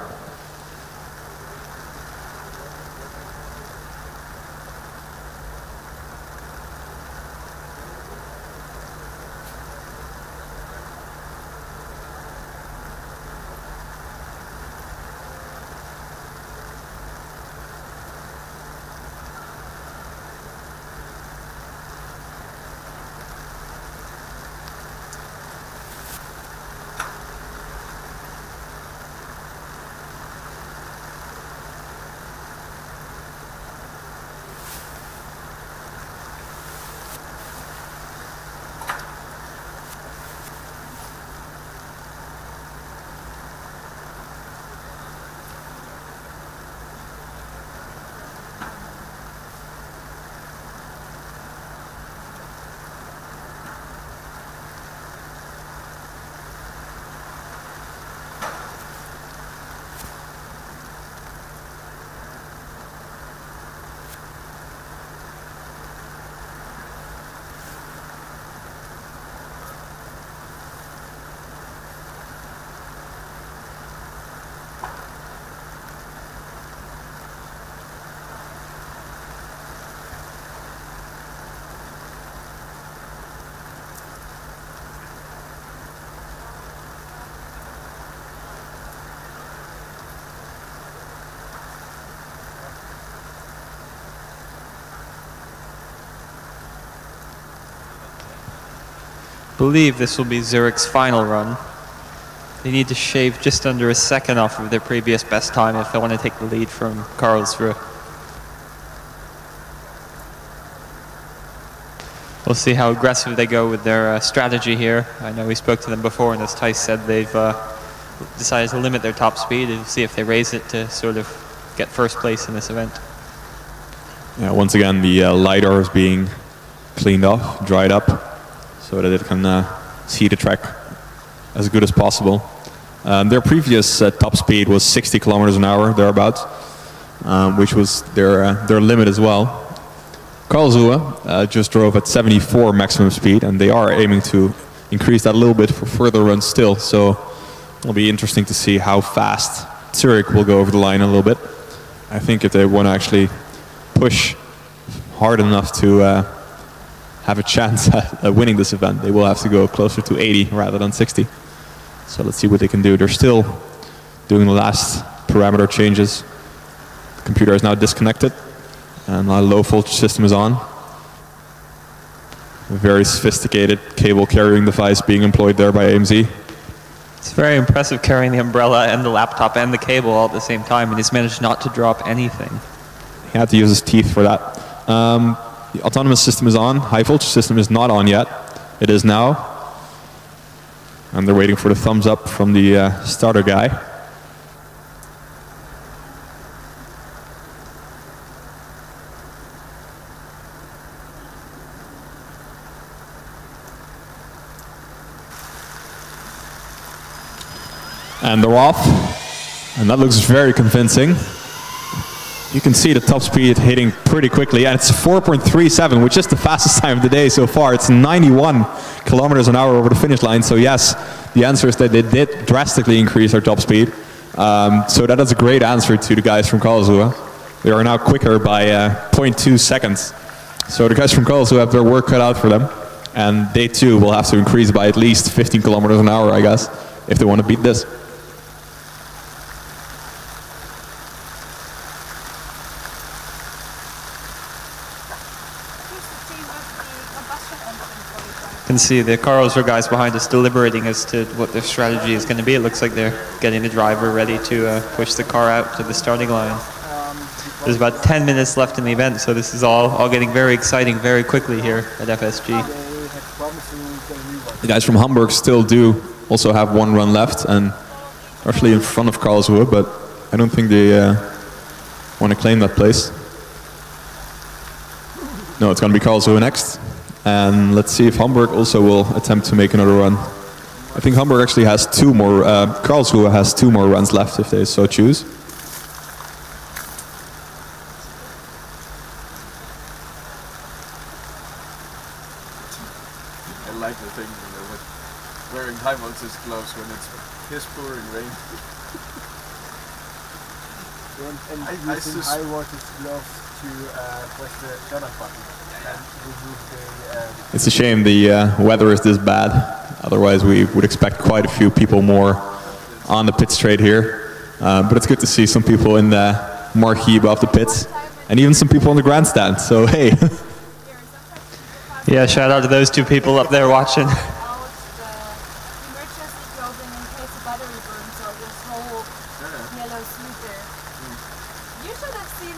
I believe this will be Zurich's final run. They need to shave just under a second off of their previous best time if they want to take the lead from Karlsruhe. We'll see how aggressive they go with their strategy here. I know we spoke to them before, and as Tice said, they've decided to limit their top speed and see if they raise it to sort of get first place in this event. Yeah, once again, the LiDAR is being cleaned off, dried up, so that it can see the track as good as possible. Their previous top speed was 60 kilometers an hour, thereabouts, which was their limit as well. Karlsruhe just drove at 74 maximum speed, and they are aiming to increase that a little bit for further runs still. So it'll be interesting to see how fast Zurich will go over the line a little bit. I think if they want to actually push hard enough to have a chance at winning this event, they will have to go closer to 80 rather than 60. So let's see what they can do. They're still doing the last parameter changes. The computer is now disconnected, and a low voltage system is on. A very sophisticated cable carrying device being employed there by AMZ. It's very impressive carrying the umbrella and the laptop and the cable all at the same time, and he's managed not to drop anything. He had to use his teeth for that. The autonomous system is on. High voltage system is not on yet. It is now. And they're waiting for the thumbs up from the starter guy. And they're off. And that looks very convincing. You can see the top speed hitting pretty quickly, and it's 4.37, which is the fastest time of the day so far. It's 91 kilometers an hour over the finish line. So yes, the answer is that they did drastically increase their top speed. So that is a great answer to the guys from Karlsruhe. They are now quicker by 0.2 seconds. So the guys from Karlsruhe have their work cut out for them, and they too will have to increase by at least 15 kilometers an hour, I guess, if they want to beat this. You can see the Karlsruhe guys behind us deliberating as to what their strategy is going to be. It looks like they're getting the driver ready to push the car out to the starting line. There's about 10 minutes left in the event, so this is all getting very exciting very quickly here at FSG. The guys from Hamburg still do also have one run left, and actually in front of Karlsruhe, but I don't think they want to claim that place. No, it's going to be Karlsruhe next. And let's see if Hamburg also will attempt to make another run. I think Hamburg actually has two more, Karlsruhe has two more runs left if they so choose. when it's piss pouring rain. And using high voltage gloves to press the shut off button and remove the... It's a shame the weather is this bad. Otherwise we would expect quite a few people more on the pit straight here. But it's good to see some people in the marquee above the pits. And even some people on the grandstand, so hey. Yeah, shout out to those two people up there watching.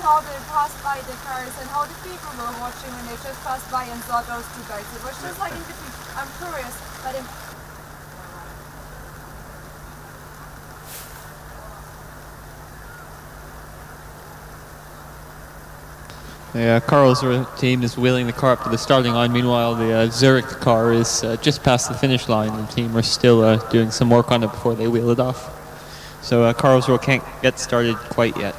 How they passed by the cars and how the people were watching when they just passed by and saw those two guys. It was just like in between. I'm curious, but The Karlsruhe team is wheeling the car up to the starting line. Meanwhile, the Zurich car is just past the finish line. The team are still doing some work on it before they wheel it off. So Karlsruhe can't get started quite yet.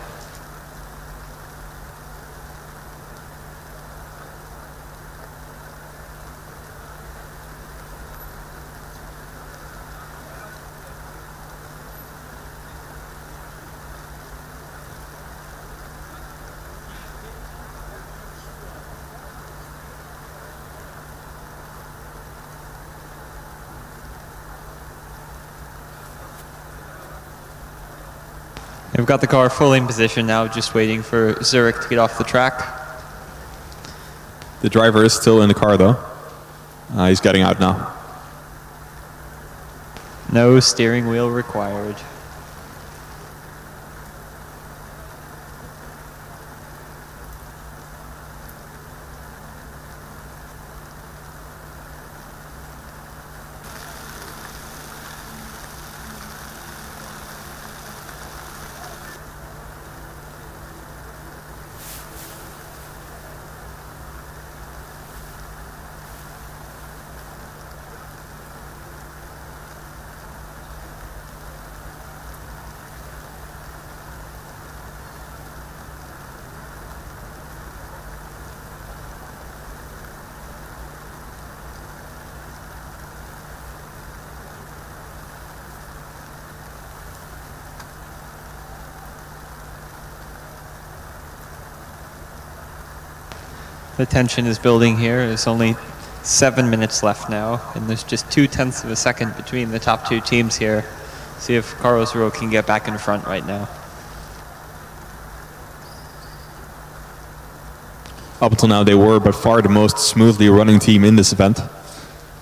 We've got the car fully in position now, just waiting for Zurich to get off the track. The driver is still in the car though. He's getting out now. No steering wheel required. The tension is building here. There's only 7 minutes left now, and there's just 0.2 of a second between the top two teams here. See if Karlsruhe can get back in front right now. Up until now they were by far the most smoothly running team in this event.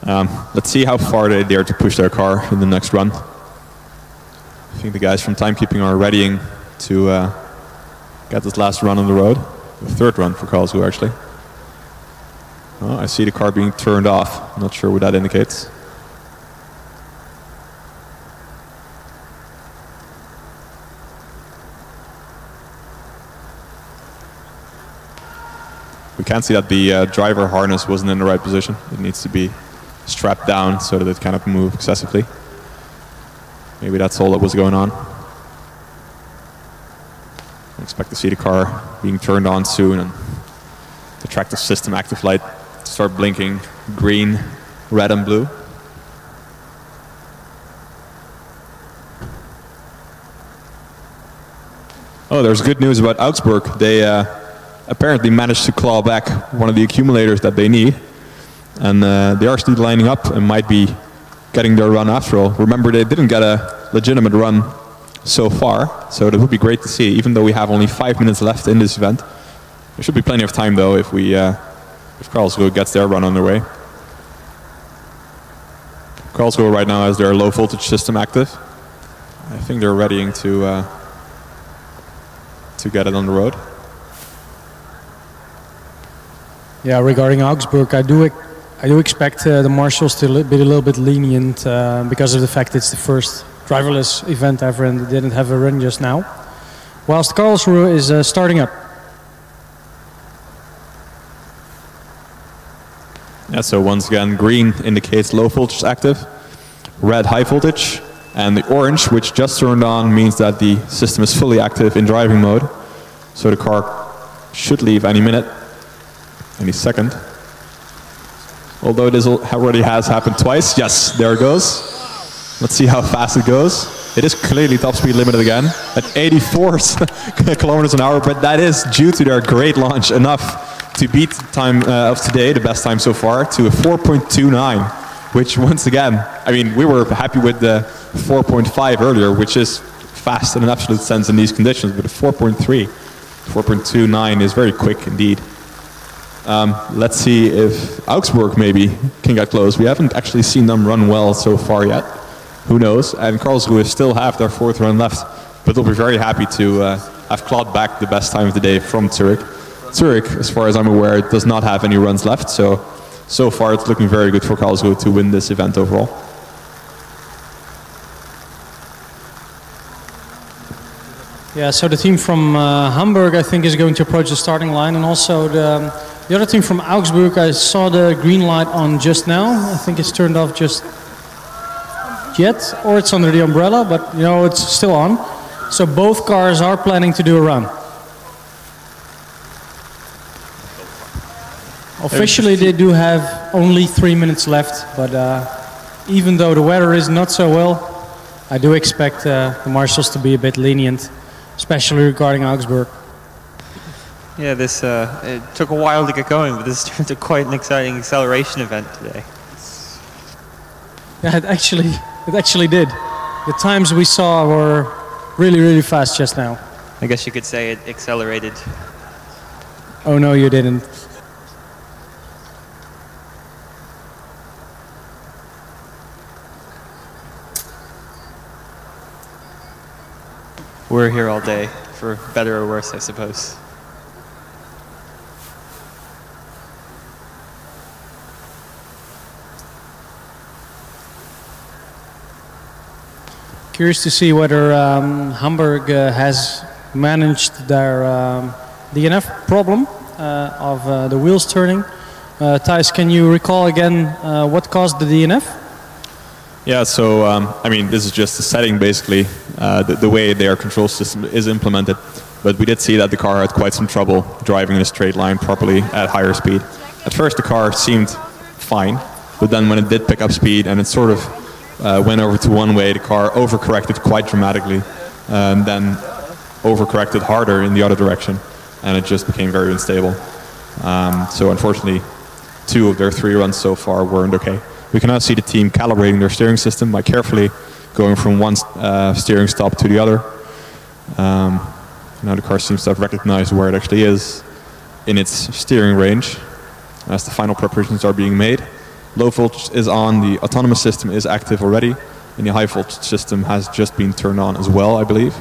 Let's see how far they dare to push their car in the next run. I think the guys from timekeeping are readying to get this last run on the road. The third run for Karlsruhe actually. Oh, I see the car being turned off. Not sure what that indicates. We can see that the driver harness wasn't in the right position. It needs to be strapped down so that it cannot move excessively. Maybe that's all that was going on. I expect to see the car being turned on soon and the tractor system active light start blinking green, red and blue. Oh, there's good news about Augsburg. They apparently managed to claw back one of the accumulators that they need. And they are still lining up and might be getting their run after all. Remember, they didn't get a legitimate run so far, so that would be great to see, even though we have only 5 minutes left in this event. There should be plenty of time though if Karlsruhe gets their run on their way. Karlsruhe right now has their low voltage system active. I think they're readying to get it on the road. Yeah, regarding Augsburg, I do expect the marshals to be a little bit lenient because of the fact it's the first driverless event ever and they didn't have a run just now. Whilst Karlsruhe is starting up. Yeah, so once again, green indicates low voltage active, red high voltage, and the orange, which just turned on, means that the system is fully active in driving mode. So the car should leave any minute, any second. Although this already has happened twice. Yes, there it goes. Let's see how fast it goes. It is clearly top speed limited again at 84 kilometers an hour, but that is due to their great launch enough to beat the time of today, the best time so far, to a 4.29, which once again, I mean, we were happy with the 4.5 earlier, which is fast in an absolute sense in these conditions, but a 4.29 is very quick indeed. Let's see if Augsburg maybe can get close. We haven't actually seen them run well so far yet. Who knows? And Karlsruhe still have their 4th run left, but they'll be very happy to have clawed back the best time of the day from Zurich. Zurich, as far as I'm aware, does not have any runs left, so far it's looking very good for Karlsruhe to win this event overall. Yeah, so the team from Hamburg, I think, is going to approach the starting line, and also the other team from Augsburg, I saw the green light on just now. I think it's turned off just yet, or it's under the umbrella, but you know, it's still on. So both cars are planning to do a run. Officially they do have only 3 minutes left, but even though the weather is not so well, I do expect the marshals to be a bit lenient, especially regarding Augsburg. Yeah, this it took a while to get going, but this turned into quite an exciting acceleration event today. Yeah, it actually did. The times we saw were really, really fast just now. I guess you could say it accelerated. Oh no, you didn't. We're here all day, for better or worse, I suppose. Curious to see whether Hamburg has managed their DNF problem of the wheels turning. Thijs, can you recall again what caused the DNF? Yeah, so I mean, this is just a setting basically, the way their control system is implemented. But we did see that the car had quite some trouble driving in a straight line properly at higher speed. At first the car seemed fine, but then when it did pick up speed and it sort of went over to one way, the car overcorrected quite dramatically, and then overcorrected harder in the other direction, and it just became very unstable. So unfortunately, 2 of their 3 runs so far weren't okay. We can now see the team calibrating their steering system by carefully going from one steering stop to the other. Now the car seems to have recognized where it actually is in its steering range as the final preparations are being made. Low voltage is on, the autonomous system is active already, and the high voltage system has just been turned on as well, I believe,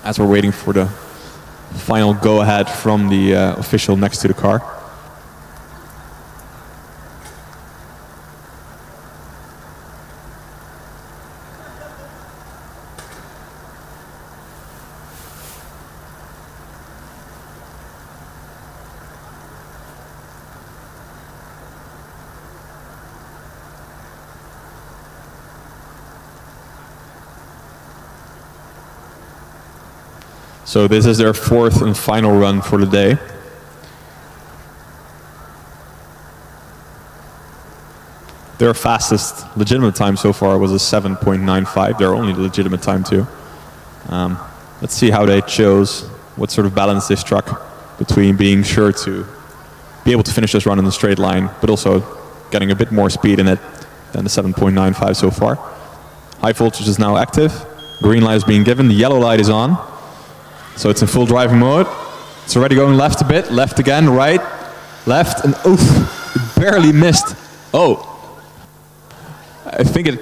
as we're waiting for the final go-ahead from the official next to the car. So this is their 4th and final run for the day. Their fastest legitimate time so far was a 7.95. Their only legitimate time too. Let's see how they chose, what sort of balance they struck between being sure to be able to finish this run in a straight line, but also getting a bit more speed in it than the 7.95 so far. High voltage is now active. Green light is being given. The yellow light is on. So it's in full driving mode. It's already going left a bit, left again, right, left, and oof, it barely missed. Oh, I think it,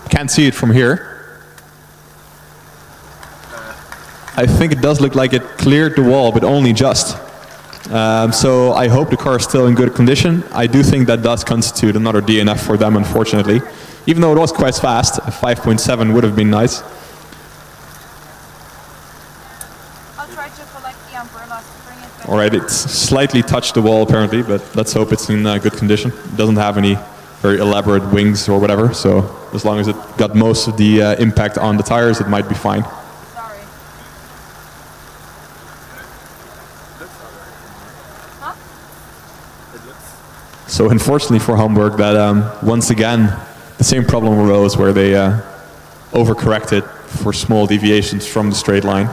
can't see it from here. I think it does look like it cleared the wall, but only just. So I hope the car is still in good condition. I do think that does constitute another DNF for them, unfortunately. Even though it was quite fast, a 5.7 would have been nice. Alright, it's slightly touched the wall apparently, but let's hope it's in good condition. It doesn't have any very elaborate wings or whatever, so as long as it got most of the impact on the tires, it might be fine. Sorry. Huh? So unfortunately for Hamburg, that once again the same problem arose where they overcorrected for small deviations from the straight line,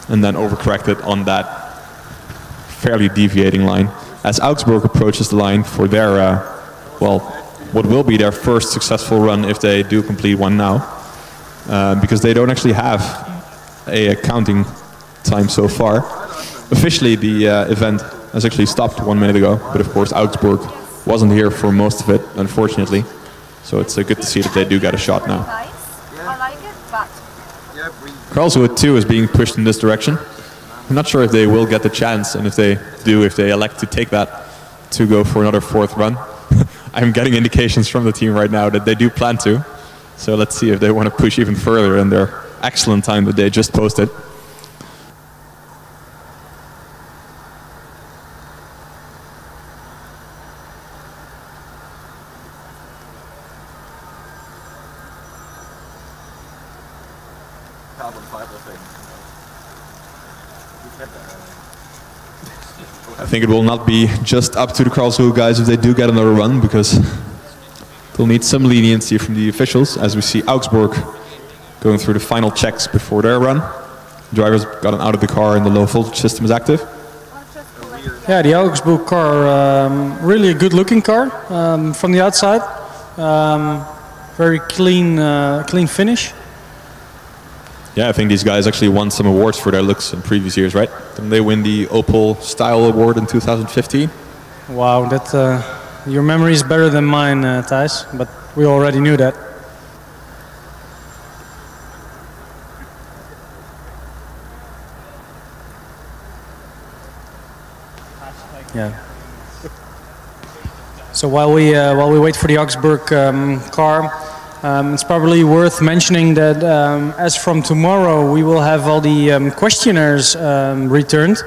and then overcorrected on that fairly deviating line. As Augsburg approaches the line for their, well, what will be their first successful run if they do complete one now, because they don't actually have a counting time so far. Officially, the event has actually stopped 1 minute ago, but of course Augsburg wasn't here for most of it, unfortunately. So it's good to see that they do get a shot now. I like it, but Karlsruhe 2 is being pushed in this direction. I'm not sure if they will get the chance, and if they do, if they elect to take that to go for another fourth run. I'm getting indications from the team right now that they do plan to. So let's see if they want to push even further in their excellent time that they just posted. Carbon fiber thing. I think it will not be just up to the Karlsruhe guys if they do get another run, because they'll need some leniency from the officials, as we see Augsburg going through the final checks before their run. Drivers gotten out of the car and the low voltage system is active. Yeah, the Augsburg car, really a good looking car from the outside. Very clean, clean finish. Yeah, I think these guys actually won some awards for their looks in previous years, right? Didn't they win the Opel Style Award in 2015? Wow, that your memory is better than mine, Thijs, but we already knew that. Yeah. So while we wait for the Augsburg car, it's probably worth mentioning that as from tomorrow we will have all the questionnaires returned,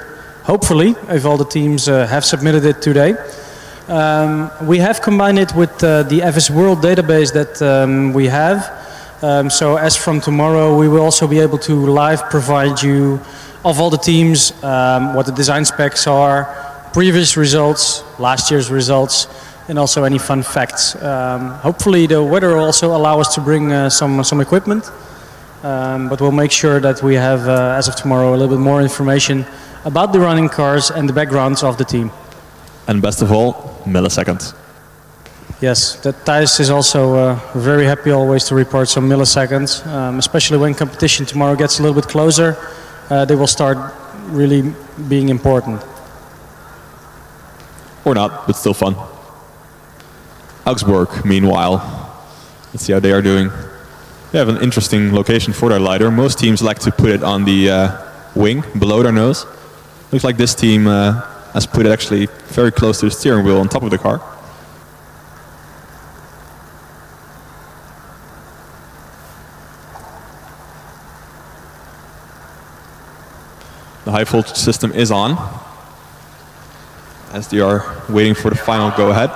hopefully, if all the teams have submitted it today. We have combined it with the FS World database that we have. So as from tomorrow we will also be able to live provide you of all the teams, what the design specs are, previous results, last year's results, and also any fun facts. Hopefully the weather will also allow us to bring some equipment, but we'll make sure that we have, as of tomorrow, a little bit more information about the running cars and the backgrounds of the team. And best of all, milliseconds. Yes, that Thijs is also very happy always to report some milliseconds, especially when competition tomorrow gets a little bit closer. They will start really being important. Or not, but still fun. Augsburg, meanwhile, let's see how they are doing. They have an interesting location for their lidar. Most teams like to put it on the wing, below their nose. Looks like this team has put it actually very close to the steering wheel on top of the car. The high voltage system is on, as they are waiting for the final go-ahead.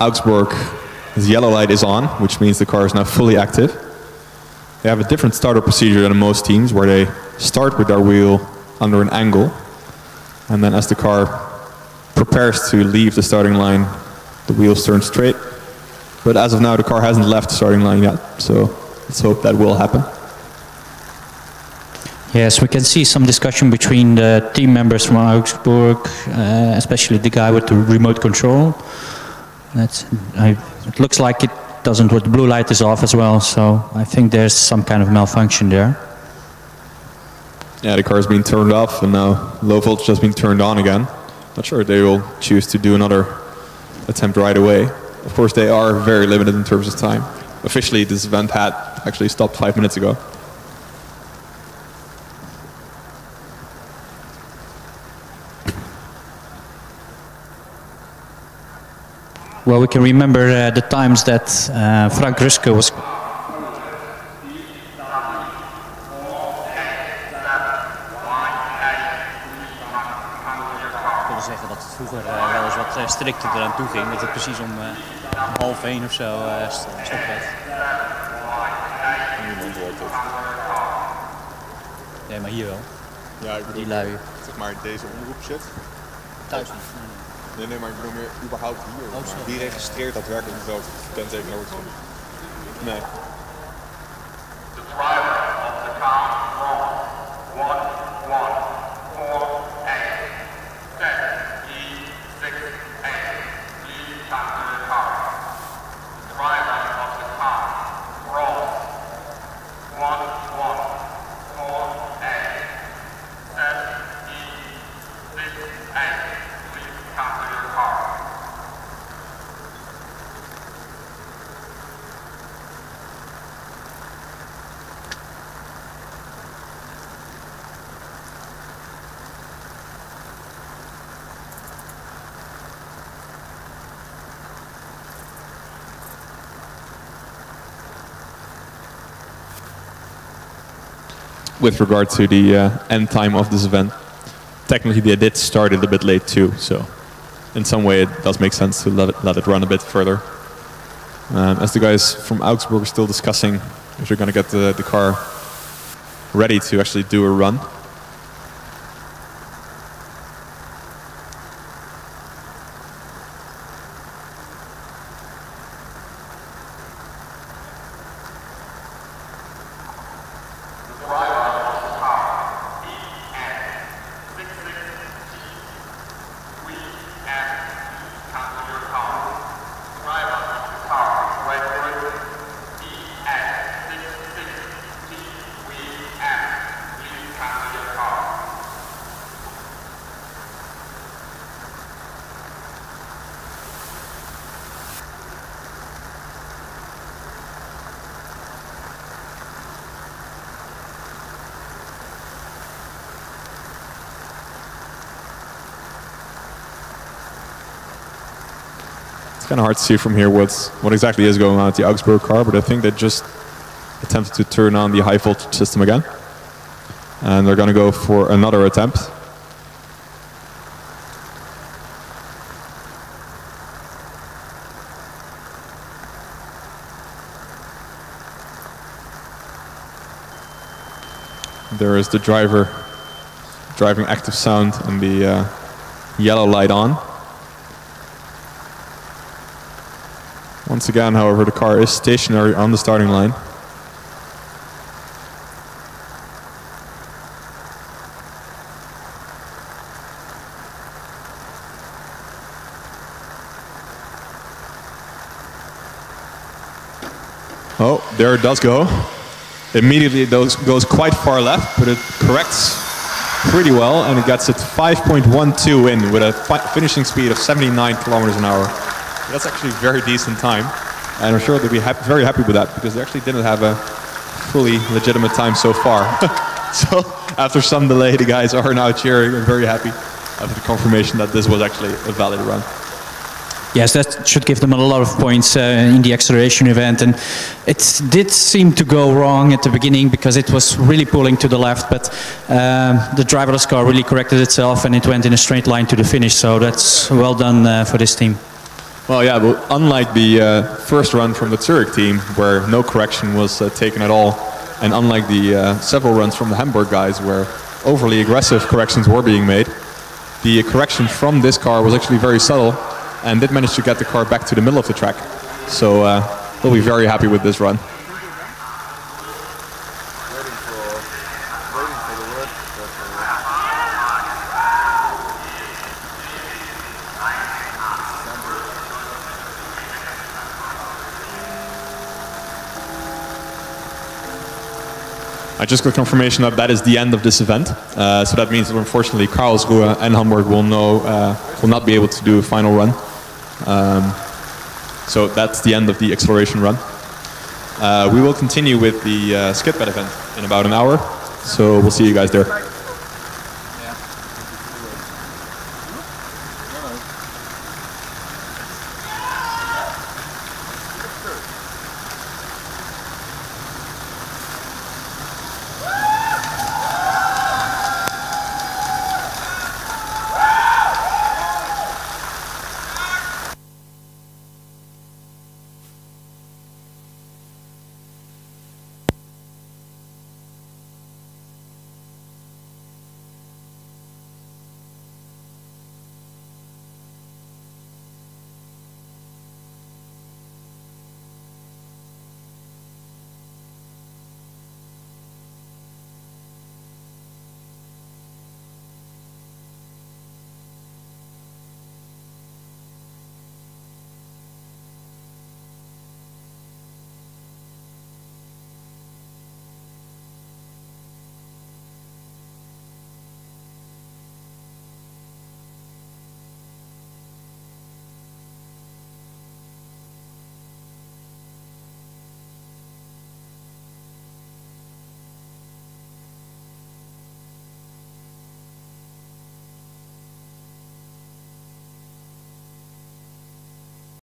Augsburg, his yellow light is on, which means the car is now fully active. They have a different startup procedure than most teams, where they start with their wheel under an angle, and then as the car prepares to leave the starting line, the wheels turn straight. But as of now, the car hasn't left the starting line yet, so let's hope that will happen. Yes, we can see some discussion between the team members from Augsburg, especially the guy with the remote control. It looks like it doesn't, with the blue light is off as well, so I think there's some kind of malfunction there. Yeah, the car has been turned off and now low voltage has been turned on again. Not sure if they will choose to do another attempt right away. Of course, they are very limited in terms of time. Officially, this event had actually stopped 5 minutes ago. Well, we can remember the times that Frank Ruske was trouwens wat strikter eraan toe ging. Dat het precies om 12:30 of zo stopt. Niemand hoort het. Nee, maar hier wel. Ja, ik bedoel, die lui. Zeg maar deze omroep shit. Thuis niet. Nee, maar ik bedoel meer überhaupt hier. Wie registreert daadwerkelijk welk kenteken wordt genoemd? Nee. The driver of the car wrong. 1148. Set E68. Please come to the car. The driver of the car wrong. 1148. Set E68. Please come to your car. With regard to the end time of this event, technically they did start it a bit late too, so in some way it does make sense to let it run a bit further. As the guys from Augsburg are still discussing if they're going to get the car ready to actually do a run. Kind of hard to see from here what exactly is going on with the Augsburg car, but I think they just attempted to turn on the high voltage system again, and they're going to go for another attempt. There is the driver driving active sound and the yellow light on. Once again, however, the car is stationary on the starting line. Oh, there it does go. Immediately it goes quite far left, but it corrects pretty well, and it gets it 5.12 in with a finishing speed of 79 kilometers an hour. That's actually a very decent time, and I'm sure they'll be very happy with that, because they actually didn't have a fully legitimate time so far. So after some delay, the guys are now cheering and very happy after the confirmation that this was actually a valid run. Yes, that should give them a lot of points in the acceleration event, and it did seem to go wrong at the beginning because it was really pulling to the left, but the driverless car really corrected itself and it went in a straight line to the finish, so that's well done for this team. Well, yeah, but unlike the first run from the Zurich team, where no correction was taken at all, and unlike the several runs from the Hamburg guys, where overly aggressive corrections were being made, the correction from this car was actually very subtle, and did manage to get the car back to the middle of the track. So we'll be very happy with this run. I just got confirmation that that is the end of this event. So that means that unfortunately Karlsruhe and Hamburg will not be able to do a final run. So that's the end of the acceleration run. We will continue with the skid pad event in about an hour. So we'll see you guys there.